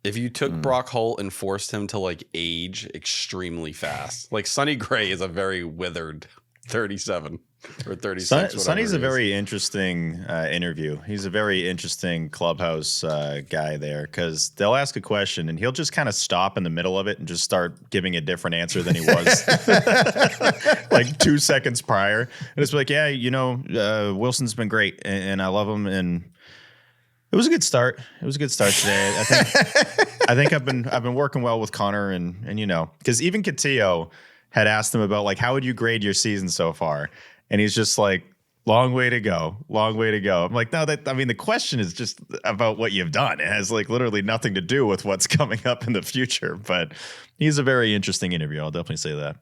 If you took Brock Holt and forced him to like age extremely fast, like Sonny Gray is a very withered 37. or 36.
Sonny's a
whatever it is.
very interesting interview. He's a very interesting clubhouse guy there because they'll ask a question and he'll just kind of stop in the middle of it and just start giving a different answer than he was like 2 seconds prior. And it's like, yeah, Wilson's been great and I love him. And it was a good start. It was a good start today. I think I've been working well with Connor and because even Catillo had asked him about like, how would you grade your season so far? And he's just like, long way to go. Long way to go. I'm like, no, the question is just about what you've done. It has like literally nothing to do with what's coming up in the future. But he's a very interesting interview. I'll definitely say that.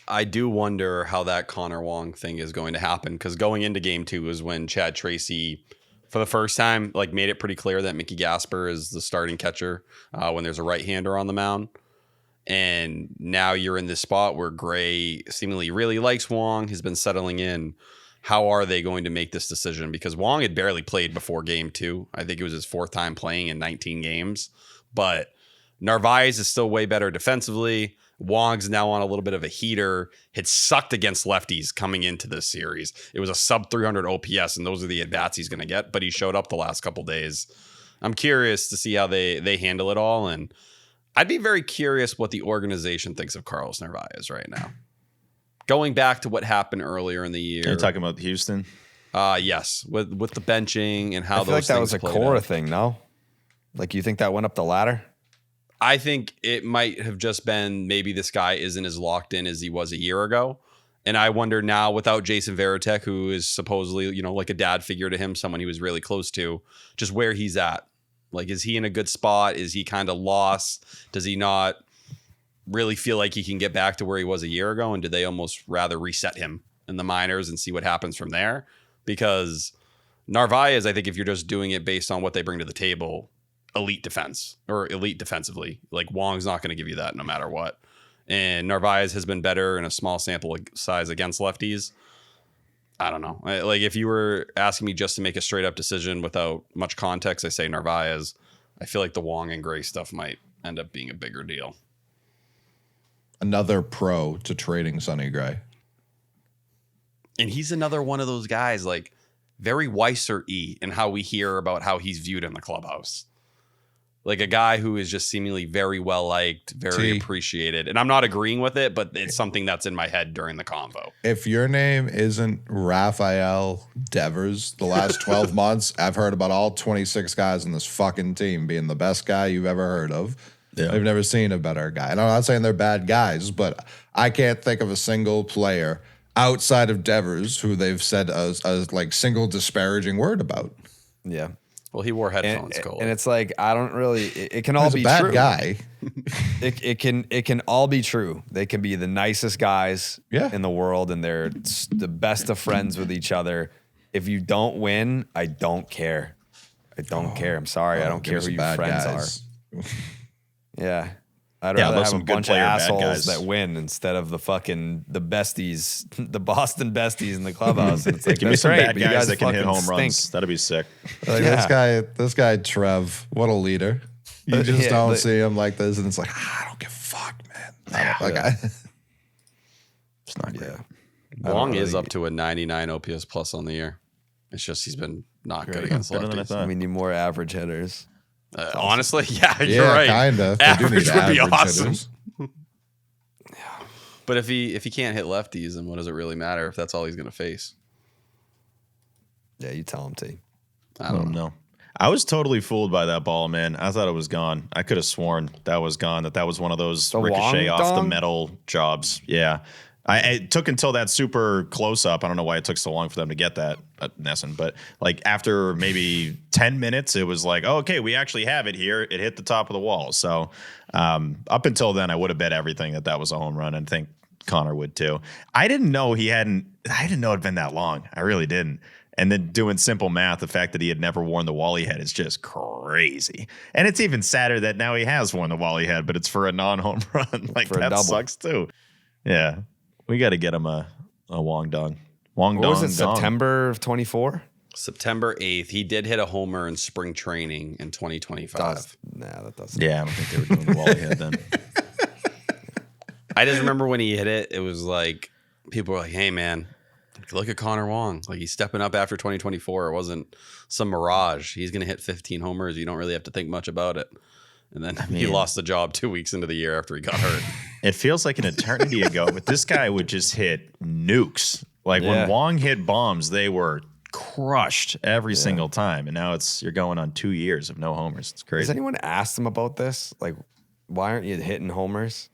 I do wonder how that Connor Wong thing is going to happen because going into game 2 is when Chad Tracy, for the first time, like made it pretty clear that Mickey Gasper is the starting catcher when there's a right-hander on the mound. And now you're in this spot where Gray seemingly really likes Wong, has been settling in. How are they going to make this decision? Because Wong had barely played before game 2. I think it was his 4th time playing in 19 games. But Narvaez is still way better defensively. Wong's now on a little bit of a heater. Had sucked against lefties coming into this series. It was a sub 300 OPS, and those are the at-bats he's going to get. But he showed up the last couple days. I'm curious to see how they handle it all. And I'd be very curious what the organization thinks of Carlos Narvaez right now. Going back to what happened earlier in the year.
You're talking about Houston?
Yes, with the benching and how
I feel
those
like that
things
was a
played
Cora
out.
thing, no? Like, you think that went up the ladder?
I think it might have just been maybe this guy isn't as locked in as he was a year ago. And I wonder now without Jason Varitek, who is supposedly, like a dad figure to him, someone he was really close to, just where he's at. Like, is he in a good spot? Is he kind of lost? Does he not really feel like he can get back to where he was a year ago? And do they almost rather reset him in the minors and see what happens from there? Because Narvaez, I think if you're just doing it based on what they bring to the table, elite defense or elite defensively, like Wong's not going to give you that no matter what. And Narvaez has been better in a small sample size against lefties. I don't know. Like, if you were asking me just to make a straight up decision without much context, I say Narvaez. I feel like the Wong and Gray stuff might end up being a bigger deal.
Another pro to trading Sonny Gray.
And he's another one of those guys, like very Weissert-y in how we hear about how he's viewed in the clubhouse. Like a guy who is just seemingly very well liked, very appreciated. And I'm not agreeing with it, but it's something that's in my head during the convo.
If your name isn't Rafael Devers the last 12 months, I've heard about all 26 guys on this fucking team being the best guy you've ever heard of. Yeah. I've never seen a better guy. And I'm not saying they're bad guys, but I can't think of a single player outside of Devers who they've said a like single disparaging word about.
Yeah.
Well, he wore headphones, Cole.
And it's like, I don't really, it can all be
bad
true.
Guy.
It can all be true. They can be the nicest guys in the world and they're the best of friends with each other. If you don't win, I don't care. I don't care. I'm sorry. I don't care who your friends are. Yeah. I'd rather have a bunch of assholes that win instead of the besties, the Boston besties in the clubhouse. And it's like,
give me some
great,
bad guys that can hit home runs. That'd be sick.
Like this guy Trev, what a leader. You just don't see him like this, and it's like, I don't give a fuck, man.
It's not great.
Wong is up to a 99 OPS plus on the year. It's just he's been not good against lefties.
We need more average hitters.
Honestly, you're right.
Kinda.
Average would be awesome.
Yeah.
But if he can't hit lefties, then what does it really matter if that's all he's going to face?
Yeah, you tell him, T.
I don't know. I was totally fooled by that ball, man. I thought it was gone. I could have sworn that was gone. That was one of those ricochet off the metal jobs. Yeah. It took until that super close up. I don't know why it took so long for them to get that, Nesson. But like after maybe 10 minutes, it was like, oh, okay, we actually have it here. It hit the top of the wall. So up until then, I would have bet everything that was a home run, and I think Connor would too. I didn't know it'd been that long. I really didn't. And then doing simple math, the fact that he had never worn the Wally head is just crazy. And it's even sadder that now he has worn the Wally head, but it's for a non-home run. Like that sucks too. Yeah. We got to get him a Wong Dong.
What was it, September of 24?
September 8th. He did hit a homer in spring training in 2025.
That doesn't.
Yeah, I don't think they were doing the Wally head then.
I just remember when he hit it, it was like, people were like, hey, man, Look at Connor Wong. Like, he's stepping up after 2024. It wasn't some mirage. He's going to hit 15 homers. You don't really have to think much about it. And then he lost the job 2 weeks into the year after he got hurt.
It feels like an eternity ago, but this guy would just hit nukes. Like when Wong hit bombs, they were crushed every single time. And now you're going on 2 years of no homers. It's crazy.
Has anyone asked him about this? Like, why aren't you hitting homers?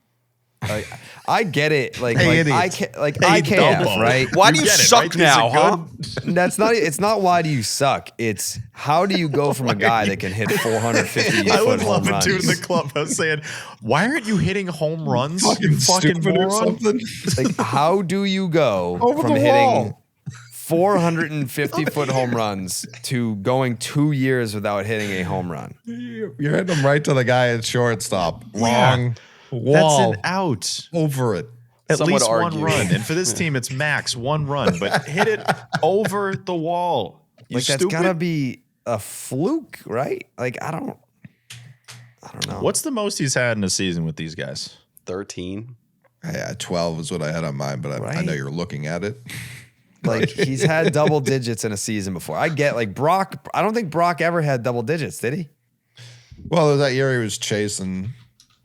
Like, I get it. Like, IKF, right?
Why do you suck now, huh?
It's not why do you suck. It's how do you go from a guy that can hit 450
I
foot
would
home
love a
runs?
dude in the clubhouse saying, "Why aren't you hitting home runs? You fucking
Stupid or
moron!"
something.
Like, how do you go
Over
from
the
hitting
wall.
450 foot home runs to going 2 years without hitting a home run?
You're hitting them right to the guy at shortstop. Wrong. Wall.
That's an out.
Over it.
At
Some would
least one
argue.
run. And for this team, it's max 1 run, but hit it over the wall. You
Like, that's
stupid.
gotta be a fluke, right? Like, I don't know.
What's the most he's had in a season with these guys?
13.
Yeah, 12 is what I had on mine, but I know
Right.
you're looking at it.
Like, he's had double digits in a season before. I get, like, Brock. I don't think Brock ever had double digits, did he?
Well, there was that year he was chasing.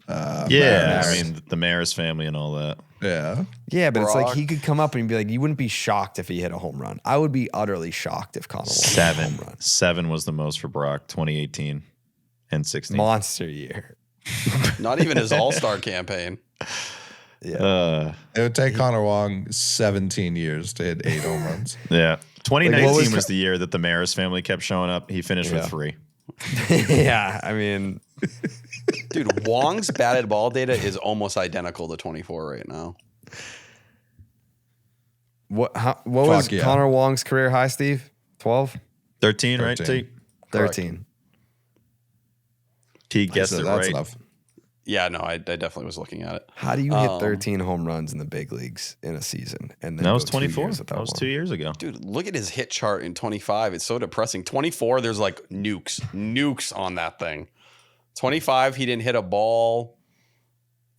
Yeah,
Maris.
I mean, the Maris family and all that.
Yeah.
Yeah, but it's like
Brock.
he could come up and be like, you wouldn't be shocked if he hit a home run. I would be utterly shocked if Connor Wong hit a home run.
7 was the most for Brock, 2018 and 16.
Monster year.
Not even his all-star campaign.
Yeah.
It would take Connor Wong 17 years to hit 8 home runs.
Yeah. 2019
Like, what
was,
was-
the year that the Maris family kept showing up. He finished with 3.
Yeah, I mean,
Dude, Wong's batted ball data is almost identical to 24 right now.
what was
Fuck yeah.
Connor Wong's career high, Steve? 12?
13, right?
13.
T?
13.
T guessed
So
it
that's
right.
enough.
Yeah, no, I definitely was looking at it.
How do you hit 13 home runs in the big leagues in a season? And then
That was
go 2
24.
years without
That was
one?
2 years ago.
Dude, look at his hit chart in 25. It's so depressing. 24, there's like nukes on that thing. 25, he didn't hit a ball.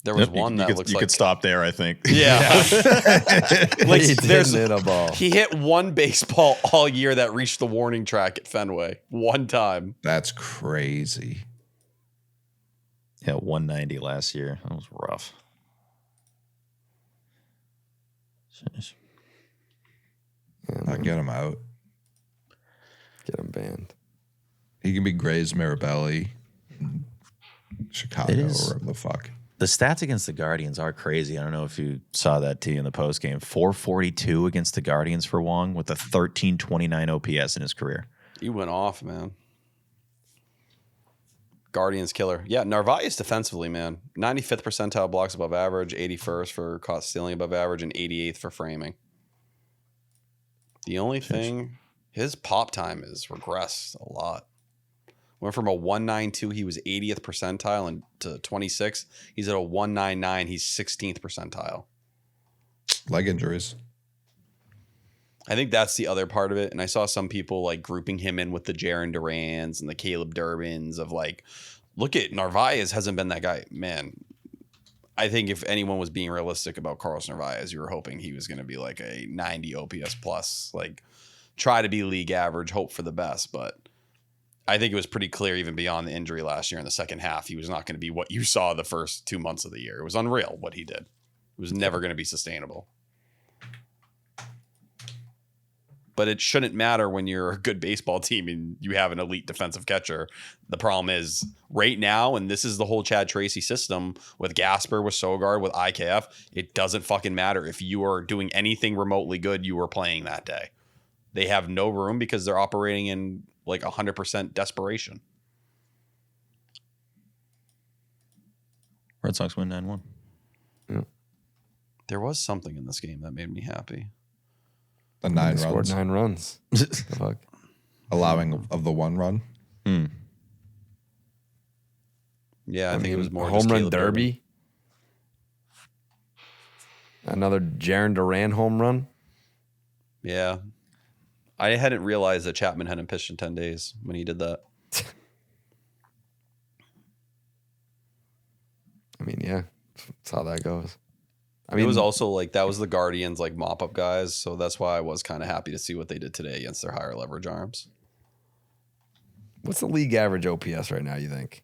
There was
Yep,
one
you
that
could,
looks
you
like
could stop there, I think.
Yeah. Like,
He
there's
didn't hit a ball.
he hit one baseball all year that reached the warning track at Fenway. One time.
That's crazy.
Yeah, 190 last year. That was rough.
I'll get him out.
Get him banned.
He can be Gray's Mirabelli, in Chicago,
It is.
or wherever the fuck.
The stats against the Guardians are crazy. I don't know if you saw that T in the post game. 442 against the Guardians for Wong with a 1329 OPS in his career.
He went off, man. Guardians killer. Yeah, Narvaez defensively, man. 95th percentile blocks above average, 81st for caught stealing above average, and 88th for framing. The only thing, his pop time is regressed a lot. Went from a 192, he was 80th percentile, and to 26, he's at a 199, he's 16th percentile.
Leg injuries.
I think that's the other part of it. And I saw some people like grouping him in with the Jaron Durans and the Caleb Durbins of like, look at Narvaez hasn't been that guy. Man, I think if anyone was being realistic about Carlos Narvaez, you were hoping he was going to be like a 90 OPS plus, like try to be league average, hope for the best. But I think it was pretty clear even beyond the injury last year in the second half, he was not going to be what you saw the first 2 months of the year. It was unreal what he did. It was never going to be sustainable. But it shouldn't matter when you're a good baseball team and you have an elite defensive catcher. The problem is right now, and this is the whole Chad Tracy system with Gasper, with Sogard, with IKF, it doesn't fucking matter. If you are doing anything remotely good, you are playing that day. They have no room because they're operating in like 100% desperation.
Red Sox win 9-1.
There was something in this game that made me happy.
The 9
They scored
runs.
9 runs. The fuck?
Allowing of the 1 run.
Yeah, I think it was more
home
just
run
Caleb Durbin.
derby. Another Jaron Duran home run.
Yeah. I hadn't realized that Chapman hadn't pitched in 10 days when he did that.
I mean, yeah, that's how that goes. I mean,
it was also like that was the Guardians like mop up guys, so that's why I was kind of happy to see what they did today against their higher leverage arms.
what's the league average OPS right now, you think?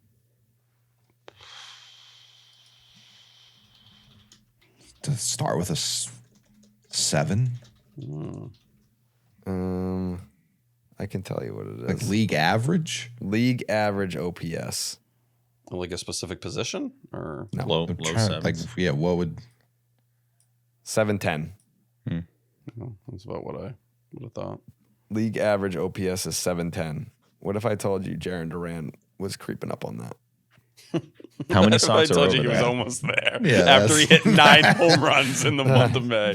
To start with a 7?
I can tell you what it is.
Like league average?
League average OPS.
Like a specific position or
No.
Low
I'm trying-
sevens.
like, yeah, what would
710.
that's about what I would have thought.
League average OPS is 710. What if I told you Jaron Duran was creeping up on that?
How many
I
songs are
told
over
you he was
there?
almost there.
Yeah,
After he hit 9 home runs in the month of May.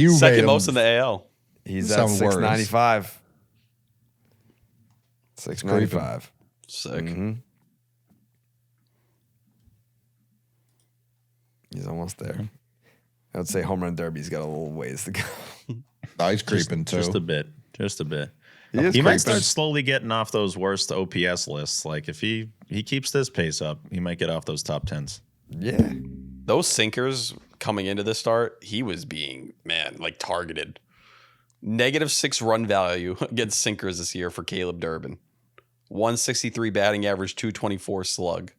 you made
Second
him
most in the AL.
He's at
Some words.
695. 695.
Sick.
Mhm. He's almost there. I would say home run derby's got a little ways to go.
Oh, he's creeping too.
Just a bit. Just a bit.
He is
He might
creeping.
start slowly getting off those worst OPS lists. Like if he keeps this pace up, he might get off those top 10s.
Yeah.
Those sinkers coming into this start, he was being, man, like targeted. -6 run value against sinkers this year for Caleb Durbin. 163 batting average, 224 slug.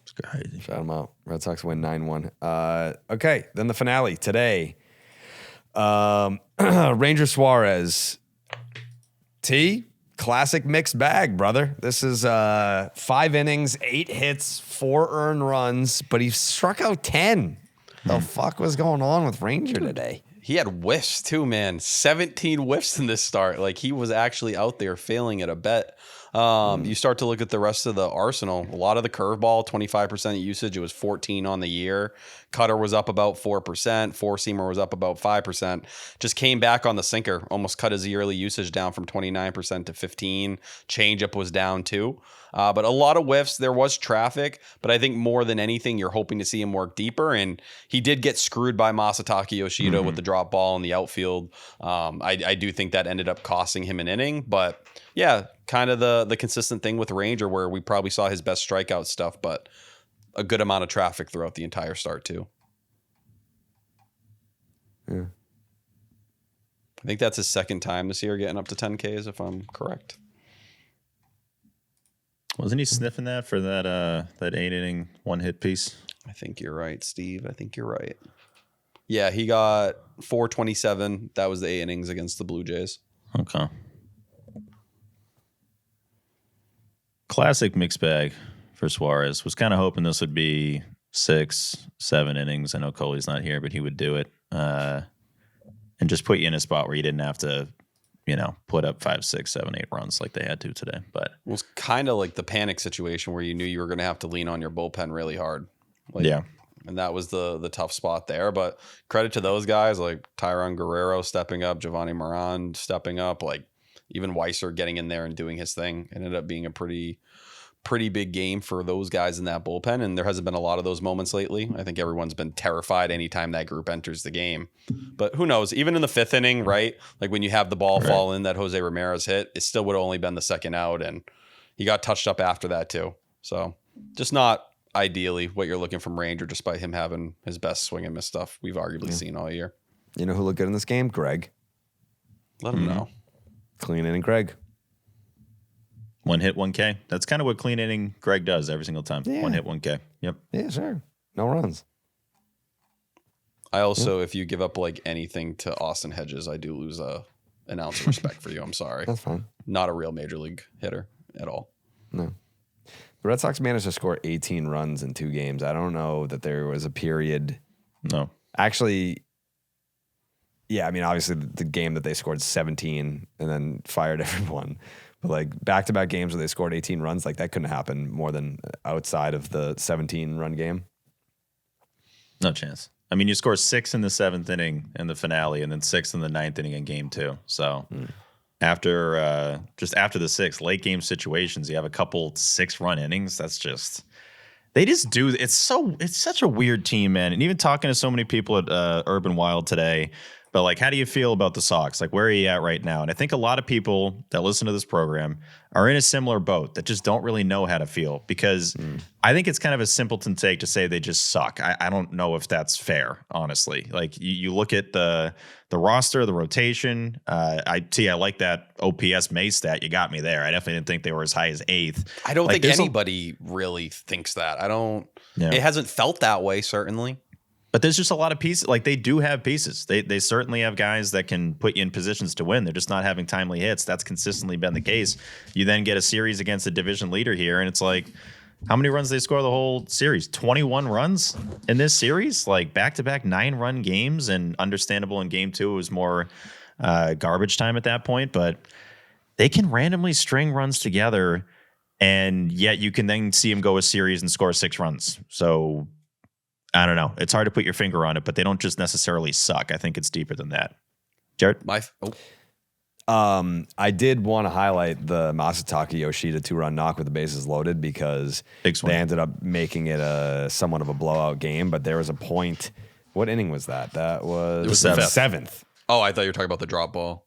It's crazy.
Shout him out. Red Sox win 9-1. Okay, then the finale today. Ranger Suarez. T, classic mixed bag, brother. This is 5 innings, 8 hits, 4 earned runs, but he struck out 10. The fuck was going on with Ranger today?
He had whiffs too, man. 17 whiffs in this start. Like he was actually out there failing at a bet. You start to look at the rest of the arsenal. A lot of the curveball, 25% usage. It was 14 on the year. Cutter was up about 4%. Four-seamer was up about 5%. Just came back on the sinker. Almost cut his yearly usage down from 29% to 15. Changeup was down too. But a lot of whiffs. There was traffic, but I think more than anything, you're hoping to see him work deeper. And he did get screwed by Masataka Yoshida with the drop ball in the outfield. I do think that ended up costing him an inning. But yeah, kind of the consistent thing with Ranger where we probably saw his best strikeout stuff, but a good amount of traffic throughout the entire start too.
Yeah.
I think that's his second time this year getting up to 10Ks, if I'm correct.
Wasn't he sniffing that for that 8-inning 1-hit piece?
I think you're right, Steve. I think you're right. Yeah, he got 427. That was the 8 innings against the Blue Jays.
Okay. Classic mixed bag for Suarez. Was kind of hoping this would be 6, 7 innings. I know Coley's not here, but he would do it. And just put you in a spot where you didn't have to, put up 5, 6, 7, 8 runs like they had to today. But
It was kind of like the panic situation where you knew you were going to have to lean on your bullpen really hard.
yeah.
And that was the tough spot there. But credit to those guys like Tyron Guerrero stepping up, Giovanni Moran stepping up, like even Weissert getting in there and doing his thing. It ended up being a pretty big game for those guys in that bullpen. And there hasn't been a lot of those moments lately. I think everyone's been terrified anytime that group enters the game. But who knows? Even in the 5th inning, right? Like when you have the ball fall in that Jose Ramirez hit, it still would have only been the second out. And he got touched up after that too. So just not ideally what you're looking from Ranger, despite him having his best swing and miss stuff we've arguably seen all year.
You know who looked good in this game? Greg.
Let him know.
Clean inning Greg.
1 hit, 1K. That's kind of what clean inning Greg does every single time.
Yeah.
1 hit, 1K. Yep.
Yeah, sure. No runs.
I also, if you give up like anything to Austin Hedges, I do lose an ounce of respect for you. I'm sorry.
That's fine.
Not a real major league hitter at all.
No. The Red Sox managed to score 18 runs in 2 games. I don't know that there was a period.
No.
Actually, yeah, I mean, obviously the game that they scored 17 and then fired everyone. But like back-to-back games where they scored 18 runs, like that couldn't happen more than outside of the 17-run game.
No chance. I mean, you score 6 in the 7th inning in the finale and then 6 in the 9th inning in game 2. So after the 6 late game situations, you have a couple 6-run innings. That's just they just do. It's such a weird team, man. And even talking to so many people at Urban Wild today, But like, how do you feel about the Sox? Like, where are you at right now? And I think a lot of people that listen to this program are in a similar boat that just don't really know how to feel, because I think it's kind of a simpleton take to say they just suck. I don't know if that's fair, honestly. Like, you look at the roster, the rotation. I like that OPS May stat. You got me there. I definitely didn't think they were as high as 8th.
I don't
Like,
think anybody really thinks that. I don't.
Yeah.
It hasn't felt that way, certainly.
But there's just a lot of pieces. Like, they do have pieces. They certainly have guys that can put you in positions to win. They're just not having timely hits. That's consistently been the case. You then get a series against a division leader here, and it's like, how many runs they score the whole series? 21 runs in this series? Like, back-to-back 9-run games, and understandable in game 2 it was more garbage time at that point. But they can randomly string runs together, and yet you can then see them go a series and score 6 runs. So I don't know. It's hard to put your finger on it, but they don't just necessarily suck. I think it's deeper than that. Jared?
I did want to highlight the Masataka Yoshida 2-run knock with the bases loaded, because they ended up making it somewhat of a blowout game. But there was a point. What inning was that? It was the seventh.
Oh, I thought you were talking about the drop ball.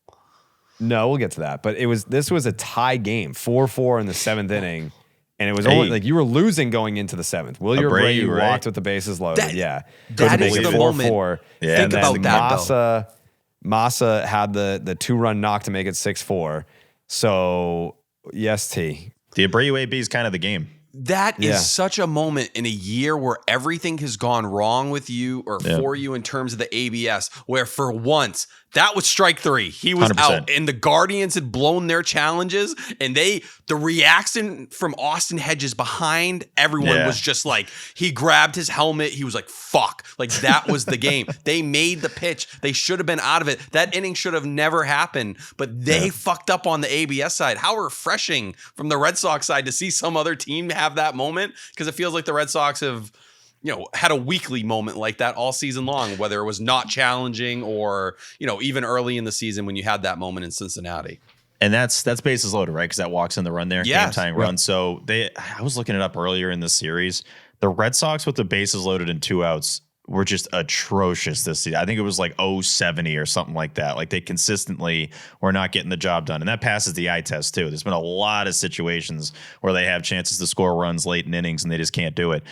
No, we'll get to that. But this was a tie game, 4-4 in the 7th inning. And it was only like you were losing going into the 7th. Wilyer Abreu walked with the bases loaded.
That is the moment.
4-4.
Yeah, think about that.
Massa had the 2-run knock to make it 6-4. So yes, T.
The Abreu AB is kind of the game.
That is such a moment in a year where everything has gone wrong with you or for you in terms of the ABS, where for once that was strike 3. He was 100%. Out, and the Guardians had blown their challenges, and the reaction from Austin Hedges behind everyone was just like, he grabbed his helmet. He was like, fuck. Like, that was the game. They made the pitch. They should have been out of it. That inning should have never happened, but they fucked up on the ABS side. How refreshing from the Red Sox side to see some other team have that moment, because it feels like the Red Sox have had a weekly moment like that all season long, whether it was not challenging or, even early in the season when you had that moment in Cincinnati.
And that's bases loaded, right? Because that walks in the run there, game tying run. So I was looking it up earlier in the series. The Red Sox with the bases loaded and 2 outs were just atrocious this season. I think it was like 0-70 or something like that. Like, they consistently were not getting the job done. And that passes the eye test too. There's been a lot of situations where they have chances to score runs late in innings and they just can't do it.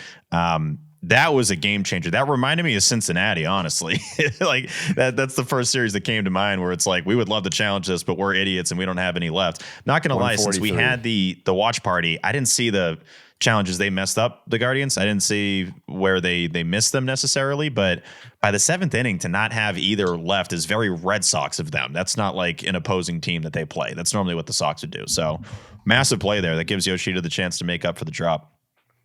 That was a game changer. That reminded me of Cincinnati, honestly. Like, that's the first series that came to mind where it's like, we would love to challenge this, but we're idiots and we don't have any left. Not going to lie, since we had the watch party, I didn't see the challenges they messed up, the Guardians. I didn't see where they missed them necessarily, but by the 7th inning to not have either left is very Red Sox of them. That's not like an opposing team that they play. That's normally what the Sox would do. So massive play there that gives Yoshida the chance to make up for the drop.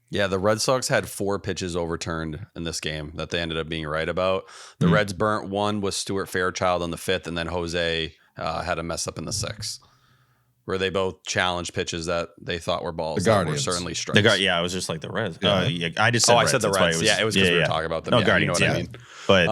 Yeah, the Red Sox had 4 pitches overturned in this game that they ended up being right about. The Reds burnt one with Stuart Fairchild on the 5th, and then Jose had a mess up in the 6th, where they both challenged pitches that they thought were balls that were certainly strikes.
I was just like the Reds. I just said Reds.
I said the Reds. It was because we were talking about them.
No, Guardians,
I mean?
But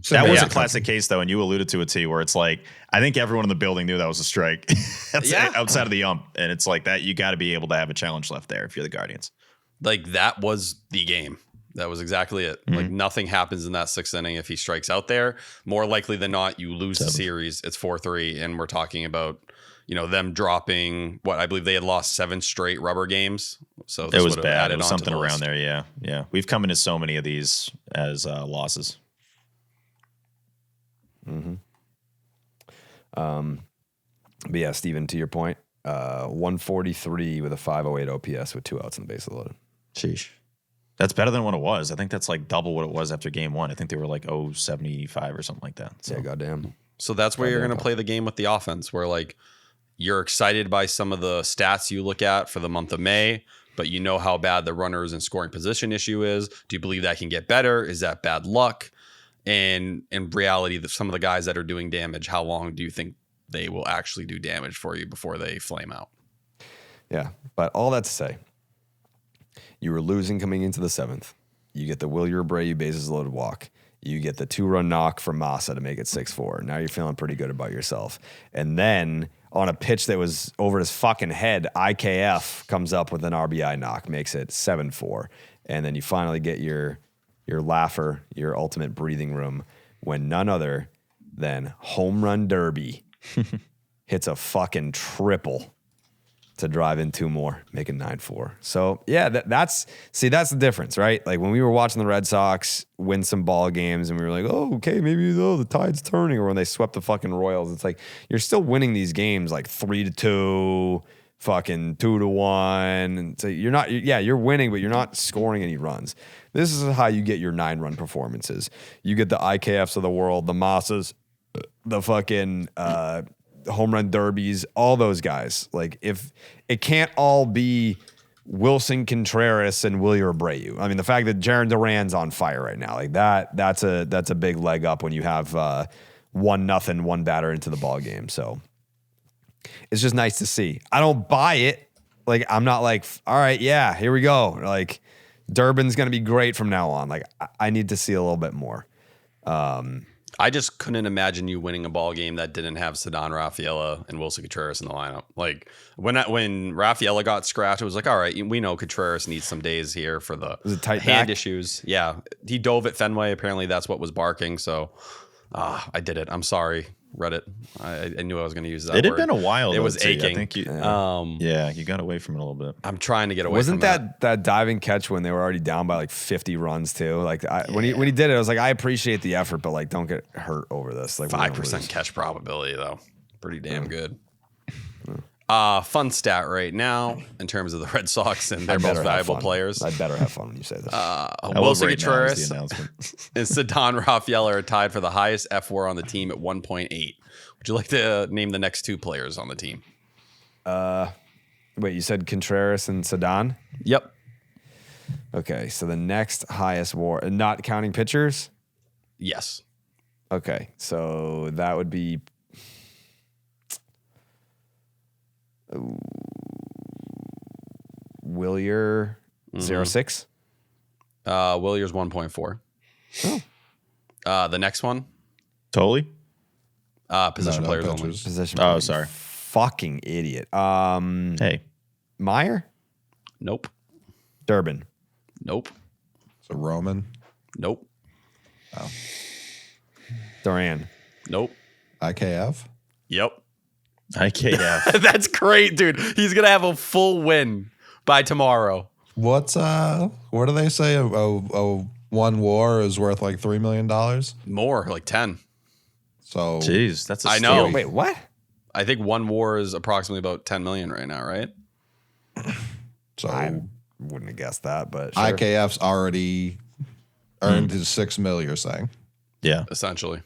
that was a classic case, though, and you alluded to it, too, where it's like, I think everyone in the building knew that was a strike outside of the ump, and it's like that. You got to be able to have a challenge left there if you're the Guardians.
Like, that was the game. That was exactly it. Mm-hmm. Like, nothing happens in that 6th inning if he strikes out there. More likely than not, you lose the series. It's 4-3, and we're talking about, them dropping what I believe they had lost 7 straight rubber games. So this
it was bad. It was something around there. Yeah. We've come into so many of these as losses.
Mm-hmm. But yeah, Steven, to your point, 143 with a 508 OPS with 2 outs and the bases loaded.
Sheesh. That's better than what it was. I think that's like double what it was after game 1. I think they were like 0.75 or something like that. So.
Yeah, goddamn.
So that's where you're going to play the game with the offense, where like you're excited by some of the stats you look at for the month of May, but you know how bad the runners and scoring position issue is. Do you believe that can get better? Is that bad luck? And in reality, some of the guys that are doing damage, how long do you think they will actually do damage for you before they flame out?
Yeah, but all that to say, you were losing coming into the 7th. You get the Wilyer Abreu bases loaded walk. You get the 2-run knock from Massa to make it 6-4. Now you're feeling pretty good about yourself. And then on a pitch that was over his fucking head, IKF comes up with an RBI knock, makes it 7-4. And then you finally get your laugher, your ultimate breathing room, when none other then home run derby. Hits a fucking triple to drive in 2 more, making 9-4. So yeah, that's the difference, right? Like when we were watching the Red Sox win some ball games and we were like, oh, okay, maybe the tide's turning, or when they swept the fucking Royals, it's like you're still winning these games like 3-2, fucking 2-1. And so you're winning, but you're not scoring any runs. This is how you get your 9-run performances. You get the IKFs of the world, the Massas, the fucking home run derbies, all those guys. Like if it can't all be Wilson Contreras and Wilyer Abreu. I mean, the fact that Jarren Duran's on fire right now, like that's a big leg up when you have 1-0, 1 batter into the ball game. So it's just nice to see. I don't buy it. Like I'm not like, all right, yeah, here we go. Like Durbin's gonna be great from now on. Like I need to see a little bit more.
I just couldn't imagine you winning a ball game that didn't have Ceddanne Rafaela and Wilson Contreras in the lineup. Like when Rafaela got scratched, it was like, all right, we know Contreras needs some days here for the hand issues. Yeah, he dove at Fenway. Apparently, that's what was barking. So I did it. I'm sorry, Reddit. I knew I was going to use that.
It had
word.
been a while.
It was aching.
I think you got away from it a little bit.
I'm trying to get away.
Wasn't
from
that diving catch when they were already down by like 50 runs too? Like when he did it, I was like, I appreciate the effort, but like, don't get hurt over this. Like
5% catch probability though, pretty damn good. Fun stat right now in terms of the Red Sox and their most valuable players.
I better have fun when you say this.
Wilson Contreras and Ceddanne Rafaela are tied for the highest F4 on the team at 1.8. Would you like to name the next 2 players on the team?
Wait, you said Contreras and Ceddanne?
Yep.
Okay, so the next highest WAR, not counting pitchers?
Yes.
Okay, so that would be Wilyer 06.
Williers 1.4. Oh. The next one.
Totally.
Position players only.
Position.
Oh, sorry.
Fucking idiot.
Hey.
Meyer?
Nope.
Durbin.
Nope.
So Roman.
Nope.
Oh.
Duran.
Nope.
IKF.
Yep.
IKF.
That's great, dude. He's gonna have a full win by tomorrow.
What do they say? A one WAR is worth like $3 million.
More, like 10.
So
jeez, that's a
I know.
steal.
Wait, what?
I think one WAR is approximately about 10 million right now, right?
So
I wouldn't have guessed that, but sure.
IKF's already earned his $6 million, you're saying?
Yeah.
Essentially.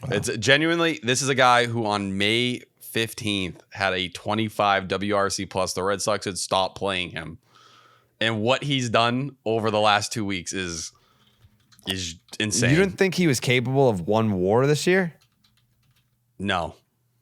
Wow. It's genuinely, this is a guy who on May 15th had a 25 WRC plus. The Red Sox had stopped playing him. And what he's done over the last 2 weeks is insane.
You didn't think he was capable of one WAR this year?
No.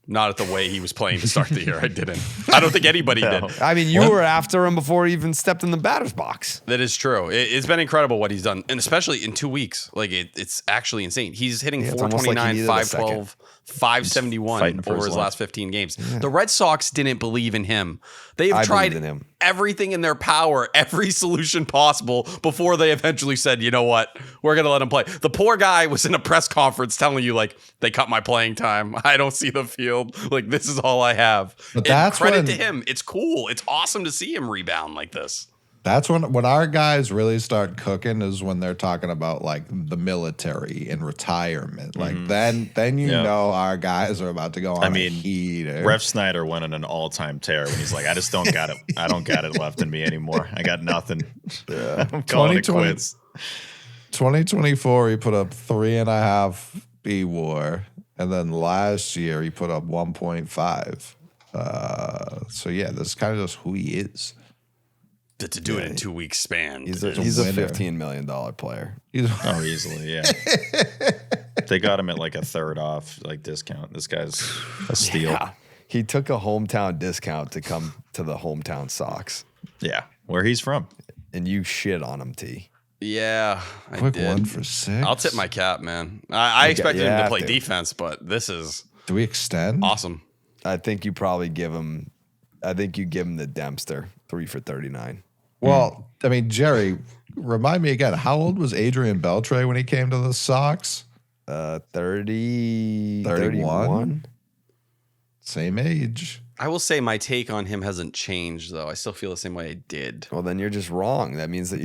Not at the way he was playing to start the year. I didn't. I don't think anybody did.
I mean, you were after him before he even stepped in the batter's box.
That is true. It's been incredible what he's done. And especially in 2 weeks. Like, it's actually insane. He's hitting 429, 512, 571 over his last 15 games. Yeah. The Red Sox didn't believe in him. They've tried everything in their power, every solution possible before they eventually said, you know what, we're going to let him play. The poor guy was in a press conference telling you, like, they cut my playing time. I don't see the field. Like, this is all I have.
But that's
credit to him. It's cool. It's awesome to see him rebound like this.
That's when our guys really start cooking is when they're talking about like the military and retirement. Like then you know our guys are about to go on.
I mean,
a heater.
Ref Snyder went on an all-time tear when he's like, I just don't got it. I don't got it left in me anymore. I got nothing.
Yeah.
I'm calling it quits.
2024, he put up 3.5 B-WAR, and then last year he put up 1.5. So yeah, that's kind of just who he is.
To do it in 2 weeks span.
He's a $15 million player.
Easily, yeah. They got him at like a third off like discount. This guy's a steal.
Yeah. He took a hometown discount to come to the hometown Sox.
Yeah, where he's from.
And you shit on him, T.
Yeah, I
Quick
did.
1 for 6.
I'll tip my cap, man. I expected him to play defense, but this is
Do we extend?
awesome.
I think you probably give him. I think you give him the Dempster 3 for 39.
Well, I mean, Jerry, remind me again. How old was Adrian Beltre when he came to the Sox?
30,
31. Same age.
I will say my take on him hasn't changed, though. I still feel the same way I did.
Well, then you're just wrong. That means that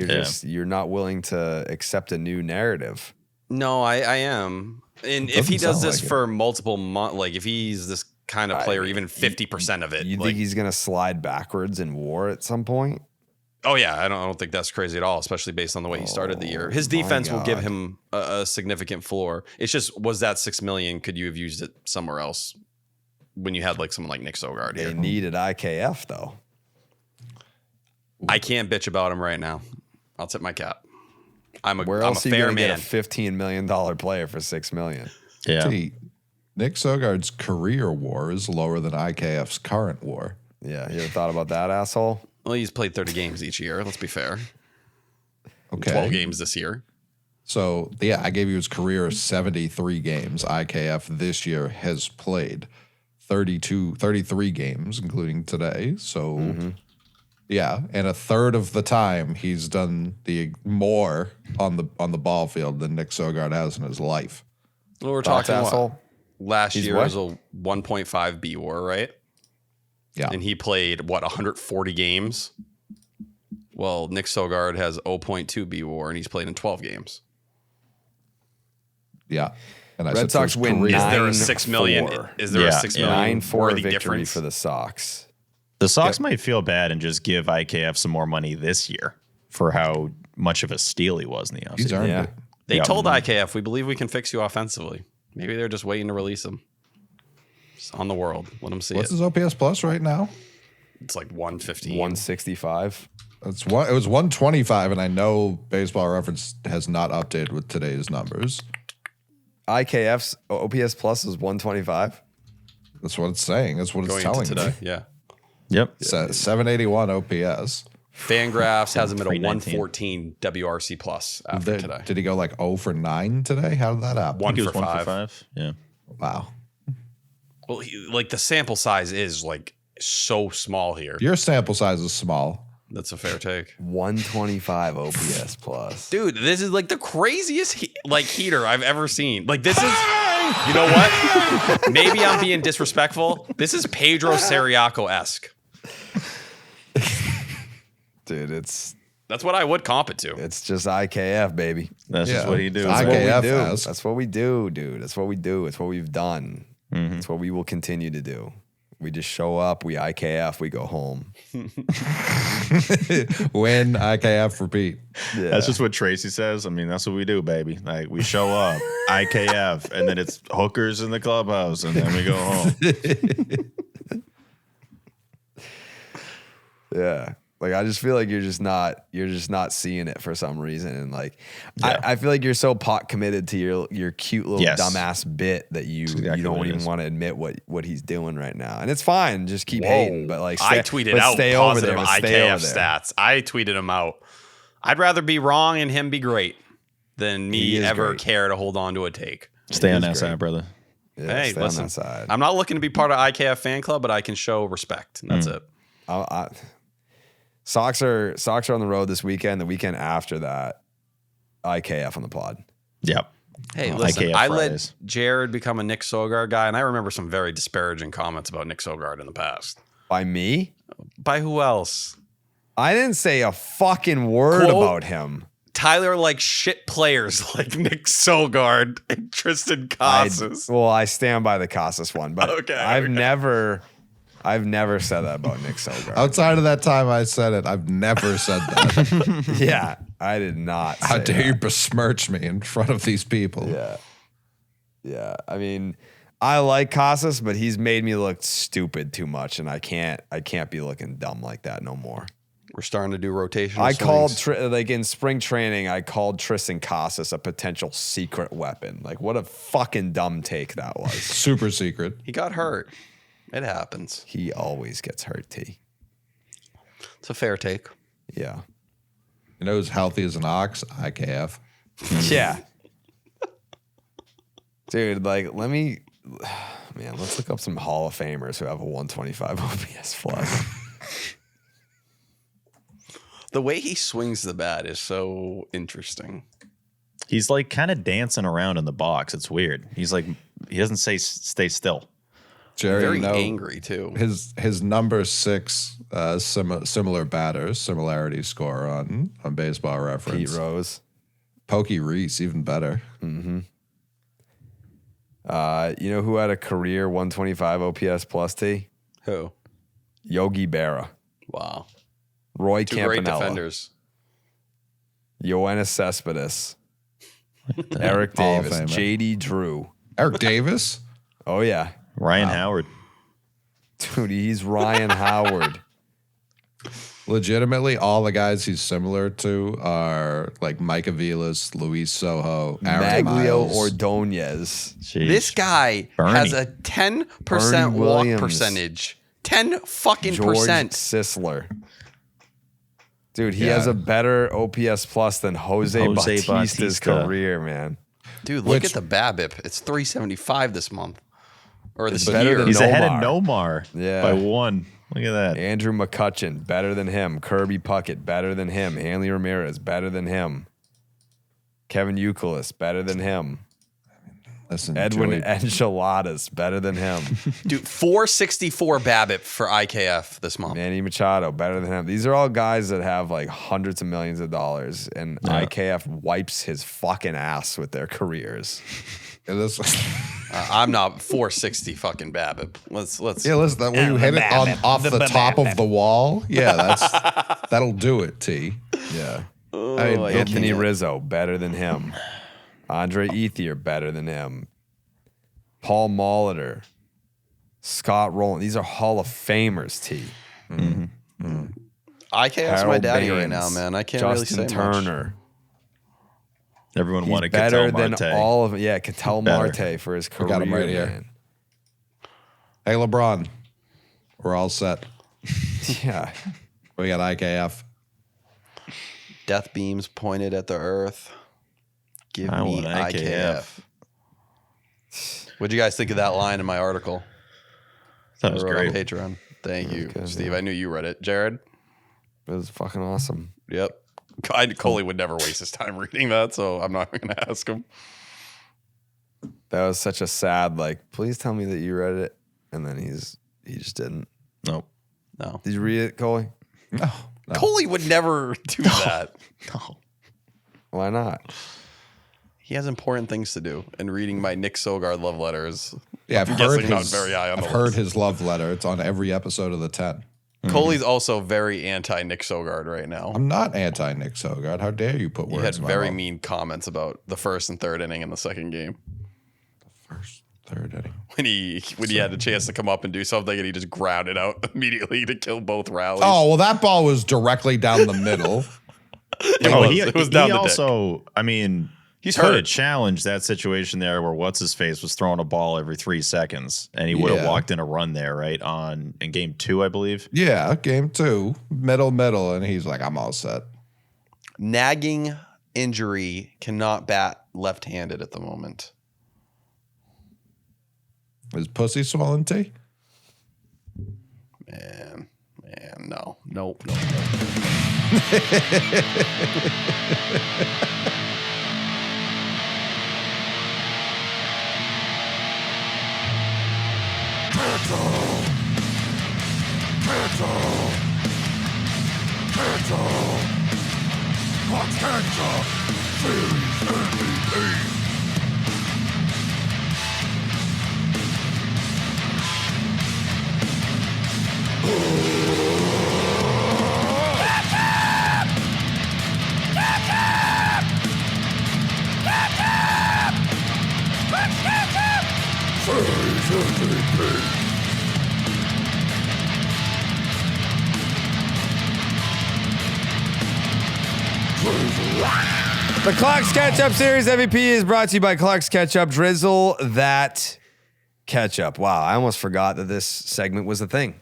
you're not willing to accept a new narrative.
No, I am. And if he does this
like
for multiple months, like if he's this kind of player, even 50% of it.
You think he's going to slide backwards in war at some point?
Oh, yeah. I don't think that's crazy at all, especially based on the way he started the year. His defense will give him a significant floor. It's just, was that $6 million? Could you have used it somewhere else when you had like someone like Nick Sogard here?
They needed IKF, though.
I can't bitch about him right now. I'll tip my cap.
Where
I'm
else
a
are you
fair
going to
man.
get a $15 million player for $6 million?
Yeah.
See, Nick Sogard's career WAR is lower than IKF's current WAR.
Yeah, you ever thought about that, asshole?
Well, he's played 30 games each year. Let's be fair.
Okay.
12 games this year.
So, yeah, I gave you his career 73 games. IKF this year has played 33 games, including today. So, yeah, and a third of the time he's done the more on the ball field than Nick Sogard has in his life.
Well, we're
Thoughts,
talking
asshole?
last
He's
year
what?
was a 1.5 B WAR, right?
Yeah.
And he played, 140 games? Well, Nick Sogard has 0.2 B WAR, and he's played in 12 games.
Yeah. And I
Red
said
Sox
for his
win
career-
Is there a
9-4.
6 million? Is there a
Yeah,
6
yeah.
million
9-4
worthy
victory
difference?
for the Sox.
The Sox might feel bad and just give IKF some more money this year for how much of a steal he was in the
He's
offseason.
earned
Yeah.
it.
They
Yeah.
told IKF, we believe we can fix you offensively. Maybe they're just waiting to release him. Just on the world. Let them see
What's
it.
his OPS plus right now?
It's like 115.
165.
It was 125, and I know Baseball Reference has not updated with today's numbers.
IKF's OPS plus is 125.
That's what it's saying. That's what
going
it's telling
into today.
me.
Yeah.
Yep.
781 OPS.
Fangraphs has him at a
319.
114 WRC plus after today.
Did he go like 0 for 9 today? How did that happen?
One
He was
for
1
five.
for 5. Yeah.
Wow.
Well, like the sample size is like so small here.
Your sample size is small.
That's a fair take.
125 OPS plus.
Dude, this is like the craziest heater I've ever seen. Like this is, you know what? Maybe I'm being disrespectful. This is Pedro Ceriaco-esque.
Dude,
That's what I would comp it to.
it's just IKF, baby.
That's just what he do.
It's
That's what we
IKF
do.
has.
That's what we do, dude. That's what we do. It's what we've done. It's what we will continue to do. We just show up, we IKF, we go home.
Win, IKF, repeat.
Yeah.
That's just what Tracy says. I mean, that's what we do, baby. Like we show up, IKF, and then it's hookers in the clubhouse, and then we go home.
Yeah. Like I just feel like you're just not seeing it for some reason. And like
Yeah.
I feel like you're so pot committed to your cute little
Yes.
dumbass bit that you
exactly
don't
what it
even
is.
want to admit what he's doing right now. And it's fine. Just keep
Whoa.
hating. But like
I tweeted out
stay over
positive
there. Stay over
IKF
there.
stats. I tweeted him out. I'd rather be wrong and him be great than me
He is
ever
great.
care to hold on to a take.
Stay on
is
that
great.
side, brother.
Yeah,
Hey,
stay
listen,
on that side.
I'm not looking to be part of IKF fan club, but I can show respect. And that's it.
Sox are on the road this weekend. The weekend after that, IKF on the pod.
Yep.
Hey, listen,
IKF
I
Fridays.
let Jared become a Nick Sogard guy, and I remember some very disparaging comments about Nick Sogard in the past.
By me?
By who else?
I didn't say a fucking word
Quote,
about him.
Tyler likes shit players like Nick Sogard and Tristan Casas.
I stand by the Casas one, but
Okay,
I've
okay.
never said that about Nick Sogard.
Outside of that time I said it, I've never said that.
Yeah, I did not.
How
say
dare you
that.
besmirch me in front of these people?
Yeah. I mean, I like Casas, but he's made me look stupid too much, and I can't be looking dumb like that no more.
We're starting to do rotational
I called
swings.
like in spring training, I called Tristan Casas a potential secret weapon. Like, what a fucking dumb take that was.
Super secret.
He got hurt. It happens.
He always gets hurt, T.
It's a fair take.
Yeah.
You know who's healthy as an ox? IKF.
Yeah. Dude, like, let's look up some Hall of Famers who have a 125 OPS plus.
The way he swings the bat is so interesting.
He's like kind of dancing around in the box. It's weird. He's like, he doesn't say stay still.
Jerry,
Very
no,
angry too.
his number 6 similar batters, similarity score on Baseball Reference.
Pete Rose.
Pokey Reese, even better.
Mm-hmm. You know who had a career 125 OPS plus, T?
Who?
Yogi Berra.
Wow.
Roy
Two great
Campanella.
defenders.
Yoenis Cespedes. Eric
Hall of
Davis.
Famer.
J.D. Drew.
Eric Davis?
Oh, yeah.
Ryan Howard.
Dude, he's Ryan Howard.
Legitimately, all the guys he's similar to are like Mike Aviles, Luis Sojo, Aaron
Maglio
Miles.
Ordonez.
Jeez.
This guy
Bernie.
has a 10%
Bernie
walk
Williams.
percentage. 10 fucking
George
percent.
Sisler. Dude, he
Yeah.
has a better OPS plus than Jose Bautista's
Bautista.
career, man.
Dude, look
Which-
at the BABIP. It's 375 this month. Or this
better
year.
than
He's ahead of
Nomar.
Nomar
Yeah.
by 1. Look at that.
Andrew McCutcheon, better than him. Kirby Puckett, better than him. Hanley Ramirez, better than him. Kevin Youkilis, better than him.
Listen,
Edwin
Joey,
Enchiladas, better than him.
Dude, 464 BABIP for IKF this month.
Manny Machado, better than him. These are all guys that have like hundreds of millions of dollars, and IKF wipes his fucking ass with their careers.
yeah, this,
I'm not 460 fucking BABIP. Let's.
yeah, listen, that when you hit it off the top of the wall, yeah, that'll do it, T.
Yeah.
I mean,
Anthony Rizzo, better than him. Andre Ethier, better than him. Paul Molitor, Scott Rowland. These are Hall of Famers, T.
IKF's my daddy right
Baines,
now, man. I can't
Justin
really say
Turner.
Everyone
He's
wanted
better
Ketel
than
Marte.
all of them. Yeah, Ketel
Better.
Marte for his career.
got him right here.
man.
Hey, LeBron, we're all set.
Yeah.
We got IKF.
Death beams pointed at the earth. Give
I
me
want
IKF. What'd you guys think of that line in my article?
That was
I wrote on
great.
Patreon. Thank you,
good,
Steve. I knew you read it. Jared?
It was fucking awesome.
Yep. Coley would never waste his time reading that, so I'm not going to ask him.
That was such a sad, like, please tell me that you read it. And then he just didn't.
Nope.
No.
Did you read it, Coley?
No.
Coley would never do that.
No.
Why not?
He has important things to do, and reading my Nick Sogard love letters.
Yeah, I've
I'm
heard
guessing not
his,
very high on
I've
the
heard
list.
his love letter. It's on every episode of the 10.
Coley's also very anti Nick Sogard right now.
I'm not anti Nick Sogard. How dare you put
He
words
had
in my
very
mouth.
mean comments about the first and third inning in the second game
First, third inning.
when he had a chance to come up and do something, and he just grounded out immediately to kill both rallies.
Oh, well, that ball was directly down the middle.
It was down
he
the
also, I mean,
He's
could have
hurt.
challenged that situation there where what's his face was throwing a ball every 3 seconds, and he would have
Yeah.
walked in a run there, right? In game 2, I believe.
Yeah, game 2, middle, and he's like, I'm all set.
Nagging injury, cannot bat left-handed at the moment.
Is pussy swollen, T?
Man, no. Nope.
The Clark's Ketchup Series MVP is brought to you by Clark's Ketchup. Drizzle that ketchup. Wow, I almost forgot that this segment was a thing.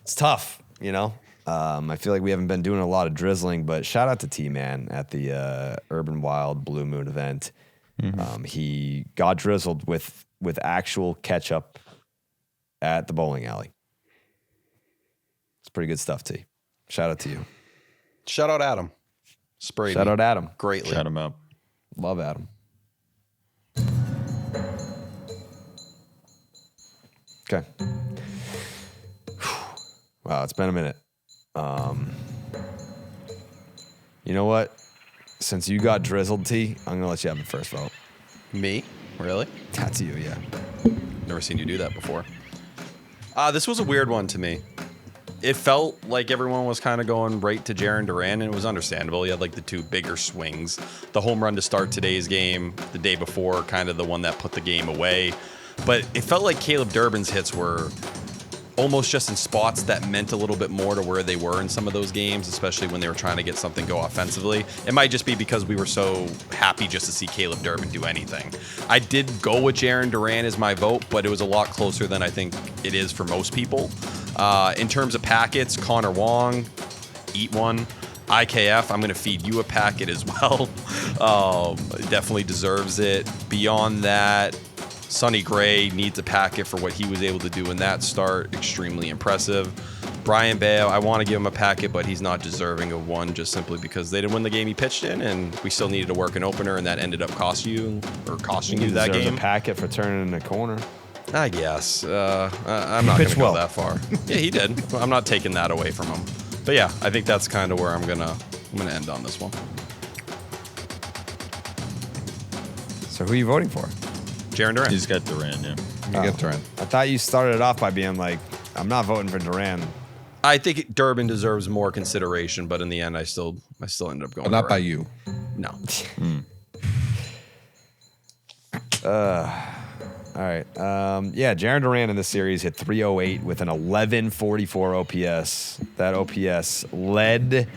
It's tough, you know. I feel like we haven't been doing a lot of drizzling, but shout out to T-Man at the Urban Wild Blue Moon event. He got drizzled with actual ketchup at the bowling alley. It's pretty good stuff, T. Shout out to you.
Shout out Adam. Sprayed
Shout
me
out Adam.
greatly.
Shout him out.
Love Adam. Okay. Wow, it's been a minute. You know what? Since you got drizzled, T, I'm gonna let you have the first vote.
Me? Really?
That's you, yeah.
Never seen you do that before. This was a weird one to me. It felt like everyone was kind of going right to Jarren Duran, and it was understandable. He had like the two bigger swings. The home run to start today's game, the day before, kind of the one that put the game away. But it felt like Caleb Durbin's hits were almost just in spots that meant a little bit more to where they were in some of those games, especially when they were trying to get something go offensively. It might just be because we were so happy just to see Caleb Durbin do anything. I did go with Jarren Duran as my vote, but it was a lot closer than I think it is for most people. In terms of packets, Connor Wong, eat one. IKF, I'm going to feed you a packet as well. Definitely deserves it. Beyond that, Sonny Gray needs a packet for what he was able to do in that start. Extremely impressive. Brayan Bello, I want to give him a packet, but he's not deserving of one just simply because they didn't win the game he pitched in, and we still needed to work an opener, and that ended up costing you that game.
A packet for turning in the corner.
I guess. I'm not going to go that far. Yeah, he did. I'm not taking that away from him. But yeah, I think that's kind of where I'm gonna end on this one.
So who are you voting for?
Jarren Duran.
He's got Duran, yeah.
You get Duran.
I thought you started it off by being like, I'm not voting for Duran.
I think Durbin deserves more consideration, but in the end, I still ended up going.
But not by
Duran.
you.
No.
All right. Yeah, Jarren Duran in this series hit 308 with an 1144 OPS. That OPS led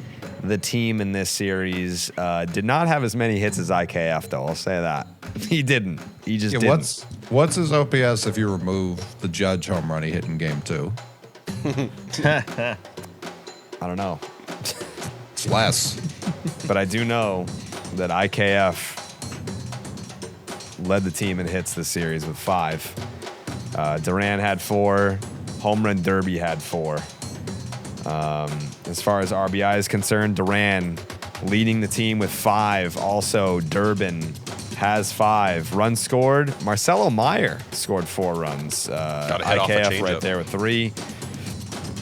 the team in this series. Did not have as many hits as IKF, though. I'll say that. He didn't. He just didn't.
What's his OPS if you remove the Judge home run he hit in game 2?
I don't know.
It's less.
But I do know that IKF led the team in hits this series with 5. Duran had 4. Home Run Derby had 4. As far as RBI is concerned, Duran leading the team with 5. Also, Durbin has 5. Runs scored. Marcelo Meyer scored 4 runs. IKF right there with 3.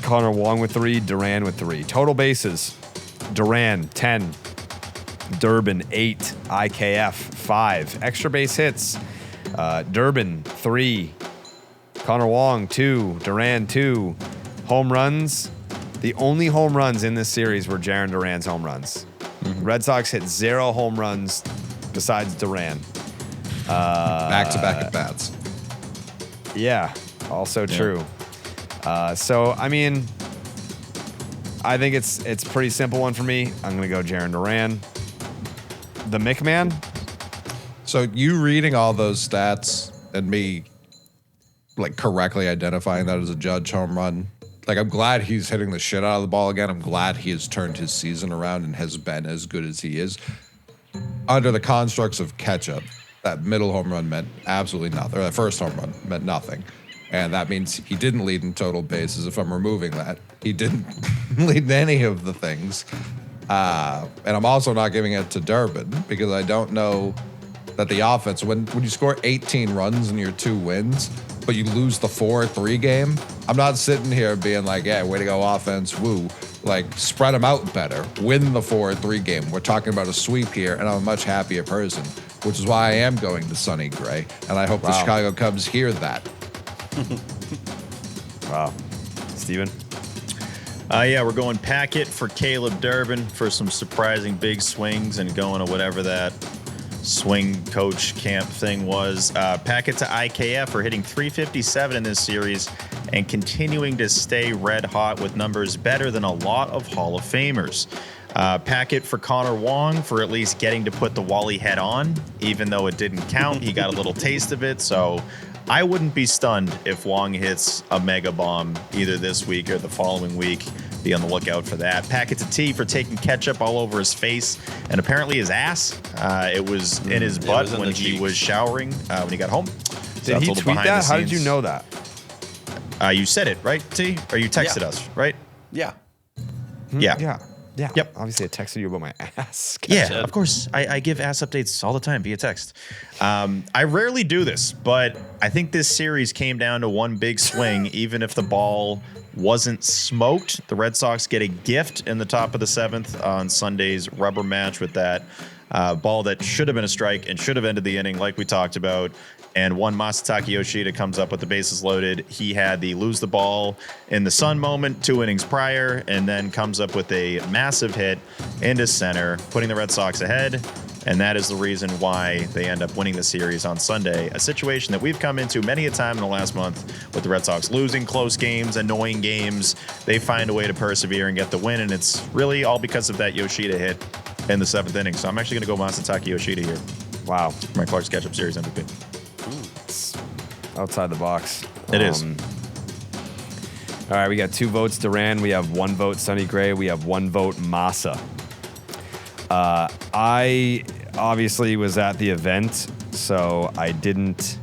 Connor Wong with 3. Duran with 3. Total bases, Duran 10. Durbin 8. IKF 5. Extra base hits, Durbin 3. Connor Wong 2. Duran 2. Home runs. The only home runs in this series were Jarren Duran's home runs. Red Sox hit 0 home runs besides Duran.
Back-to-back at bats.
Yeah, also true. So, I mean, I think it's a pretty simple one for me. I'm going to go Jarren Duran. The McMahon.
So you reading all those stats and me like correctly identifying that as a Judge home run. Like, I'm glad he's hitting the shit out of the ball again. I'm glad he has turned his season around and has been as good as he is. Under the constructs of Ketchup, that middle home run meant absolutely nothing. Or that first home run meant nothing. And that means he didn't lead in total bases. If I'm removing that, he didn't lead in any of the things. And I'm also not giving it to Durbin because I don't know that the offense, when you score 18 runs in your 2 wins, but you lose the 4-3 game, I'm not sitting here being like, yeah, way to go offense, woo. Like, spread them out better. Win the 4-3 game. We're talking about a sweep here, and I'm a much happier person, which is why I am going to Sonny Gray, and I hope the Chicago Cubs hear that.
Wow. Steven?
Yeah, we're going packet for Caleb Durbin for some surprising big swings and going to whatever that swing coach camp thing was. Packet to IKF for hitting 357 in this series and continuing to stay red hot with numbers better than a lot of Hall of Famers. Packet for Connor Wong for at least getting to put the Wally head on, even though it didn't count. He got a little taste of it, so I wouldn't be stunned if Wong hits a mega bomb either this week or the following week. Be on the lookout for that. Packet to T for taking ketchup all over his face and apparently his ass. It was in his butt when he was showering when he got home.
Did he tweet that? How did you know that?
You said it, right, T? Or you texted us, right?
Yeah.
Yeah.
Yeah. Yeah.
Yep.
Obviously, I texted you about my ass.
Yeah, of course. I give ass updates all the time via text. I rarely do this, but I think this series came down to one big swing. Even if the ball wasn't smoked, the Red Sox get a gift in the top of the 7th on Sunday's rubber match with that ball that should have been a strike and should have ended the inning, like we talked about. And one Masataka Yoshida comes up with the bases loaded. He had the lose the ball in the sun moment 2 innings prior, and then comes up with a massive hit into center, putting the Red Sox ahead. And that is the reason why they end up winning the series on Sunday, a situation that we've come into many a time in the last month with the Red Sox losing close games, annoying games. They find a way to persevere and get the win, and it's really all because of that Yoshida hit in the 7th inning. So I'm actually going to go Masataka Yoshida here.
Wow.
For my Clark's Ketchup Series MVP.
Outside the box.
It is.
All right, we got 2 votes Duran. We have 1 vote Sonny Gray. We have 1 vote Masa. I obviously was at the event, so I didn't.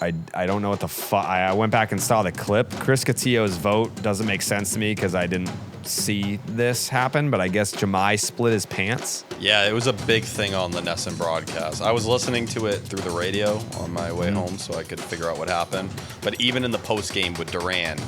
I don't know what the fuck. I went back and saw the clip. Chris Castillo's vote doesn't make sense to me because I didn't see this happen, but I guess Jemai split his pants.
Yeah, it was a big thing on the Nesson broadcast. I was listening to it through the radio on my way home so I could figure out what happened. But even in the post game with Duran,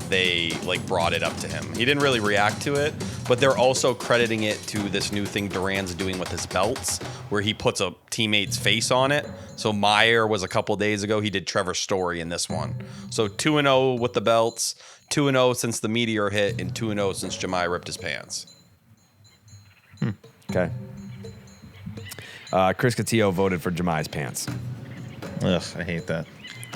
they like brought it up to him. He didn't really react to it, but they're also crediting it to this new thing Duran's doing with his belts, where he puts a teammate's face on it. So Meyer was a couple days ago. He did Trevor Story in this one. So 2-0 with the belts, 2-0 since the meteor hit, and 2-0 since Jemai ripped his pants.
Okay. Chris Castillo voted for Jemai's pants.
Ugh, I hate that.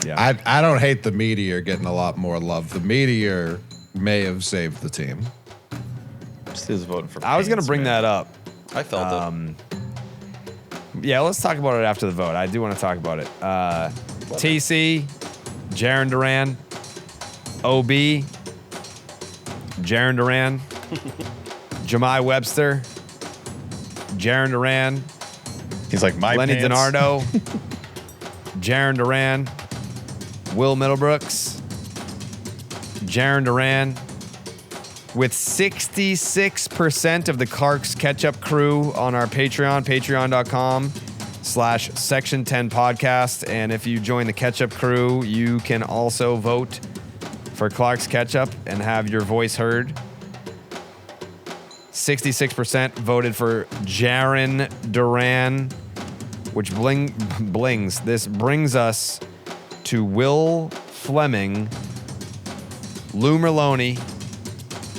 Yeah.
I don't hate the meteor getting a lot more love. The meteor may have saved the team.
Still voting for.
I was going to bring that up.
I felt it.
Yeah, let's talk about it after the vote. I do want to talk about it. TC, Jarren Duran, OB, Jarren Duran, Jemai Webster, Jarren Duran,
He's like my
Lenny
pants.
DiNardo, Jarren Duran, Will Middlebrooks, Jarren Duran, with 66% of the Clark's Ketchup crew on our Patreon, patreon.com/Section 10 podcast. And if you join the Ketchup crew, you can also vote for Clark's Ketchup and have your voice heard. 66% voted for Jarren Duran, which this brings us to Will Fleming, Lou Merlone,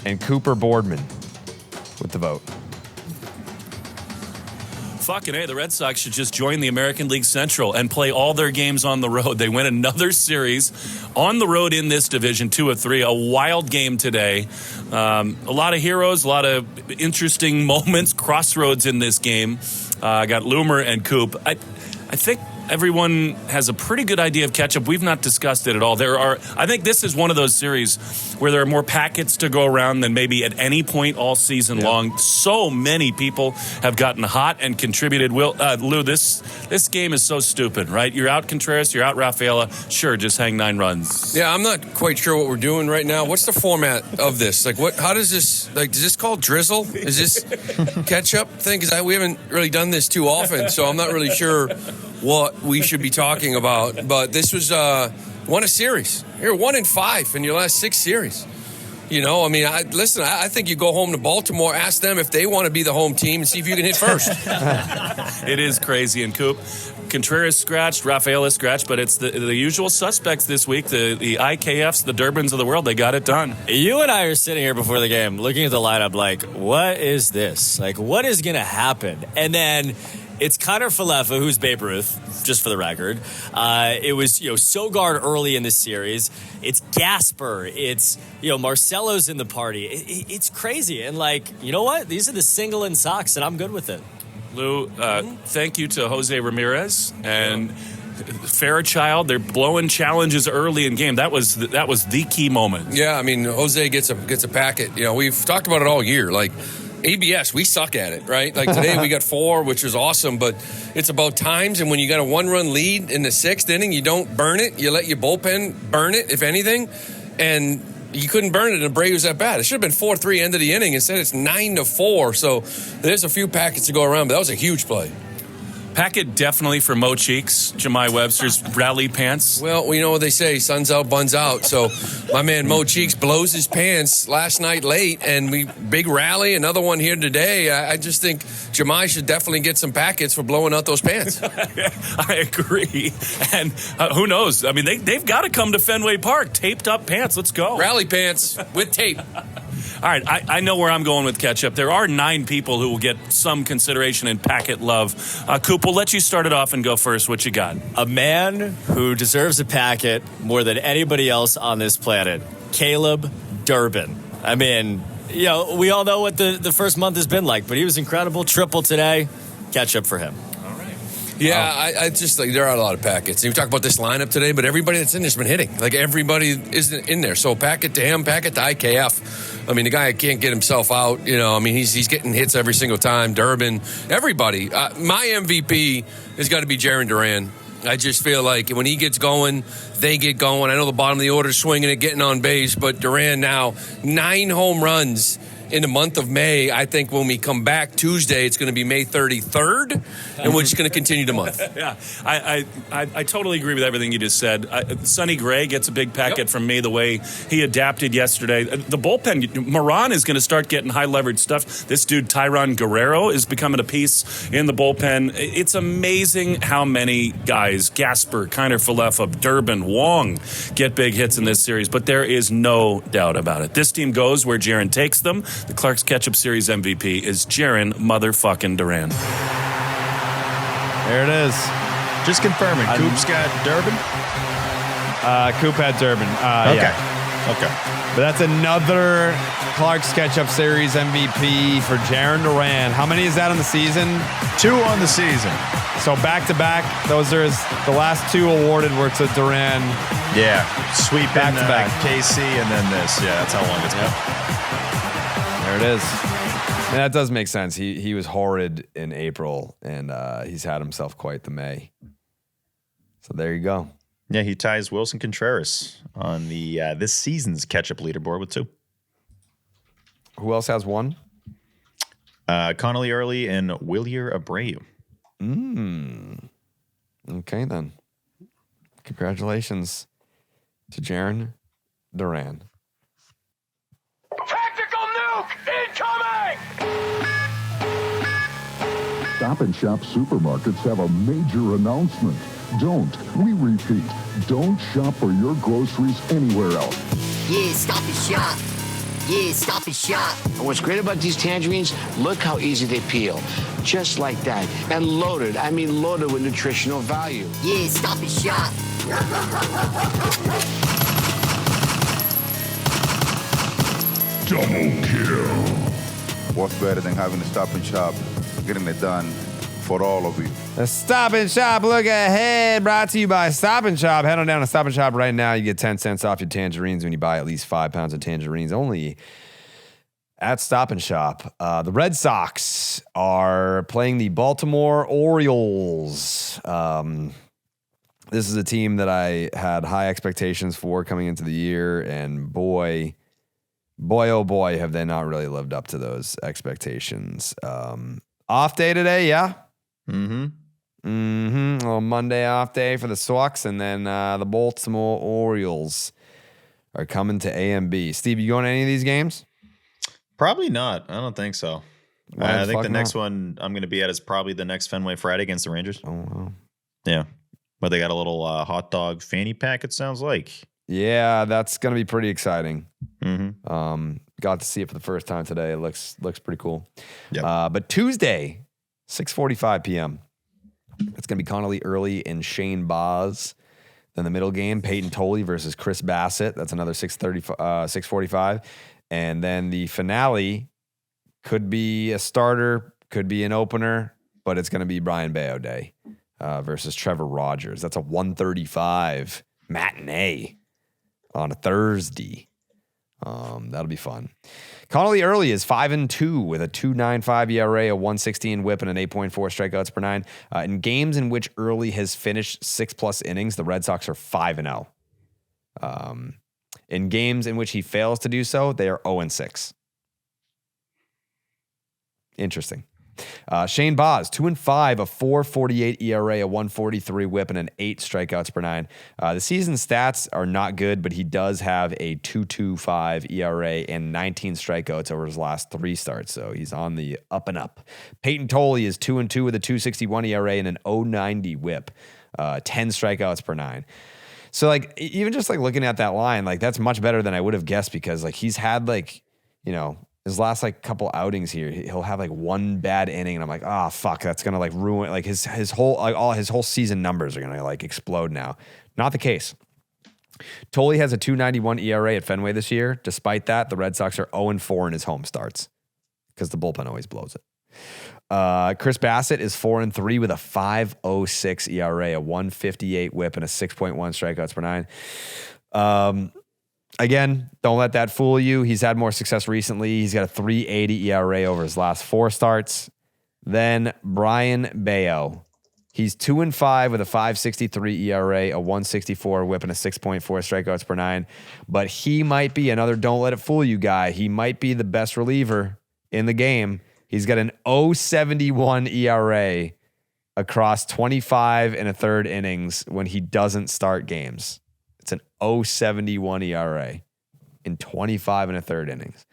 and Cooper Boardman with the vote.
Fucking A, the Red Sox should just join the American League Central and play all their games on the road. They win another series on the road in this division, 2 of 3. A wild game today. A lot of heroes, a lot of interesting moments, crossroads in this game. I got Loomer and Coop. I think everyone has a pretty good idea of Ketchup. We've not discussed it at all. I think this is one of those series where there are more packets to go around than maybe at any point all season long. So many people have gotten hot and contributed. Lou, this game is so stupid, right? You're out Contreras, you're out Rafaela. Sure, just hang 9 runs.
Yeah, I'm not quite sure what we're doing right now. What's the format of this? Like, how does this, is this called drizzle? Is this Ketchup thing? Because we haven't really done this too often, so I'm not really sure what we should be talking about. But this was won a series. You're 1-5 in your last 6 series. You know, I mean, I think you go home to Baltimore, ask them if they want to be the home team and see if you can hit first.
It is crazy. And Coop, Contreras scratched, Rafaela scratched, but it's the usual suspects this week, the IKFs, the Durbins of the world. They got it done.
You and I are sitting here before the game looking at the lineup like, what is this? Like, what is going to happen? And then it's Kiner-Falefa, who's Babe Ruth, just for the record. It was, Sogard early in this series. It's Gasper. It's, Marcelo's in the party. It's crazy. And, you know what? These are the single in socks, and I'm good with it.
Lou, thank you to Jose Ramirez and Fairchild. They're blowing challenges early in game. That was the key moment.
Yeah, I mean, Jose gets a packet. We've talked about it all year. ABS, we suck at it, right? Today we got 4, which was awesome, but it's about times, and when you got a 1-run lead in the 6th inning, you don't burn it. You let your bullpen burn it, if anything. And you couldn't burn it, and Bray was that bad. It should have been 4-3 end of the inning. Instead, it's 9-4. So there's a few packets to go around, but that was a huge play.
Packet definitely for Mo Cheeks, Jemai Webster's rally pants.
Well, you know what they say, sun's out, buns out. So my man Mo Cheeks blows his pants last night late, and we big rally, another one here today. I just think Jemai should definitely get some packets for blowing out those pants.
I agree. And who knows? I mean, they've got to come to Fenway Park. Taped up pants. Let's go.
Rally pants with tape.
All right, I know where I'm going with ketchup. There are 9 people who will get some consideration in packet love. Coop, we'll let you start it off and go first. What you got?
A man who deserves a packet more than anybody else on this planet, Caleb Durbin. I mean, you know, we all know what the first month has been like, but he was incredible. Triple today. Ketchup for him.
Yeah, I just like there are a lot of packets. We talk about this lineup today, but everybody that's in there's been hitting. Like everybody is in there. So packet to him, packet to IKF. I mean, the guy can't get himself out. You know, I mean, he's getting hits every single time. Durbin, everybody. My MVP has got to be Jarren Duran. I just feel like when he gets going, they get going. I know the bottom of the order is swinging it, getting on base, but Duran now 9 home runs in the month of May. I think when we come back Tuesday, it's going to be May 33rd, and we're just going to continue the month.
Yeah, I totally agree with everything you just said. Sonny Gray gets a big packet from me, the way he adapted yesterday. The bullpen, Moran is going to start getting high-leverage stuff. This dude, Tyron Guerrero, is becoming a piece in the bullpen. It's amazing how many guys, Gasper, Kiner-Falefa, Durbin, Wong, get big hits in this series, but there is no doubt about it. This team goes where Jarren takes them. The Clark's Ketchup Series MVP is Jarren motherfucking Duran.
There it is.
Just confirming. Coop's got Durbin?
Coop had Durbin.
Okay.
Yeah.
Okay.
But that's another Clark's Ketchup Series MVP for Jarren Duran. How many is that on the season?
2 on the season.
So back-to-back, those are the last 2 awarded were to Duran.
Yeah. Sweep
Back-to-back.
KC and then this. Yeah, that's how long it's been.
There it is. And that does make sense. He was horrid in April, and he's had himself quite the May. So there you go.
Yeah, he ties Wilson Contreras on the this season's ketchup leaderboard with 2.
Who else has 1?
Connolly Early and Willier Abreu.
Okay, then. Congratulations to Jarren Duran.
Tactical nuke incoming!
Stop and Shop supermarkets have a major announcement. We repeat, don't shop for your groceries anywhere else.
Yeah, stop and shop. Yeah, stop and shop. And what's great about these tangerines, look how easy they peel. Just like that. And loaded, I mean loaded with nutritional value. Yeah, stop and shop.
Double kill.
What's better than having to stop and shop, getting it done for all of you?
The Stop and Shop Look Ahead, brought to you by Stop and Shop. Head on down to Stop and Shop right now. You get 10 cents off your tangerines when you buy at least 5 pounds of tangerines. Only at Stop and Shop. The Red Sox are playing the Baltimore Orioles. This is a team that I had high expectations for coming into the year, and boy, oh boy, have they not really lived up to those expectations. Off day today, yeah? A little Monday off day for the Sox, and then the Baltimore Orioles are coming to A&B. Steve, you going to any of these games?
Probably not. I don't think so.
Why
I think the
fuck
next
not?
one I'm going to be at is probably the next Fenway Friday against the Rangers.
Oh, wow.
Yeah. But they got a little hot dog fanny pack, it sounds like.
Yeah, that's going to be pretty exciting.
Mm-hmm.
Got to see it for the first time today. It looks pretty cool.
Yep.
But Tuesday, 6:45 p.m., it's going to be Connolly Early and Shane Boz. Then the middle game, Peyton Tolley versus Chris Bassett. That's another 6:45. And then the finale could be a starter, could be an opener, but it's going to be Brayan Bello Day versus Trevor Rogers. That's a 1:35 matinee on a Thursday. That'll be fun. Connolly Early is 5-2 with a 2.95 ERA, a 1.16 WHIP, and an 8.4 strikeouts per 9. In games in which Early has finished 6+ innings, the Red Sox are 5-0. In games in which he fails to do so, they are 0-6. Interesting. Shane Boz, 2-5, a 4.48 ERA, a 1.43 WHIP, and an 8 strikeouts per 9. The season stats are not good, but he does have a 2.25 ERA and 19 strikeouts over his last 3 starts, so he's on the up and up. Peyton Tolley is 2-2 with a 2.61 ERA and an 0.90 WHIP, 10 strikeouts per 9. So like even just like looking at that line, like that's much better than I would have guessed because like he's had like, you know, his last like couple outings here, he'll have like one bad inning, and I'm like, oh fuck, that's gonna like ruin like his whole like all his whole season numbers are gonna like explode now. Not the case. Tolley has a 2.91 ERA at Fenway this year. Despite that, the Red Sox are 0-4 in his home starts because the bullpen always blows it. Chris Bassett is 4-3 with a 5.06 ERA, a 1.58 WHIP, and a 6.1 strikeouts per 9. Again, don't let that fool you. He's had more success recently. He's got a 3.80 ERA over his last 4 starts. Then Brayan Bello. He's 2-5 with a 5.63 ERA, a 1.64 WHIP, and a 6.4 strikeouts per 9. But he might be another don't let it fool you guy. He might be the best reliever in the game. He's got an 0.71 ERA across 25 and a third innings when he doesn't start games. It's an 0.71 ERA in 25 and a third innings.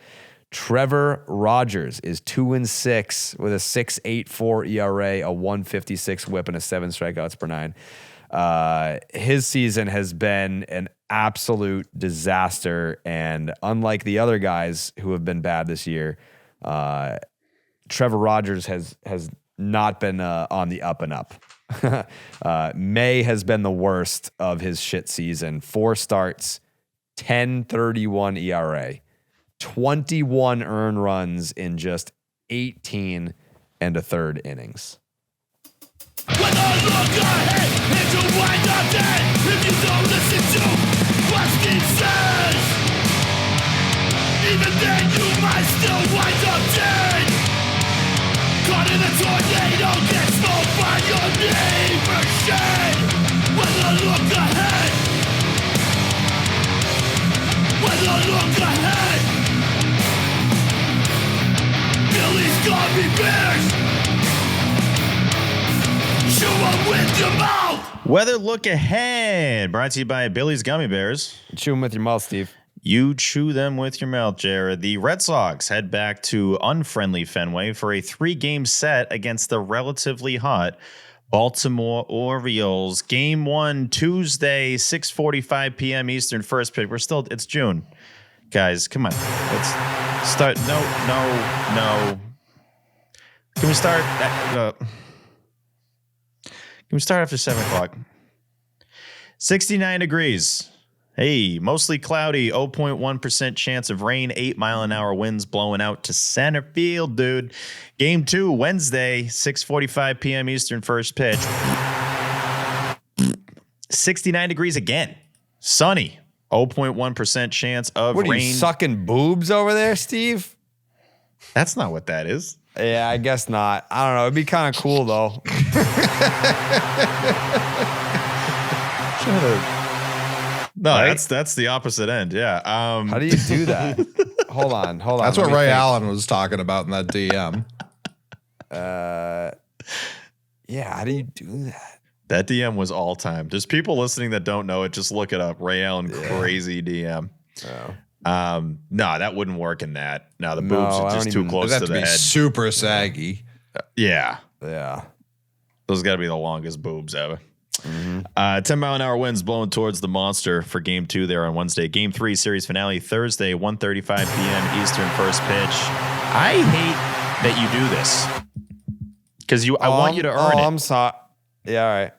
Trevor Rogers is 2-6 with a 6.84 ERA, a 1.56 WHIP, and a 7 strikeouts per 9. His season has been an absolute disaster, and unlike the other guys who have been bad this year, Trevor Rogers has not been on the up and up. May has been the worst of his shit season. 4 starts, 10.31 ERA, 21 earned runs in just 18 and a third innings.
When I look ahead, and you wind up dead if you don't listen to what Steve says. Even then, you might still wind up dead. Caught in a tornado, get smoked by your neighbor shed. When I look ahead, when I look ahead, Billy's gummy bears. Chew 'em with your mouth.
Weather look ahead, brought to you by Billy's Gummy Bears.
Chew them with your mouth, Steve.
You chew them with your mouth, Jared. The Red Sox head back to unfriendly Fenway for a 3-game set against the relatively hot Baltimore Orioles. Game 1, Tuesday, 6:45 p.m. Eastern, first pitch. It's June. Guys, come on. Let's start. No. Can we start? Can we start after 7 o'clock? 69 degrees. Hey, mostly cloudy, 0.1% chance of rain, 8-mile-an-hour winds blowing out to center field, dude. Game 2, Wednesday, 6:45 p.m. Eastern, first pitch. 69 degrees again. Sunny, 0.1% chance of rain.
What are you, sucking boobs over there, Steve?
That's not what that is.
Yeah, I guess not. I don't know. It'd be kind of cool, though.
Shut up. No, right? that's the opposite end. Yeah.
How do you do that? Hold on.
That's what Ray Allen was talking about in that DM.
Yeah. How do you do that?
That DM was all time. There's people listening that don't know it. Just look it up. Ray Allen, crazy DM.
Oh.
No, that wouldn't work in that. No, the boobs are just too close to the head.
Super saggy.
Yeah.
Yeah.
Those got to be the longest boobs ever.
Mm-hmm.
10-mile-an-hour winds blowing towards the monster for game 2 there on Wednesday. Game 3 series finale Thursday, 1:35 p.m. Eastern, first pitch. I hate that you do this because I want you to earn it.
I'm sorry. Yeah, all right.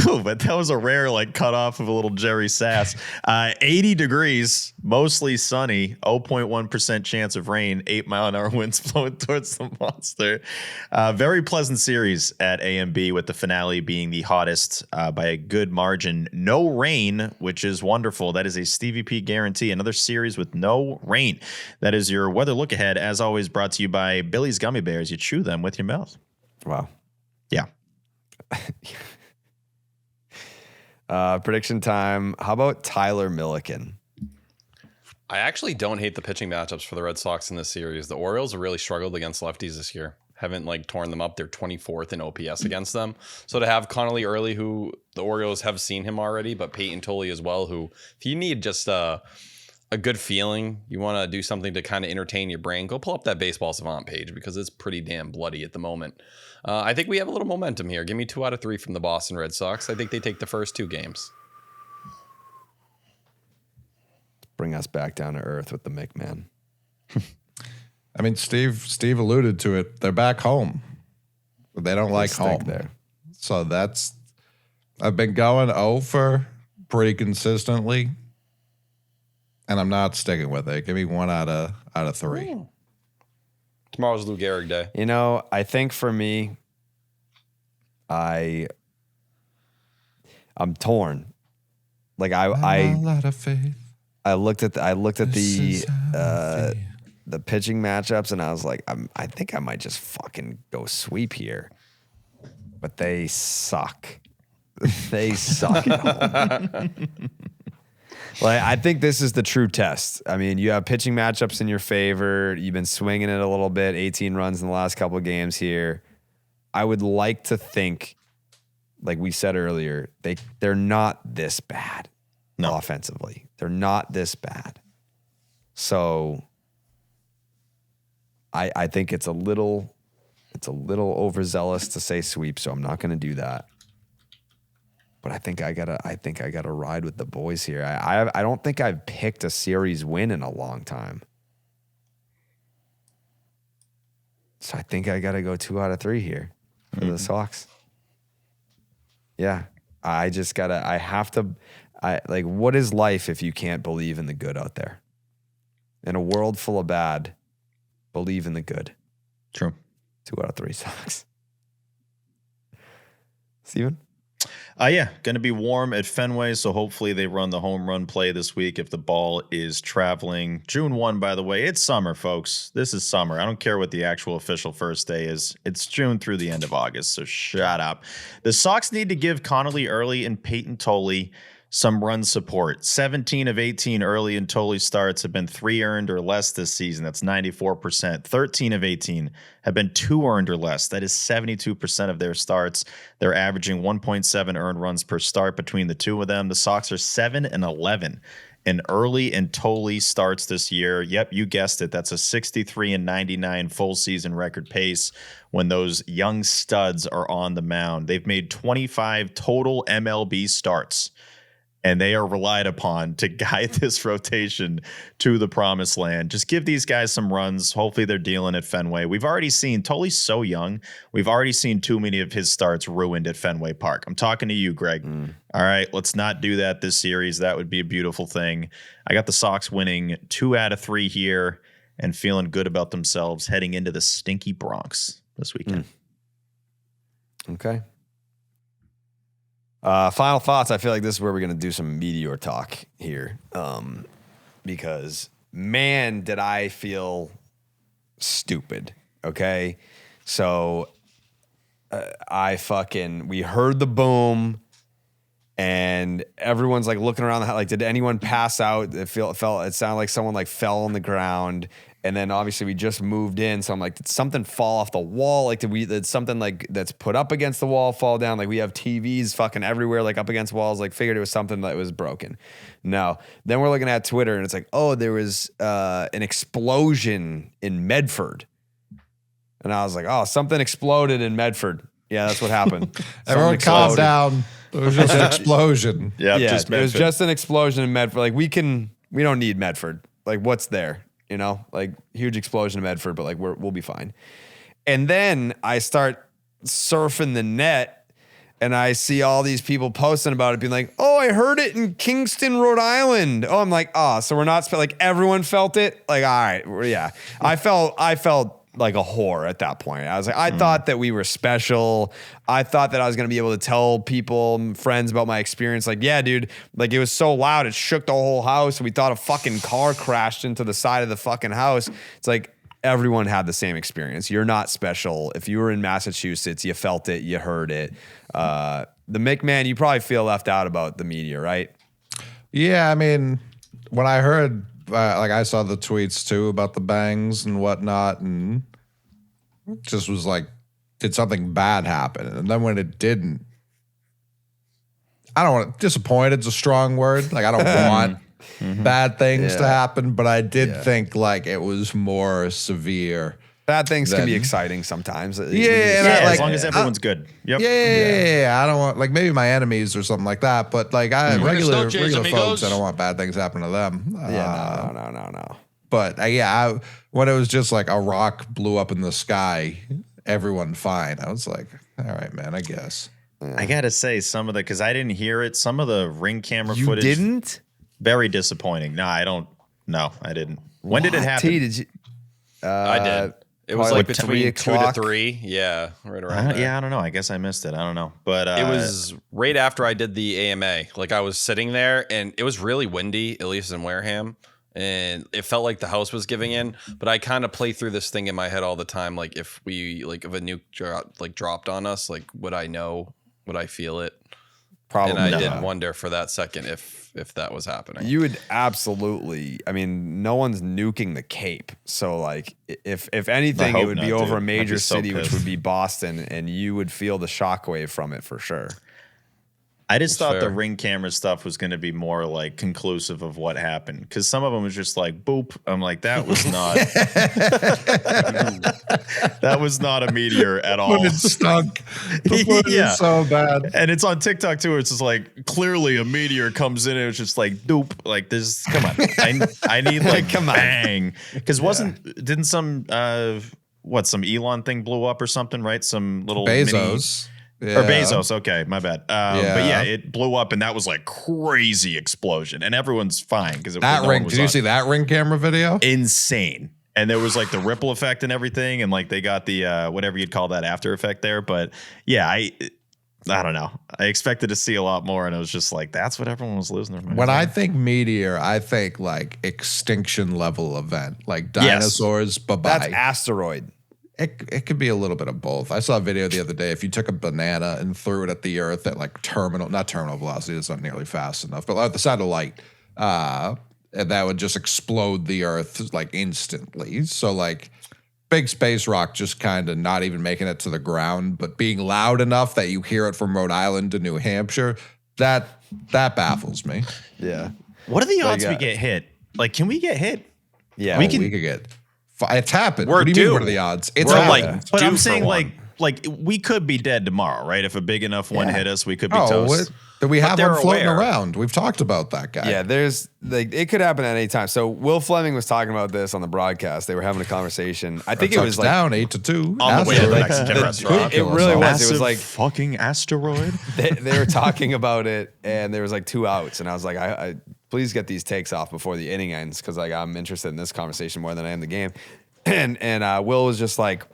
Oh, but that was a rare cut off of a little Jerry Sass. 80 degrees, mostly sunny, 0.1% chance of rain, 8-mile-an-hour winds blowing towards the monster. Very pleasant series at A&B, with the finale being the hottest by a good margin. No rain, which is wonderful. That is a Stevie P guarantee. Another series with no rain. That is your weather look ahead, as always, brought to you by Billy's Gummy Bears. You chew them with your mouth.
Wow.
Yeah.
Prediction time. How about Tyler Milliken?
I actually don't hate the pitching matchups for the Red Sox in this series. The Orioles have really struggled against lefties this year. Haven't like torn them up. They're 24th in OPS against them. So to have Connolly early, who the Orioles have seen him already, but Peyton Tolley as well, who if you need just a good feeling, you want to do something to kind of entertain your brain, go pull up that Baseball Savant page because it's pretty damn bloody at the moment. I think we have a little momentum here. Give me 2 out of 3 from the Boston Red Sox. I think they take the first 2 games.
Bring us back down to earth with the Mick man.
I mean, Steve alluded to it. They're back home. They don't like home
there.
So I've been going over pretty consistently, and I'm not sticking with it. Give me 1 out of 3.
Tomorrow's Lou Gehrig day.
You know, I think for me, I'm torn. Like
a lot of faith.
I looked at the pitching matchups and I was like, I think I might just fucking go sweep here. But they suck. They suck at home. Like, I think this is the true test. I mean, you have pitching matchups in your favor. You've been swinging it a little bit, 18 runs in the last couple of games here. I would like to think, like we said earlier, they're not this bad. No. Offensively. They're not this bad. So I think it's a little overzealous to say sweep, so I'm not going to do that. But I think I gotta ride with the boys here. I don't think I've picked a series win in a long time. So I think I gotta go 2 out of 3 here for the Sox. Yeah. What is life if you can't believe in the good out there? In a world full of bad, believe in the good.
True.
2 out of 3 Sox. Steven?
Yeah, going to be warm at Fenway, so hopefully they run the home run play this week if the ball is traveling. June 1, by the way, it's summer, folks. This is summer. I don't care what the actual official first day is. It's June through the end of August, so shut up. The Sox need to give Connolly early and Peyton Tolley some run support. 17 of 18 early and Tolley starts have been 3 earned or less this season. That's 94%. 13 of 18 have been 2 earned or less. That is 72% of their starts. They're averaging 1.7 earned runs per start between the two of them. The Sox are 7 and 11 in early and Tolley starts this year. Yep, you guessed it. That's a 63 and 99 full season record pace when those young studs are on the mound. They've made 25 total MLB starts, and they are relied upon to guide this rotation to the promised land. Just give these guys some runs. Hopefully they're dealing at Fenway. We've already seen, Tolley's so young, we've already seen too many of his starts ruined at Fenway Park. I'm talking to you, Greg. All right, let's not do that this series. That would be a beautiful thing. I got the Sox winning 2 out of 3 here and feeling good about themselves heading into the stinky Bronx this weekend.
Okay. Final thoughts. I feel like this is where we're going to do some meteor talk here. Because man, did I feel stupid. Okay. So we heard the boom and everyone's like looking around the house. Like, did anyone pass out? It sounded like someone like fell on the ground. And then obviously we just moved in. So I'm like, did something fall off the wall? Like, did something like that's put up against the wall fall down? Like, we have TVs fucking everywhere, like up against walls. Like, figured it was something that was broken. No. Then we're looking at Twitter and it's like, oh, there was an explosion in Medford. And I was like, oh, something exploded in Medford. Yeah, that's what happened.
Everyone calm down. It was just an explosion.
Yeah, it was just an explosion in Medford. Like, we don't need Medford. Like, what's there? You know, like huge explosion in Medford, but like we'll be fine. And then I start surfing the net and I see all these people posting about it being like, oh, I heard it in Kingston, Rhode Island. Oh, I'm like, so we're not like everyone felt it. Like, all right. Yeah. I felt like a whore at that point. I was like, I thought that we were special. I thought that I was going to be able to tell people, friends about my experience. Like, yeah, dude, like it was so loud. It shook the whole house. We thought a fucking car crashed into the side of the fucking house. It's like everyone had the same experience. You're not special. If you were in Massachusetts, you felt it, you heard it. the Mick man, you probably feel left out about the meteor, right?
Yeah, I mean, when I heard, like, I saw the tweets too about the bangs and whatnot, and just was like, did something bad happen? And then when it didn't, I don't want disappointed's a strong word. Like, I don't want bad things to happen, but I did think like it was more severe.
Bad things can be exciting sometimes.
As long as everyone's good. Yep.
Yeah. I don't want, like, maybe my enemies or something like that, but like regular folks, I don't want bad things happen to them.
No.
But when it was just like a rock blew up in the sky, everyone fine. I was like, all right, man, I guess.
I gotta say, some of the, because I didn't hear it, some of the ring camera footage.
You didn't?
Very disappointing. No, I don't. No, I didn't. When did it happen?
Did you?
I did. It was like between 2 to 3. Yeah, right around there.
Yeah, I don't know. I guess I missed it. I don't know. But
it was right after I did the AMA. Like, I was sitting there, and it was really windy, at least in Wareham. And it felt like the house was giving in. But I kind of play through this thing in my head all the time. Like, if a nuke dropped on us, like, would I know? Would I feel it?
Probably.
And I did wonder for that second if that was happening.
You would absolutely. I mean, no one's nuking the Cape, so like, if anything, it would be over a major city, which would be Boston, and you would feel the shockwave from it for sure.
I just thought the ring camera stuff was going to be more like conclusive of what happened, because some of them was just like boop. I'm like, that was not that was not a meteor at all.
When it stunk. It's so bad.
And it's on TikTok too. It's just like, clearly a meteor comes in and it's just like doop. Like, this, come on. I need like bang. Because didn't some some Elon thing blew up or something, right? Some little
Bezos.
Or Bezos, okay, my bad. But yeah, it blew up, and that was like crazy explosion, and everyone's fine because
that ring. Did you see that ring camera video?
Insane, and there was like the ripple effect and everything, and like they got the whatever you'd call that after effect there. But yeah, I don't know. I expected to see a lot more, and it was just like, that's what everyone was losing their minds.
When I think meteor, I think like extinction level event, like dinosaurs. Bye bye.
That's asteroid.
It could be a little bit of both. I saw a video the other day. If you took a banana and threw it at the earth at like not terminal velocity, it's not nearly fast enough, but at the side of light, and that would just explode the earth like instantly. So like big space rock just kind of not even making it to the ground, but being loud enough that you hear it from Rhode Island to New Hampshire, that baffles me.
Yeah.
What are the odds we get hit? Like, can we get hit?
Yeah.
We could get. It's happened.
What do you
mean, what are the odds? It's
but I'm saying like we could be dead tomorrow, right? If a big enough one hit us, we could be toast.
We have one floating around. We've talked about that guy.
Yeah, there's like, it could happen at any time. So Will Fleming was talking about this on the broadcast. They were having a conversation. I think it was like
down 8-2
on the way to the Mexican restaurant.
It really was. It was like
fucking asteroid.
They were talking about it, and there was like 2 outs, and I was like, I please get these takes off before the inning ends, because like, I'm interested in this conversation more than I am the game. And Will was just like,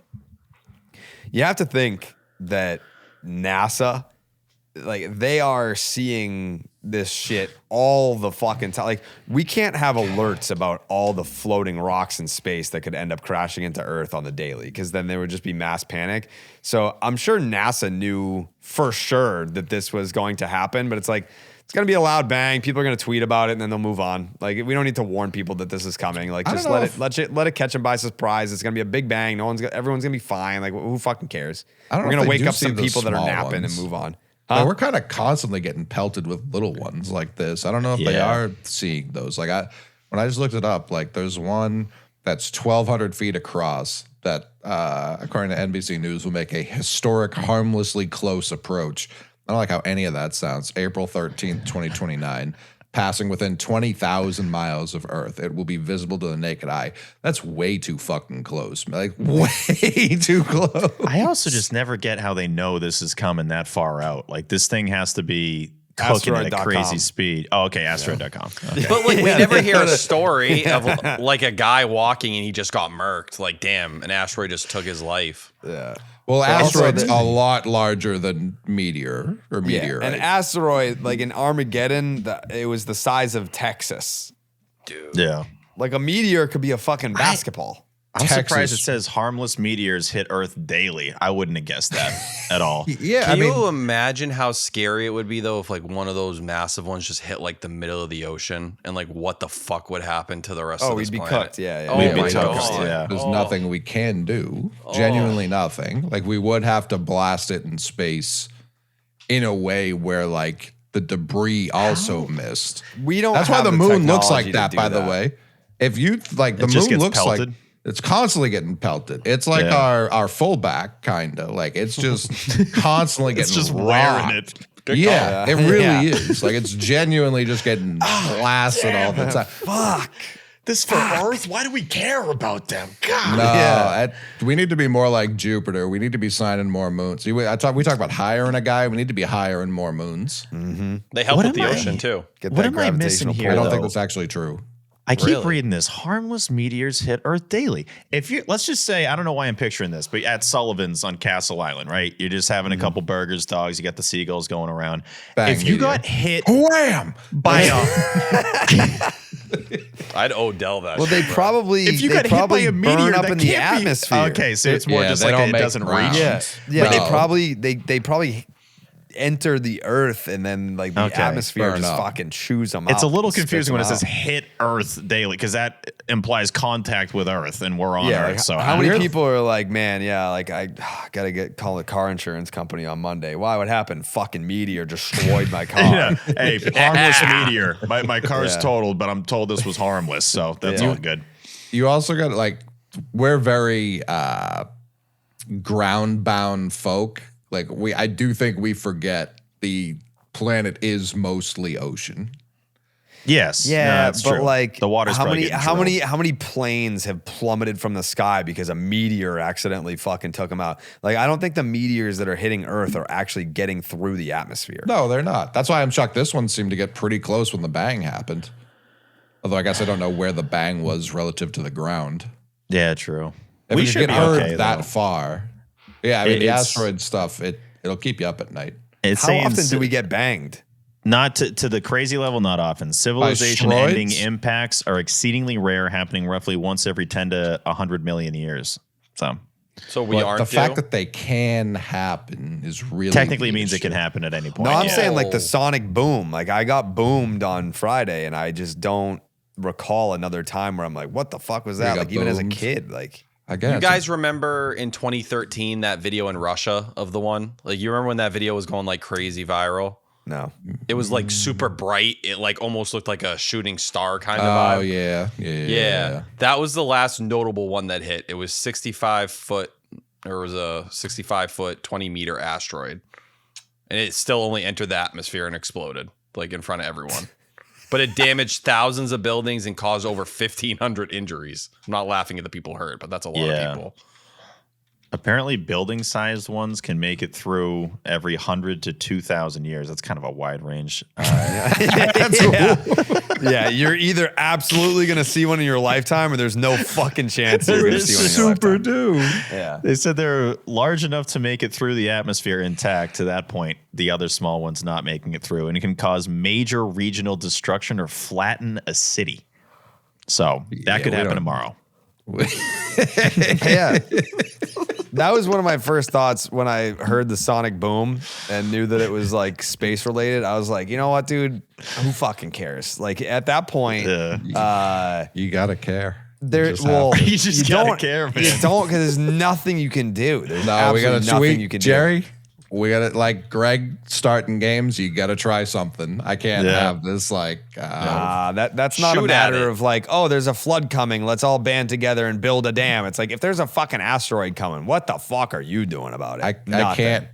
you have to think that NASA, like, they are seeing this shit all the fucking time. Like, we can't have alerts about all the floating rocks in space that could end up crashing into Earth on the daily, because then there would just be mass panic. So I'm sure NASA knew for sure that this was going to happen, but it's like, it's going to be a loud bang. People are going to tweet about it, and then they'll move on. Like, we don't need to warn people that this is coming. Like, just let it catch them by surprise. It's going to be a big bang. Everyone's going to be fine. Like, who fucking cares? We're going to wake up some people that are napping and move on.
Huh? We're kind of constantly getting pelted with little ones like this. I don't know if they are seeing those. Like, when I just looked it up, like, there's one that's 1,200 feet across that, according to NBC News, will make a historic, harmlessly close approach. I don't like how any of that sounds. April 13th, 2029, passing within 20,000 miles of Earth. It will be visible to the naked eye. That's way too fucking close. Like, way too close.
I also just never get how they know this is coming that far out. Like, this thing has to be cooking at a crazy speed. Oh, okay, asteroid.com. Okay.
But like, we never hear a story of like a guy walking and he just got murked. Like, damn, an asteroid just took his life.
Yeah.
Well, asteroid's a lot larger than meteor or meteorite.
An asteroid, like in Armageddon, it was the size of Texas.
Dude.
Yeah.
Like, a meteor could be a fucking basketball.
I'm surprised it
Texas.
says harmless meteors hit Earth daily. I wouldn't have guessed that at all.
Yeah,
Can you imagine how scary it would be though if like one of those massive ones just hit like the middle of the ocean and like what the fuck would happen to the rest of this
we'd be
planet?
cooked. Yeah,
Oh
We'd be
my
toast,
God.
yeah.
There's nothing we can do. Genuinely nothing. Like we would have to blast it in space in a way where like the debris also missed.
We don't.
That's why
have
the moon looks
technology
like
to
that,
do
by the
that.
way. If you like, the
It just
moon
gets
looks
pelted?
like it's constantly getting pelted. It's like our fullback, kind of like it's just constantly getting
It's just
rocked.
wearing it. Good
Yeah,
call.
it really
Yeah.
is. Like it's genuinely just getting blasted all the time.
Fuck.
This for Earth? Why do we care about them? God.
No, we need to be more like Jupiter. We need to be signing more moons. We talk about hiring a guy. We need to be hiring more moons.
They help
What
with the
am I-
ocean too.
Get
What
that
am I missing
gravitational
here,
I
pull.
don't think
though?
that's actually true.
I keep
Really?
reading this. Harmless meteors hit Earth daily. If you let's just say, I don't know why I'm picturing this, but at Sullivan's on Castle Island, right? You're just having a couple burgers, dogs. You got the seagulls going around.
Bang,
if you
meteor.
got hit
Wham!
by a
I'd Odell that.
Well, they
shit, bro.
probably
if you
they
got hit by
probably
a meteor
burn up
that
in the
can't be-
atmosphere.
Okay, so it's more
Yeah,
just
they
like
don't
it
make
doesn't
rounds.
reach.
Yeah,
No.
they probably enter the earth and then like the
Okay,
atmosphere
burn
just
up.
fucking chews them
It's
up
a little
and spits
confusing when it
them
says
out.
hit Earth daily because that implies contact with Earth and we're on
Yeah,
Earth.
like,
So
how
I-
many people are like, man, yeah, like I gotta call the car insurance company on Monday. Why? What happened? Fucking meteor destroyed my car.
Yeah. Hey, harmless meteor. My car's
Yeah.
totaled, but I'm told this was harmless, so that's
Yeah.
all good.
You also got like we're very ground bound folk. Like I do think we forget the planet is mostly ocean.
Yes.
Yeah,
no, that's
but
true.
like
the water's
how
probably
many
getting
how
drilled.
many planes have plummeted from the sky because a meteor accidentally fucking took them out? Like I don't think the meteors that are hitting Earth are actually getting through the atmosphere.
No, they're not. That's why I'm shocked. This one seemed to get pretty close when the bang happened. Although I guess I don't know where the bang was relative to the ground.
Yeah, true.
If
We
you
should
get
be
heard
okay,
that
though.
far. Yeah, I mean the
It's-
asteroid stuff, it'll keep you up at night.
It's
How
saying
often do we get banged?
Not to the crazy level, not often. Civilization-ending
asteroids?
impacts are exceedingly rare, happening roughly once every 10 to 100 million years. So
So we
But
aren't
the fact
due?
that they can happen is really
technically
the
means it
issue.
can happen at any point.
No, I'm
yeah.
saying like the sonic boom. Like I got boomed on Friday and I just don't recall another time where I'm like, what the fuck was that?
got
Like even as a
boomed.
kid, like
Again,
You
it's a-
guys remember in 2013 that video in Russia of the one? Like you remember when that video was going like crazy viral?
no.
It was like super bright. It like almost looked like a shooting star kind of
Oh
vibe.
yeah.
That was the last notable one that hit. It was 65 foot, or it was a 65 foot, 20 meter asteroid. And it still only entered the atmosphere and exploded, like in front of everyone. But it damaged thousands of buildings and caused over 1,500 injuries. I'm not laughing at the people hurt, but that's a lot
Yeah.
of people.
Apparently, building-sized ones can make it through every 100 to 2,000 years. That's kind of a wide range.
Yeah, you're either absolutely gonna see one in your lifetime or there's no fucking chance you're gonna see one in your lifetime.
do.
Yeah.
They said they're large enough to make it through the atmosphere intact. To that point, the other small ones not making it through, and it can cause major regional destruction or flatten a city. So that could
we
happen
don't-
tomorrow.
Yeah. That was one of my first thoughts when I heard the sonic boom and knew that it was like space related. I was like, you know what, dude? Who fucking cares? Like at that point,
You gotta care.
there.
just
Well,
have to.
You just gotta
don't
care,
You
man.
don't because there's nothing you can do. There's
No, we
absolutely
gotta.
nothing you can
Jerry, we gotta like Greg starting games. You gotta try something. I can't
Yeah.
have this like.
That's not a
Shoot at
matter
it.
of like, oh, there's a flood coming. Let's all band together and build a dam. It's like if there's a fucking asteroid coming, what the fuck are you doing about it?
I
Nothing.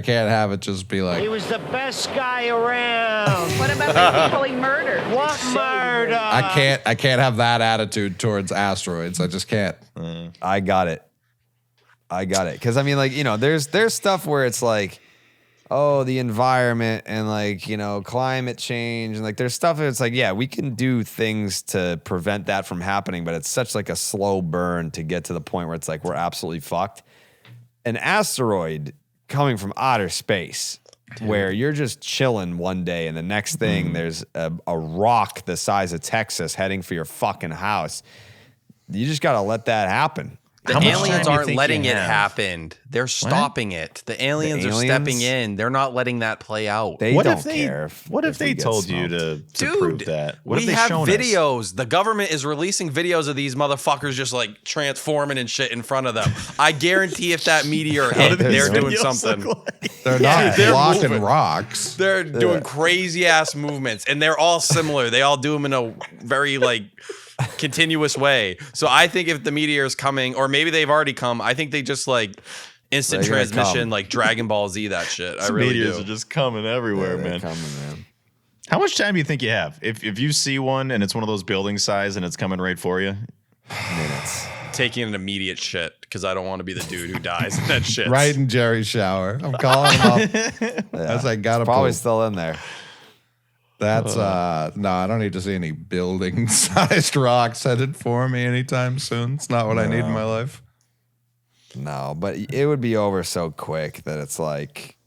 can't have it just be like.
He was the best guy around.
What about the people he murdered?
What murder?
I can't have that attitude towards asteroids. I just can't.
I got it. Because I mean, like, you know, there's stuff where it's like, oh, the environment and like, you know, climate change and like there's stuff that's like, yeah, we can do things to prevent that from happening, but it's such like a slow burn to get to the point where it's like we're absolutely fucked. An asteroid coming from outer space where you're just chilling one day and the next thing there's a rock the size of Texas heading for your fucking house. you just got to let that happen.
The aliens aren't letting it happen. They're stopping it. The aliens are stepping in. They're not letting that play out.
They don't care.
What if they told you to prove that? What
we
if they
have
shown
videos.
us?
The government is releasing videos of these motherfuckers just like transforming and shit in front of them. I guarantee if that meteor hit, they're doing something.
They're not blocking rocks.
They're doing crazy ass movements, and they're all similar. They all do them in a very like continuous way. So I think if the meteor is coming, or maybe they've already come, I think they just like instant transmission, like Dragon Ball Z that shit. I really
meteors
do.
are just coming everywhere, man.
Man.
How much time do you think you have? If you see one and it's one of those building size and it's coming right for you?
Minutes.
Taking an immediate shit because I don't want to be the dude who dies in that shit.
Right in Jerry's shower. I'm calling him up. As I got to
probably still in there.
That's no, I don't need to see any building sized rocks headed for me anytime soon. It's not what I need in my life.
No, but it would be over so quick that it's like,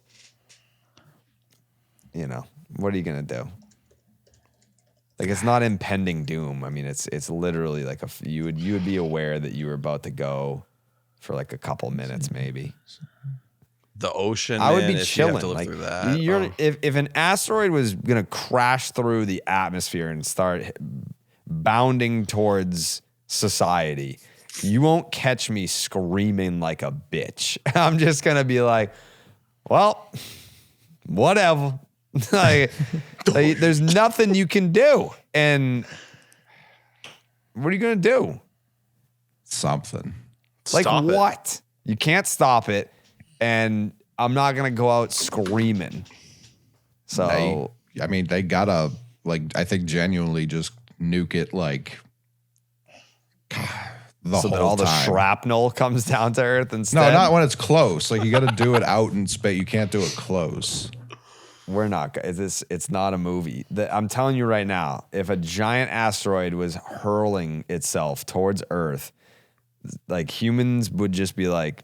you know, what are you gonna do? Like, it's not impending doom. I mean, it's literally like you would be aware that you were about to go for like a couple minutes, maybe.
The ocean.
I would
man,
be
if you have
chilling.
to live
Like,
through that.
if an asteroid was gonna crash through the atmosphere and start bounding towards society, you won't catch me screaming like a bitch. I'm just gonna be like, well, whatever. like, there's nothing you can do. And what are you gonna do?
Something.
Like
Stop it.
what? You can't stop it. And I'm not gonna go out screaming. So
I mean, they gotta I think genuinely just nuke it like the
so
whole
that all the
time.
shrapnel comes down to Earth instead.
No, not when it's close. Like you got to do it out in space. You can't do it close.
We're not. It's not a movie. I'm telling you right now, if a giant asteroid was hurling itself towards Earth, like humans would just be like,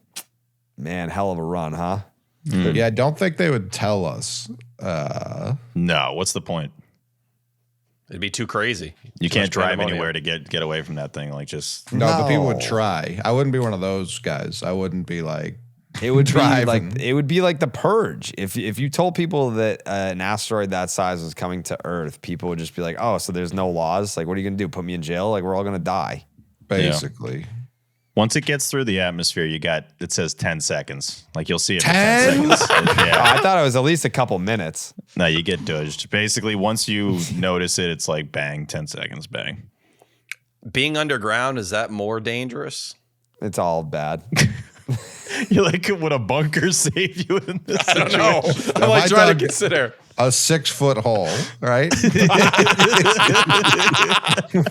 man, hell of a run, huh?
Yeah, I don't think they would tell us.
No, what's the point?
It'd be too crazy.
You can't drive
pandemonium.
anywhere to get away from that thing. Like just
No, but people would try. I wouldn't be one of those guys. I wouldn't be like.
It would
driving.
be like the Purge. If you told people that an asteroid that size was coming to Earth, people would just be like, "Oh, so there's no laws? Like, what are you gonna do? Put me in jail? Like, we're all gonna die."
Basically.
once it gets through the atmosphere, it says 10 seconds. Like you'll see it.
10?
For 10 seconds. Yeah.
I thought it was at least a couple minutes.
No, you get dodged. Basically, once you notice it, it's like bang, 10 seconds, bang.
Being underground, is that more dangerous?
It's all bad.
You're like, would a bunker save you in this
I don't know.
situation?
I'm like trying to consider.
A 6-foot hole, right?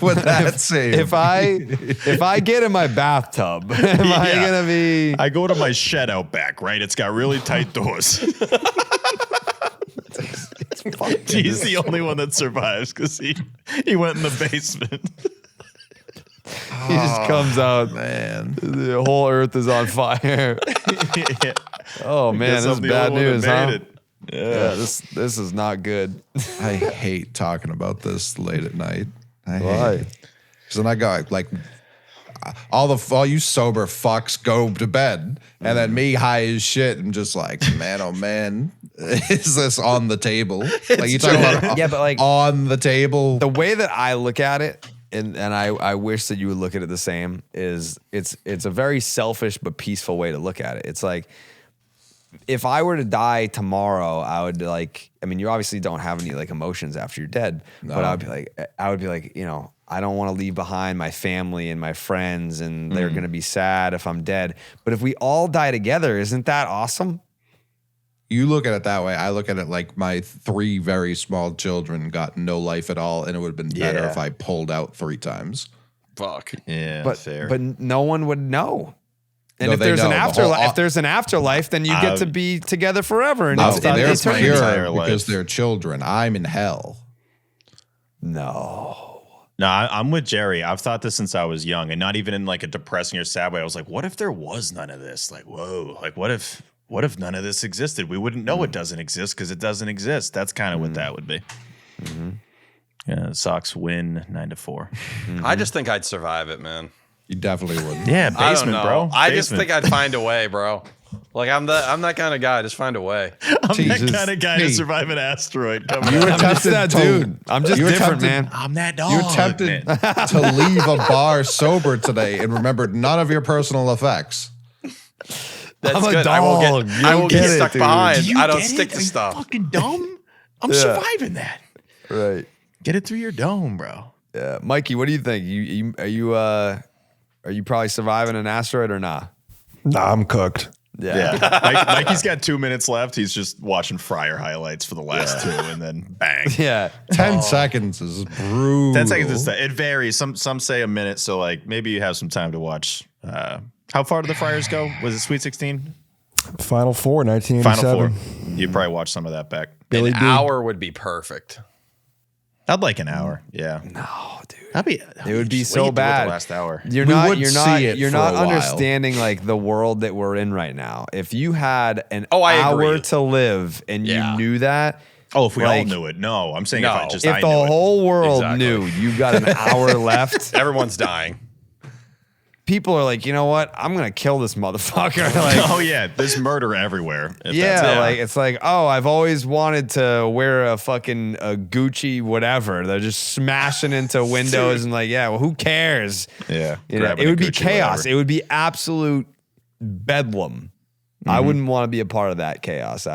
Would that save?
If I get in my bathtub, am I gonna be?
I go to my shed out back, right? It's got really tight doors. He's the only one that survives because he went in the basement.
He just comes out,
man.
The whole earth is on fire.
Yeah.
Oh man,
Guess
this is
I'm the
bad
only one
news,
that
huh?
made it.
Yeah, this is not good.
I hate talking about this late at night.
Why?
Because then I go like, all you sober fucks go to bed, and then me high as shit and just like, man, oh man, is this on the table? Like you talking about,
yeah, but like
on the table.
The way that I look at it, and I wish that you would look at it the same, is it's a very selfish but peaceful way to look at it. It's like, if I were to die tomorrow, I would like, I mean, you obviously don't have any like emotions after you're dead, but I would be like, you know, I don't want to leave behind my family and my friends, and they're going to be sad if I'm dead. But if we all die together, isn't that awesome?
You look at it that way. I look at it like my 3 very small children got no life at all, and it would have been better if I pulled out 3 times.
Fuck.
Yeah,
But
fair.
but no one would know. And
No,
if
they
there's an
know. The
afterlife,
whole-
if there's an afterlife, then you get to be together forever. And
No,
it's
they're
eternity.
pure because they're children. I'm in hell.
No.
No, I'm with Jerry. I've thought this since I was young, and not even in like a depressing or sad way. I was like, what if there was none of this? Like, whoa, like what if none of this existed? We wouldn't know it doesn't exist because it doesn't exist. That's kind of what that would be. Yeah, Sox win 9-4.
I just think I'd survive it, man.
You definitely wouldn't.
Yeah,
I don't
basement,
know.
bro.
I just
Basement.
think I'd find a way, bro. Like I'm that kind of guy. Just find a way.
I'm
Jesus.
that kind of guy to
Hey.
survive an asteroid. Coming
You
at me.
I'm just that dude. I'm just different, man.
I'm that dog.
You attempted to leave a bar sober today and remembered none of your personal effects.
That's
I'm a
good.
dog.
I won't
You
get
get it,
stuck
dude.
behind.
Do you
I don't
get
stick
it?
to
Are you
stuff.
fucking dumb? I'm
Yeah.
surviving that.
Right.
Get it through your dome, bro.
Yeah. Mikey, what do you think? Are you probably surviving an asteroid or not?
Nah, I'm cooked.
Yeah.
Mikey's got 2 minutes left. He's just watching Fryer highlights for the last 2, and then bang.
Yeah.
10 seconds is brutal.
10 seconds is it varies. Some say a minute, so like maybe you have some time to watch. How far do the Friars go? Was it Sweet 16?
Final Four,
Final
1987.
Four. You'd probably watch some of that back.
Billy
An
D.
hour would be perfect.
I'd like an hour. Yeah.
No, dude.
It
would be so bad.
The last hour.
You're
We
not.
would
You're not.
see it
You're
for
not
a while.
understanding like the world that we're in right now. If you had an
I
hour
agree.
to live and
Yeah.
you knew that,
Oh, if we all
Like-
knew it. No, I'm saying
No.
if I just
if
I
the
knew it.
whole world
Exactly.
knew you got an hour left,
Everyone's dying.
people are like, you know what? I'm gonna kill this motherfucker. Like,
Oh yeah, there's murder everywhere. if
yeah,
that's it.
like it's like, oh, I've always wanted to wear a fucking Gucci whatever. They're just smashing into windows and like, yeah, well, who cares?
Yeah.
You know,
grabbing
it
a
would be
Gucci,
chaos.
whatever.
It would be absolute bedlam. I wouldn't want to be a part of that chaos.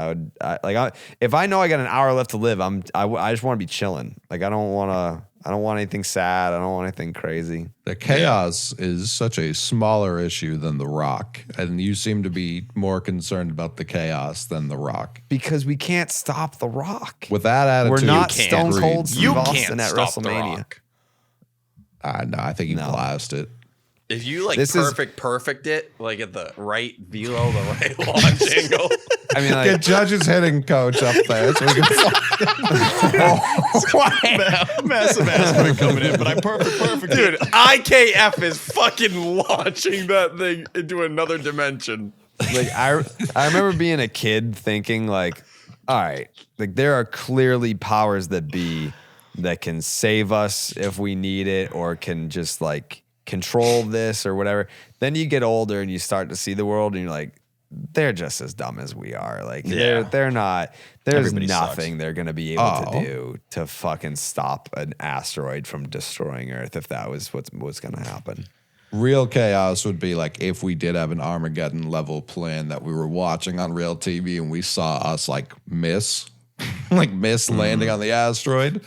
If I know I got an hour left to live, I just want to be chilling. Like I don't want anything sad. I don't want anything crazy.
The chaos is such a smaller issue than The Rock, and you seem to be more concerned about the chaos than The Rock.
Because we can't stop The Rock.
With that attitude,
We're not
You
Stone
agreed.
Cold Steve
You
Austin
can't
at
stop The
WrestleMania.
Rock.
No, I think you blast it.
If you like
This is-
perfect it, like at the right velo, the right launch angle.
I mean,
Get
like,
Judge's hitting coach up there so we can
Massive aspect coming in, but I'm perfect.
Dude, IKF is fucking launching that thing into another dimension.
like I remember being a kid thinking like, all right, like there are clearly powers that be that can save us if we need it or can just like control this or whatever. Then you get older and you start to see the world and you're like, they're just as dumb as we are. Like they're not. There's
Everybody
nothing
sucks.
they're gonna be able to do to fucking stop an asteroid from destroying Earth if that was what's gonna happen.
Real chaos would be like if we did have an Armageddon level plan that we were watching on real TV and we saw us like miss landing on the asteroid.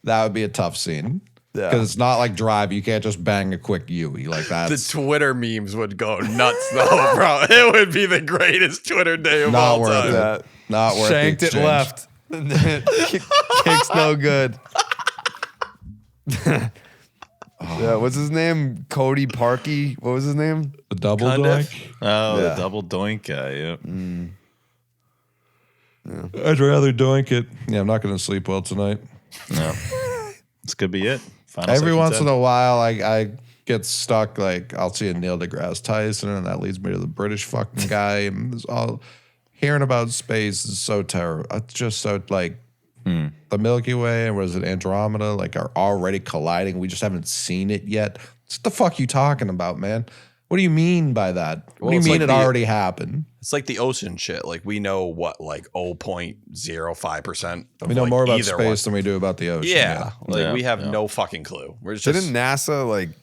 That would be a tough scene.
Yeah.
Because it's not like Drive. You can't just bang a quick Yui. Like
The
that's
Twitter memes would go nuts, though, bro. It would be the greatest Twitter day of
not
all
worth
time.
it.
Yeah.
Not worth the
Shanked it
exchange.
left. Kick's no good. Yeah, what's his name? Cody Parkey. What was his name?
The double
Kinda.
doink.
Oh,
Yeah.
the double doink guy. Yeah.
I'd rather doink it. Yeah, I'm not going to sleep well tonight.
No. This could be it. Final
Every
section
once
10.
in a while, I get stuck. Like I'll see a Neil deGrasse Tyson, and that leads me to the British fucking guy. And it's all hearing about space is so terrible. It's just so like the Milky Way and was it Andromeda like are already colliding. We just haven't seen it yet. What the fuck you talking about, man? What do you mean by that? What
Well,
do you
it's
mean
like
it
the-
already happened?
It's like the ocean shit. Like we know what, like 0.05%.
We know more about
either
space
one.
than we do about the ocean.
Yeah, like
Yeah,
we have
yeah.
no fucking clue. We're just
Didn't NASA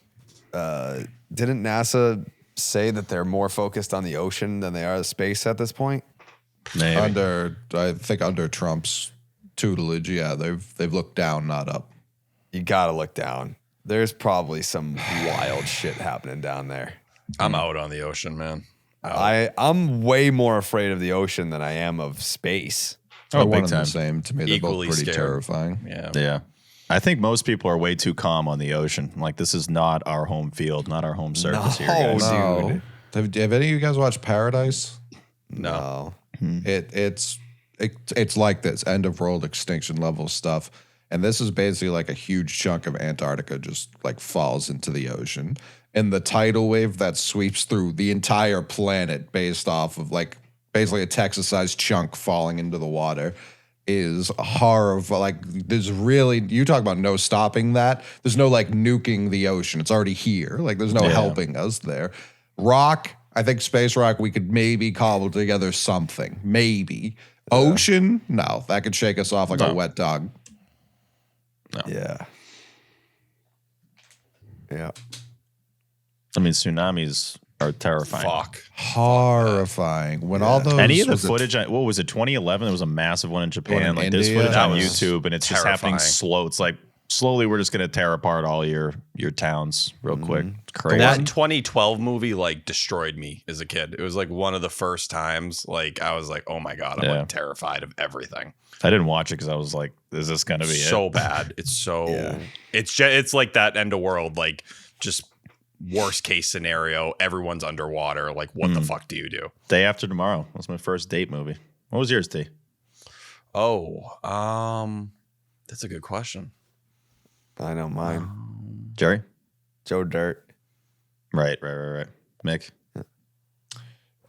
say that they're more focused on the ocean than they are the space at this point?
Maybe.
I think under Trump's tutelage, yeah, they've looked down, not up.
You gotta look down. There's probably some wild shit happening down there.
I'm out on the ocean, man.
I'm way more afraid of the ocean than I am of space.
They're
Oh,
one
big
and the
time.
same to me. They're
Equally
both pretty
scared.
terrifying.
Yeah.
Yeah. I think most people are way too calm on the ocean. Like this is not our home field, not our home surface here, guys.
No. Have any of you guys watched Paradise?
No.
It's like this end of world extinction level stuff, and this is basically like a huge chunk of Antarctica just like falls into the ocean, and the tidal wave that sweeps through the entire planet based off of like basically a Texas-sized chunk falling into the water. is horrible. Like, there's really, you talk about no stopping that. There's no like nuking the ocean. It's already here. Like, there's no helping us there. Rock, I think space rock, we could maybe cobble together something. Maybe. Ocean, no, that could shake us off like a wet dog.
No.
Yeah. Yeah.
I mean, tsunamis are terrifying.
Fuck.
Horrifying. When all those
any of the footage, what was it? 2011. There was a massive one in Japan. Like there's footage on YouTube, and it's just happening slow. It's like slowly we're just gonna tear apart all your towns real quick. It's crazy.
That 2012 movie like destroyed me as a kid. It was like one of the first times like I was like, oh my god, I'm like terrified of everything.
I didn't watch it because I was like, is this gonna be
so bad? It's so it's like that end of world, like just worst case scenario. Everyone's underwater. Like, what the fuck do you do?
Day After Tomorrow. That's my first date movie. What was yours, T?
Oh, that's a good question.
I know mine.
Jerry?
Joe Dirt.
Right. Mick?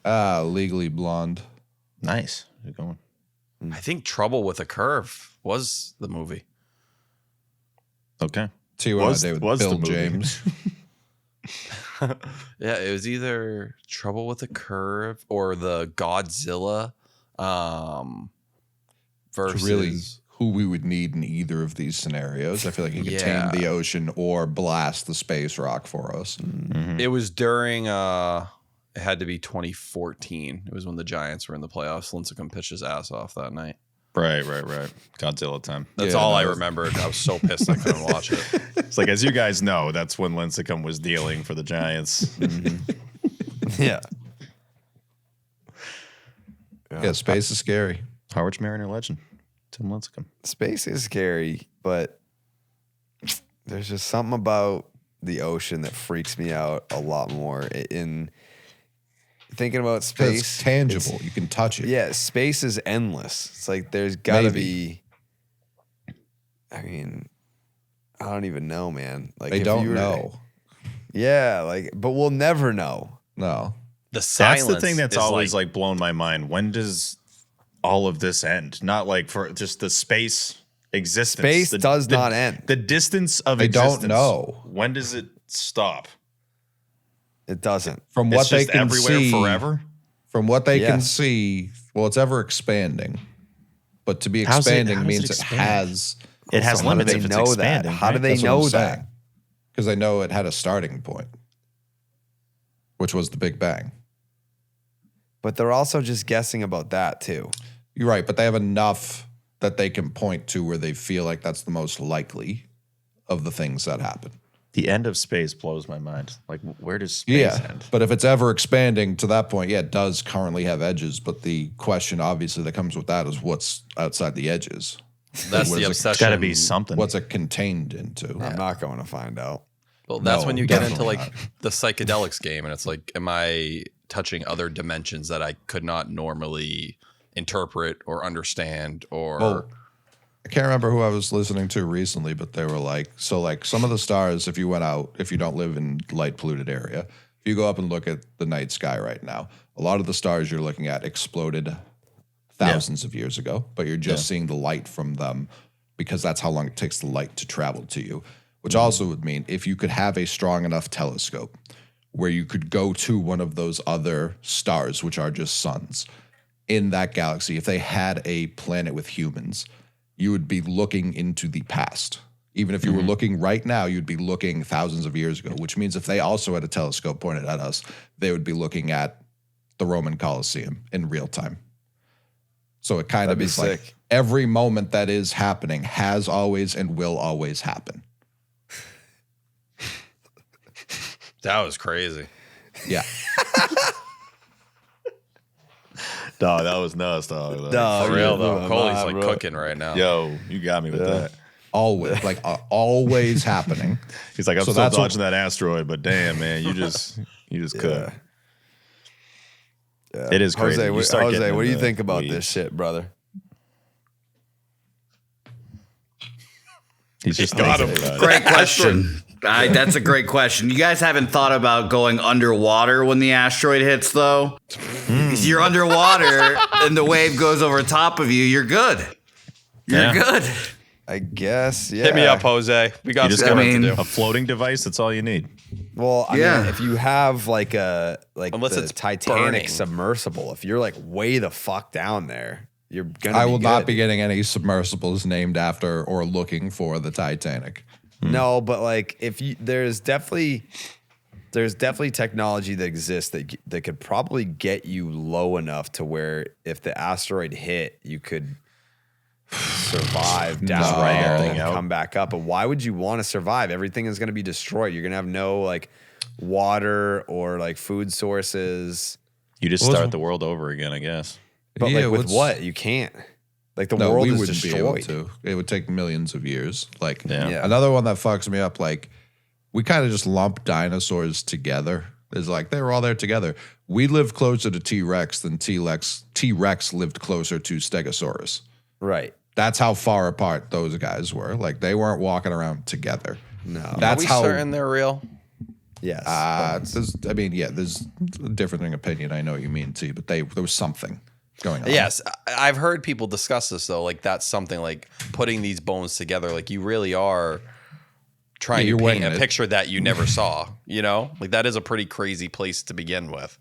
Legally Blonde.
Nice. Good going.
I think Trouble with a Curve was the movie.
Okay.
See what I did with Bill James.
Yeah, it was either Trouble with a Curve or the Godzilla versus
really who we would need in either of these scenarios. I feel like he could tame the ocean or blast the space rock for us.
Mm-hmm.
It was during it had to be 2014. It was when the Giants were in the playoffs. Lincecum pitched his ass off that night.
Right. Godzilla time.
That's all I remembered. I was so pissed I couldn't watch it.
It's like, as you guys know, that's when Lincecum was dealing for the Giants.
Yeah.
Yeah, space is scary.
Harwich Mariner legend. Tim Lincecum.
Space is scary, but there's just something about the ocean that freaks me out a lot more. In thinking about space,
it's tangible. You can touch it.
Yeah, space is endless. It's like there's got to be. I mean, I don't even know, man. Like
they don't know.
Yeah, like, but we'll never know.
No.
The silence.
That's the thing that's always like blown my mind. When does all of this end? Not like for just the space existence.
Space does not end.
The distance of
they
existence.
Don't know.
When does it stop?
It doesn't.
From what they can
everywhere
see,
forever.
From what they can see, well, it's ever expanding. But to be expanding means it has.
It has limits.
How do they know that? How do they know that?
Because they know it had a starting point, which was the Big Bang.
But they're also just guessing about that too.
You're right, but they have enough that they can point to where they feel like that's the most likely of the things that happen.
The end of space blows my mind. Like, where does space end?
But if it's ever expanding to that point, it does currently have edges. But the question, obviously, that comes with that is what's outside the edges.
That's the obsession.
It's got to be something.
What's it contained into?
I'm not going to find out.
Well, that's when you get into like the psychedelics game, and it's like, am I touching other dimensions that I could not normally interpret or understand? Or
I can't remember who I was listening to recently, but they were like, so like some of the stars, if you went out, if you don't live in light polluted area, if you go up and look at the night sky right now, a lot of the stars you're looking at exploded thousands of years ago, but you're just seeing the light from them because that's how long it takes the light to travel to you, which also would mean if you could have a strong enough telescope where you could go to one of those other stars, which are just suns in that galaxy, if they had a planet with humans, you would be looking into the past. Even if you were looking right now, you'd be looking thousands of years ago, which means if they also had a telescope pointed at us, they would be looking at the Roman Colosseum in real time. So it kind of is like every moment that is happening has always and will always happen.
that was crazy.
Yeah.
No, that was nuts, dog.
For real, though. Coley's like cooking right now.
Yo, you got me with that.
Always, like always happening.
He's like, I'm still dodging that asteroid, but damn, man, you just cook.
Yeah.
It is crazy.
Jose, what do you think about this shit, brother?
He's just
got him. Great question. That's a great question. You guys haven't thought about going underwater when the asteroid hits, though? If you're underwater and the wave goes over top of you, you're good. You're good.
I guess. Yeah.
Hit me up, Jose. We got
You just
some
got
work to do.
a floating device. That's all you need.
Well, I mean, if you have like
Unless
the
it's
Titanic
burning.
submersible, if you're like way the fuck down there, you're gonna.
I
be
will
good.
not be getting any submersibles named after or looking for the Titanic.
No, but like if you, there's definitely technology that exists that could probably get you low enough to where if the asteroid hit, you could survive down there and come back up. But why would you want to survive? Everything is going to be destroyed. You're going to have no like water or like food sources.
You just start the world over again, I guess.
But like with what? You can't. Like the world is destroyed.
Be able to. It would take millions of years. Like
Yeah.
another one that fucks me up. Like we kind of just lump dinosaurs together. It's like they were all there together. We lived closer to T-Rex than T-Rex lived closer to Stegosaurus.
Right.
That's how far apart those guys were. Like they weren't walking around together.
No.
That's
Are we
how.
certain they're real?
Yes.
There's a differing opinion. I know what you mean, T, but there was something going on.
Yes, I've heard people discuss this though. Like that's something like putting these bones together. Like you really are trying to paint a picture that you never saw. You know, like that is a pretty crazy place to begin with.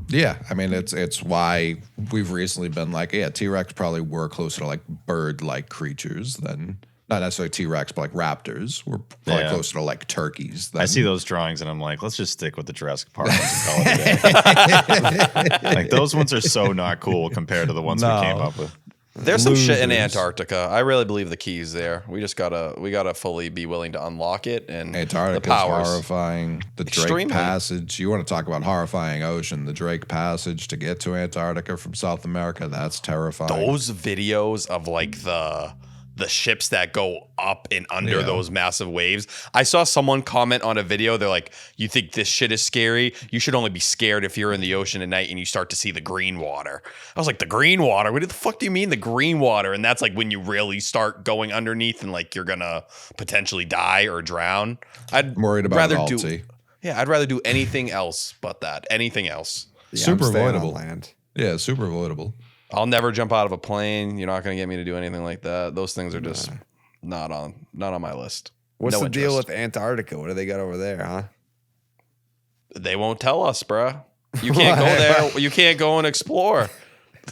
Yeah, I mean it's why we've recently been like, yeah, T-Rex probably were closer to like bird-like creatures than not necessarily T-Rex, but like raptors. We're probably closer to like turkeys.
I see those drawings and I'm like, let's just stick with the Jurassic Park ones and call it a day. Like those ones are so not cool compared to the ones we came up with.
There's some shit in Antarctica. I really believe the key's there. We just gotta fully be willing to unlock it. And
Antarctica
the powers.
horrifying. The Drake
Extremely.
Passage. You want to talk about horrifying ocean? The Drake Passage to get to Antarctica from South America. That's terrifying.
Those videos of like the ships that go up and under those massive waves. I saw someone comment on a video. They're like, you think this shit is scary? You should only be scared if you're in the ocean at night and you start to see the green water. I was like, the green water? What the fuck do you mean the green water? And that's like when you really start going underneath and like you're gonna potentially die or drown.
I'm worried about it all, T.
Yeah, I'd rather do anything else but that. Anything else.
Yeah,
super
I'm staying on
avoidable.
land.
Yeah, super avoidable.
I'll never jump out of a plane. You're not going to get me to do anything like that. Those things are just not on my list.
What's
No
the deal
interest.
with Antarctica? What do they got over there, huh?
They won't tell us, bruh. You can't go there. You can't go and explore.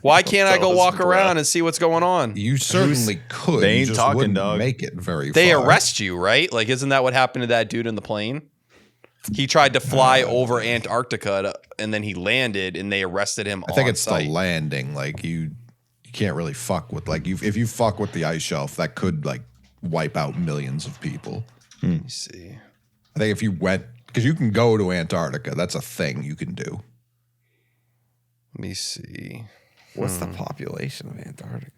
Why can't I go walk around and see what's going on?
You certainly could.
They
You
ain't
just
talking,
wouldn't
dog.
make it very
They
far.
arrest you, right? Like, isn't that what happened to that dude in the plane? He tried to fly over Antarctica and then he landed and they arrested him
I think
on
it's
site.
the landing. Like you can't really fuck with if you fuck with the ice shelf, that could like wipe out millions of people.
Let me see.
I think if you went, because you can go to Antarctica, that's a thing you can do.
Let me see.
What's the population of Antarctica?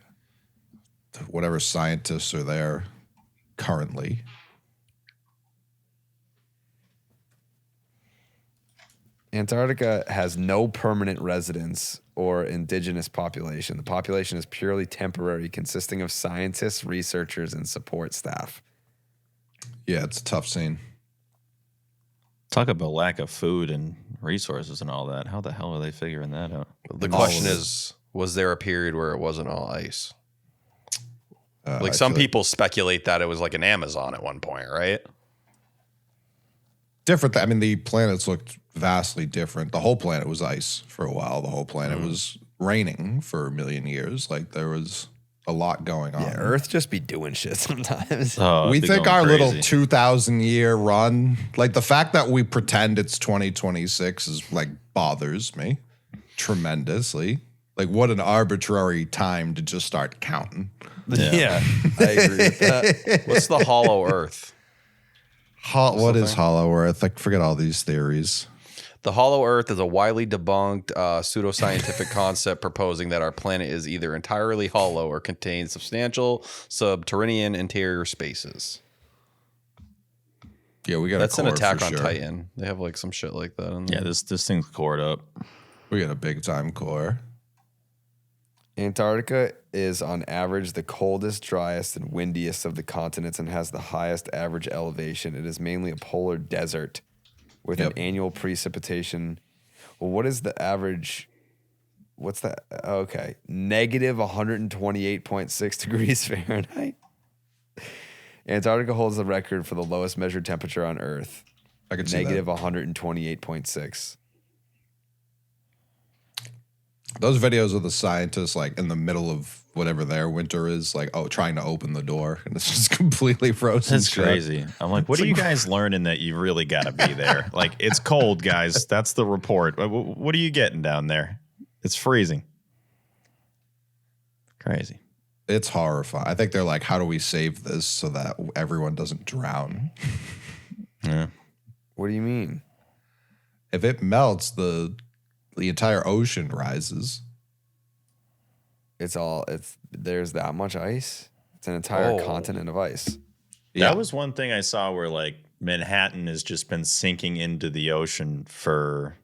Whatever scientists are there currently.
Antarctica has no permanent residents or indigenous population. The population is purely temporary, consisting of scientists, researchers, and support staff.
Yeah, it's a tough scene.
Talk about lack of food and resources and all that. How the hell are they figuring that out?
The question is, was there a period where it wasn't all ice? Like some people speculate that it was like an Amazon at one point, right?
Different. I mean, the planets looked vastly different. The whole planet was ice for a while. The whole planet was raining for a million years. Like there was a lot going on.
Yeah, Earth just be doing shit sometimes.
We think our little 2,000-year run, like the fact that we pretend it's 2026 is like bothers me tremendously. Like what an arbitrary time to just start counting.
Yeah, I agree with that.
What's the hollow Earth?
What is hollow Earth? I forget all these theories.
The hollow Earth is a widely debunked pseudoscientific concept proposing that our planet is either entirely hollow or contains substantial subterranean interior spaces.
Yeah, we got
That's
a
an
core
Attack
for
on
sure.
Titan. They have like some shit like that in there.
Yeah, this thing's cored up.
We got a big time core.
Antarctica is on average the coldest, driest, and windiest of the continents and has the highest average elevation. It is mainly a polar desert with an annual precipitation. Well, what is the average what's that? Okay. Negative 128.6 degrees Fahrenheit. Antarctica holds the record for the lowest measured temperature on Earth.
I could see
Negative
that.
128.6.
Those videos of the scientists like in the middle of whatever their winter is, like trying to open the door and it's just completely frozen.
That's crazy. I'm like, what are you guys learning that you really got to be there? Like, it's cold, guys. That's the report. What are you getting down there? It's freezing. Crazy.
It's horrifying. I think they're like, how do we save this so that everyone doesn't drown?
Yeah.
What do you mean?
If it melts, the entire ocean rises.
There's that much ice. It's an entire continent of ice.
That was one thing I saw where like Manhattan has just been sinking into the ocean for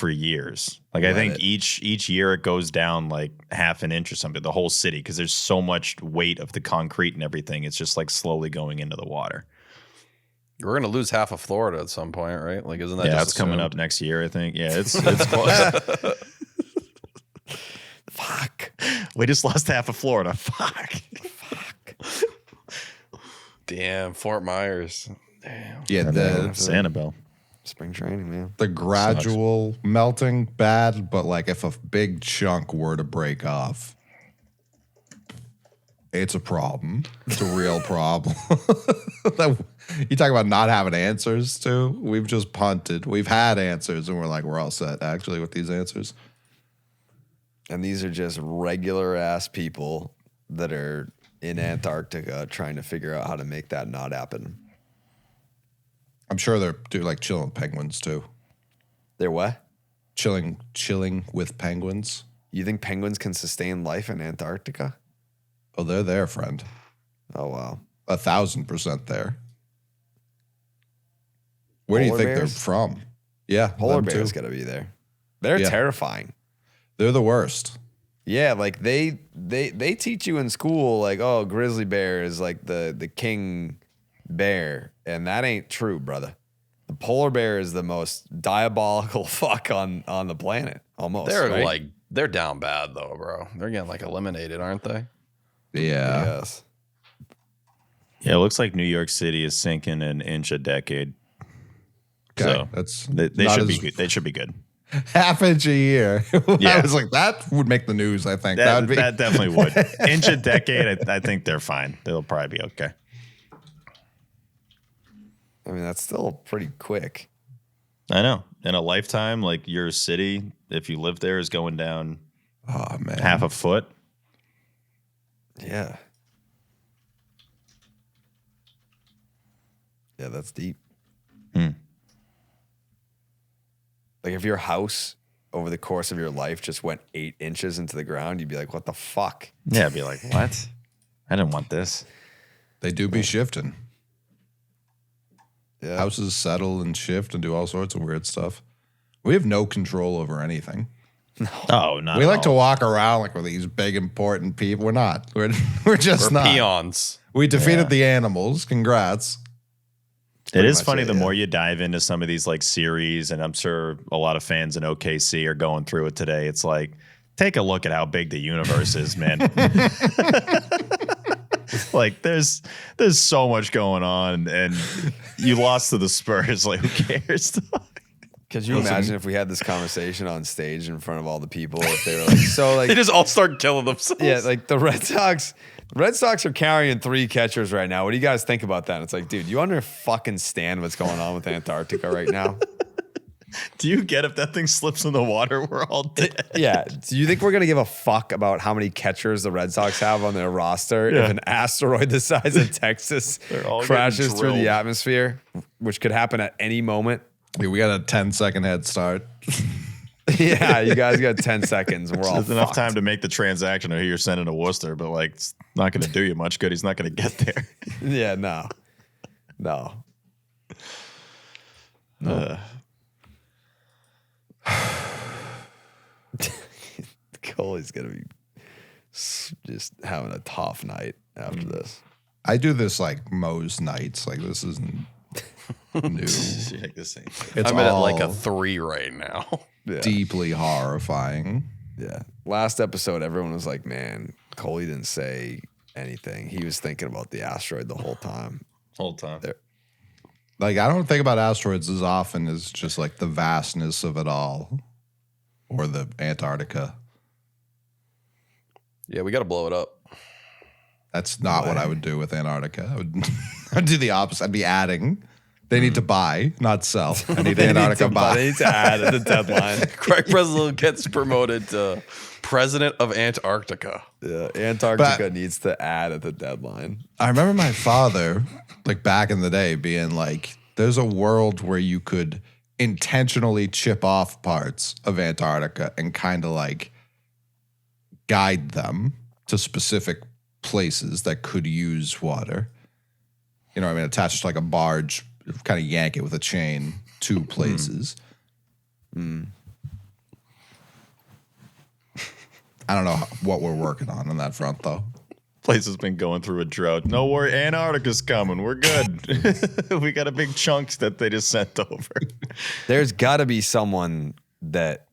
years. Like I think each year it goes down like half an inch or something, the whole city, because there's so much weight of the concrete and everything. It's just like slowly going into the water.
We're gonna lose half of Florida at some point, right? Like, isn't that
Yeah,
just
it's coming
assumed?
up next year, I think. Yeah, it's close.
Fuck.
We just lost half of Florida. Fuck.
Damn, Fort Myers. Damn.
Yeah, the
Sanibel.
Spring training, man.
The gradual melting, bad, but like if a big chunk were to break off, it's a problem. It's a real problem. You talk about not having answers to. We've just punted. We've had answers, and we're like, we're all set actually with these answers.
And these are just regular ass people that are in Antarctica trying to figure out how to make that not happen.
I'm sure they're like chilling with penguins too.
They're what?
Chilling with penguins.
You think penguins can sustain life in Antarctica?
Oh, they're there, friend.
Oh, wow.
1,000% there. Where do you think they're from? Yeah,
Polar
them
bears
too.
got to be there. They're terrifying.
They're the worst.
Yeah, like they teach you in school, like, oh, grizzly bear is like the king bear, and that ain't true, brother. The polar bear is the most diabolical fuck on the planet, almost.
They're down bad though, bro. They're getting like eliminated, aren't they?
Yeah.
Yes.
Yeah, it looks like New York City is sinking an inch a decade.
Okay,
So
that's
they
not
should
as-
be good. They should be good.
Half inch a year.
Yeah.
I was like, that would make the news, I think.
That,
would be
that definitely would. Inch a decade, I think they're fine. They'll probably be okay.
I mean, that's still pretty quick.
I know. In a lifetime, like your city, if you live there, is going down half a foot.
Yeah. Yeah, that's deep. Like if your house over the course of your life just went 8 inches into the ground, you'd be like, what the fuck?
Yeah, I'd be like, what? I didn't want this.
They do be shifting.
Yeah.
Houses settle and shift and do all sorts of weird stuff. We have no control over anything.
Oh, not
We
at
like to
all.
walk around like we're these big important people. We're not. We're just
We're
not.
peons.
We defeated the animals. Congrats.
It is
much
funny
it,
the
yeah.
more you dive into some of these like series, and I'm sure a lot of fans in OKC are going through it today. It's like, take a look at how big the universe is, man. Like there's so much going on, and you lost to the Spurs. Like, who cares?
Could you imagine if we had this conversation on stage in front of all the people? If they were like, so like,
They just all start killing themselves.
yeah, like the Red Sox are carrying 3 catchers right now. What do you guys think about that? And it's like, dude, you understand what's going on with Antarctica right now?
Do you get if that thing slips in the water, we're all dead?
Yeah. Do you think we're going to give a fuck about how many catchers the Red Sox have on their roster if an asteroid the size of Texas
all
crashes
getting
through the
drilled.
atmosphere, which could happen at any moment?
Yeah, we got a 10-second head start.
Yeah, you guys got 10 seconds. And we're all
There's enough
fucked.
time to make the transaction or you're sending to Worcester, but like it's not going to do you much good. He's not going to get there.
Yeah, no. Coley's going to be just having a tough night after this.
I do this like Moe's nights. Like this isn't. It's
I'm at like a 3 right now.
Yeah.
deeply horrifying.
Yeah. Last episode, everyone was like, man, Coley didn't say anything. He was thinking about the asteroid the whole time.
Like, I don't think about asteroids as often as just like the vastness of it all or the Antarctica.
Yeah, we got to blow it up.
That's not what I would do with Antarctica. I'd do the opposite. I'd be adding. They need to buy, not sell. I need Antarctica buy.
They need to add at the deadline.
Craig Breslow gets promoted to president of Antarctica.
Yeah, Antarctica needs to add at the deadline.
I remember my father, like back in the day, being like, there's a world where you could intentionally chip off parts of Antarctica and kind of like guide them to specific places that could use water. You know what I mean? Attached to like a barge, kind of yank it with a chain to places. I don't know what we're working on that front, though.
Place has been going through a drought. No worry, Antarctica's coming. We're good. We got a big chunk that they just sent over.
There's got to be someone that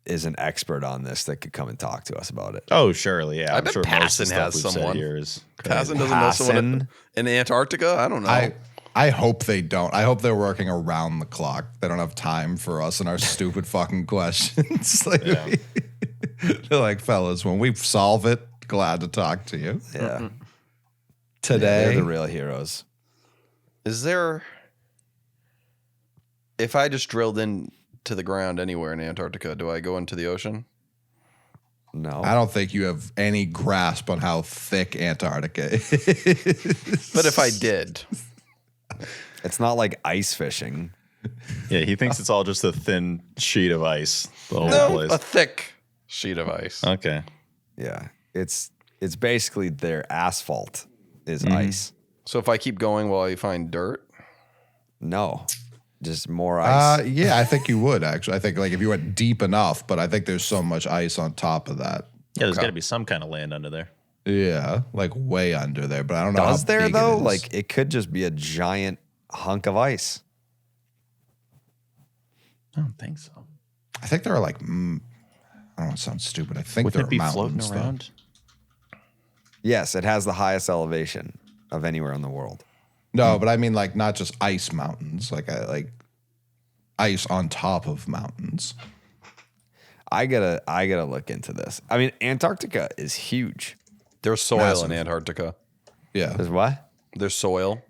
is an expert on this that could come and talk to us about it.
Oh, surely, yeah.
I
I'm
bet
sure most of
Passon
the
has
stuff we've said
someone.
here is
Passon doesn't know someone in Antarctica? I don't know.
I hope they don't. I hope they're working around the clock. They don't have time for us and our stupid fucking questions. Like, they're like, fellas, when we solve it, glad to talk to you.
Yeah.
Today.
They're the real heroes.
Is there, if I just drilled into the ground anywhere in Antarctica, do I go into the ocean?
No.
I don't think you have any grasp on how thick Antarctica is.
But if I did.
It's not like ice fishing.
Yeah, he thinks it's all just a thin sheet of ice. The whole
No,
place.
a thick sheet of ice.
Okay.
Yeah. It's basically their asphalt is ice.
So if I keep going while you find dirt?
No. Just more ice.
Yeah, I think you would, actually. I think like if you went deep enough, but I think there's so much ice on top of that.
Yeah, there's got to be some kind of land under there.
Yeah, like way under there, but I don't know.
Does
how
there
big
though?
It is.
Like it could just be a giant hunk of ice.
I don't think so.
I think there are like, I don't want to sound stupid. I think
Wouldn't
there
it
are
be floating
mountains
around?
Yes, it has the highest elevation of anywhere in the world.
No, but I mean like not just ice mountains, like ice on top of mountains.
I gotta look into this. I mean, Antarctica is huge.
There's soil
Massive.
in Antarctica.
Yeah.
There's what?
There's soil.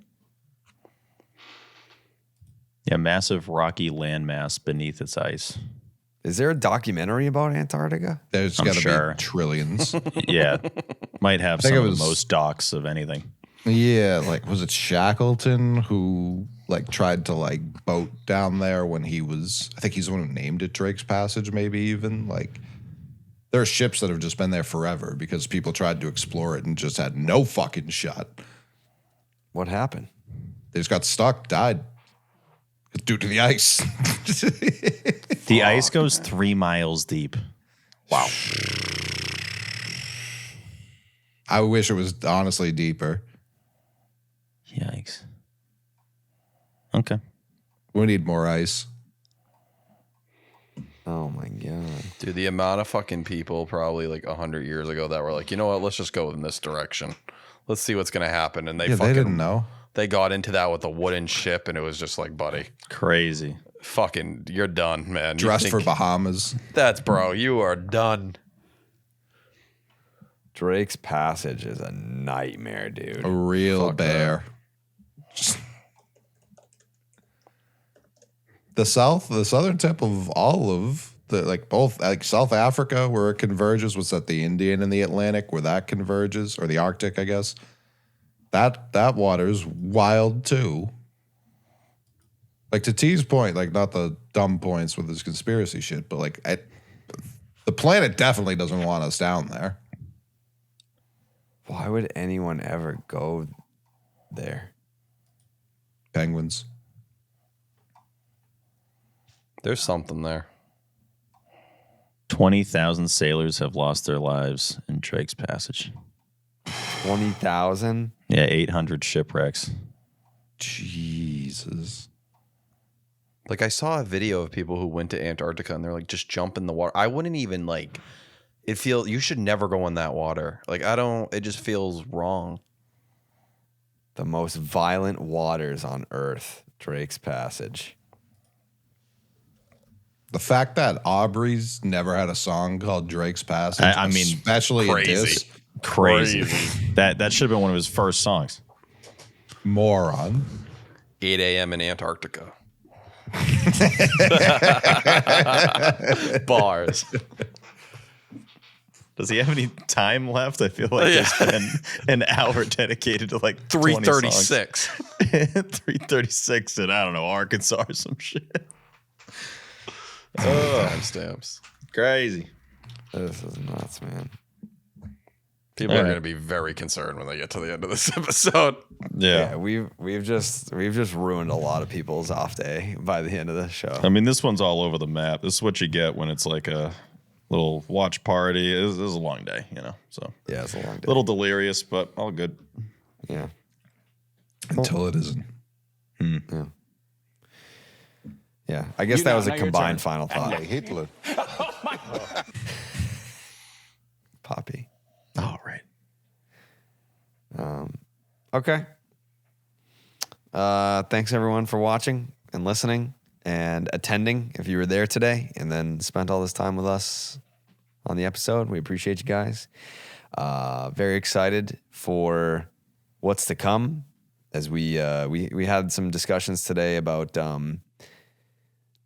Yeah, massive rocky landmass beneath its ice.
Is there a documentary about Antarctica?
There's
I'm
got to
sure.
be trillions.
Yeah. Might have
think
some
it
of
was-
the most docs of anything.
Yeah, like was it Shackleton who like tried to like boat down there when he was, I think he's the one who named it Drake's Passage, maybe even. Like there are ships that have just been there forever because people tried to explore it and just had no fucking shot.
What happened?
They just got stuck, died. Due to the ice.
The ice goes 3 miles deep.
Wow. I wish it was honestly deeper.
Yikes. Okay.
We need more ice.
Oh my god.
Dude, the amount of fucking people probably like 100 years ago that were like, you know what, let's just go in this direction. Let's see what's going to happen. And they
Yeah,
fucking
they didn't know.
They got into that with a wooden ship and it was just like, buddy,
Crazy.
fucking, you're done, man. You
Dressed for
think-
Bahamas.
That's bro, you are done.
Drake's Passage is a nightmare, dude.
A real
Fuck
bear. The southern tip of all of the, like both, like South Africa, where it converges, was that the Indian and the Atlantic, where that converges, or the Arctic, I guess. That water's wild too. Like to T's point, like not the dumb points with his conspiracy shit, but like the planet definitely doesn't want us down there.
Why would anyone ever go there?
Penguins.
There's something there.
20,000 sailors have lost their lives in Drake's Passage.
20,000?
Yeah, 800 shipwrecks.
Jeez.
Jesus.
Like I saw a video of people who went to Antarctica and they're like, just jump in the water. I wouldn't even like. You should never go in that water. Like it just feels wrong.
The most violent waters on Earth, Drake's Passage.
The fact that Aubrey's never had a song called Drake's Passage,
I mean,
especially a diss,
crazy. That should have been one of his first songs.
Moron.
8 a.m. in Antarctica. Bars.
Does he have any time left? I feel like there's been an hour dedicated to like
3:36.
3:36 in, I don't know, Arkansas or some shit.
Timestamps.
Crazy.
This is nuts, man.
People are going to be very concerned when they get to the end of this episode.
Yeah,
we've just ruined a lot of people's off day by the end of the show.
I mean, this one's all over the map. This is what you get when it's like a little watch party. It was a long day, So
yeah, it's a long day.
A little delirious, but all good.
Yeah.
Until it isn't.
Yeah. Yeah, I guess that was a combined final thought.
Hitler.
Poppy.
All right.
Okay. Thanks everyone for watching and listening and attending if you were there today and then spent all this time with us on the episode. We appreciate you guys. Very excited for what's to come as we had some discussions today about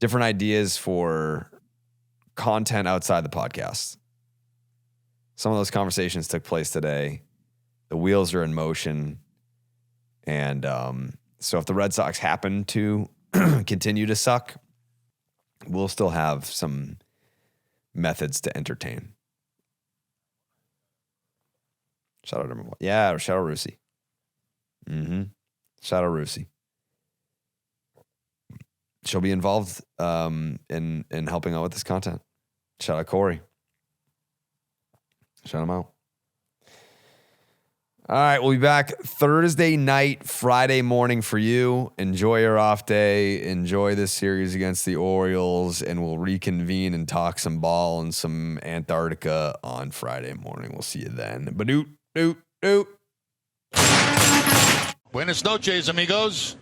different ideas for content outside the podcast. Some of those conversations took place today. The wheels are in motion. And so if the Red Sox happen to continue to suck, we'll still have some methods to entertain. Shout out everyone. Yeah, shout out Rusi. Shout out Rusi. She'll be involved in helping out with this content. Shout out Corey. Shout him out. All right, we'll be back Thursday night, Friday morning for you. Enjoy your off day. Enjoy this series against the Orioles, and we'll reconvene and talk some ball and some Antarctica on Friday morning. We'll see you then. Ba-doot, doot, doot.
Buenas noches, amigos.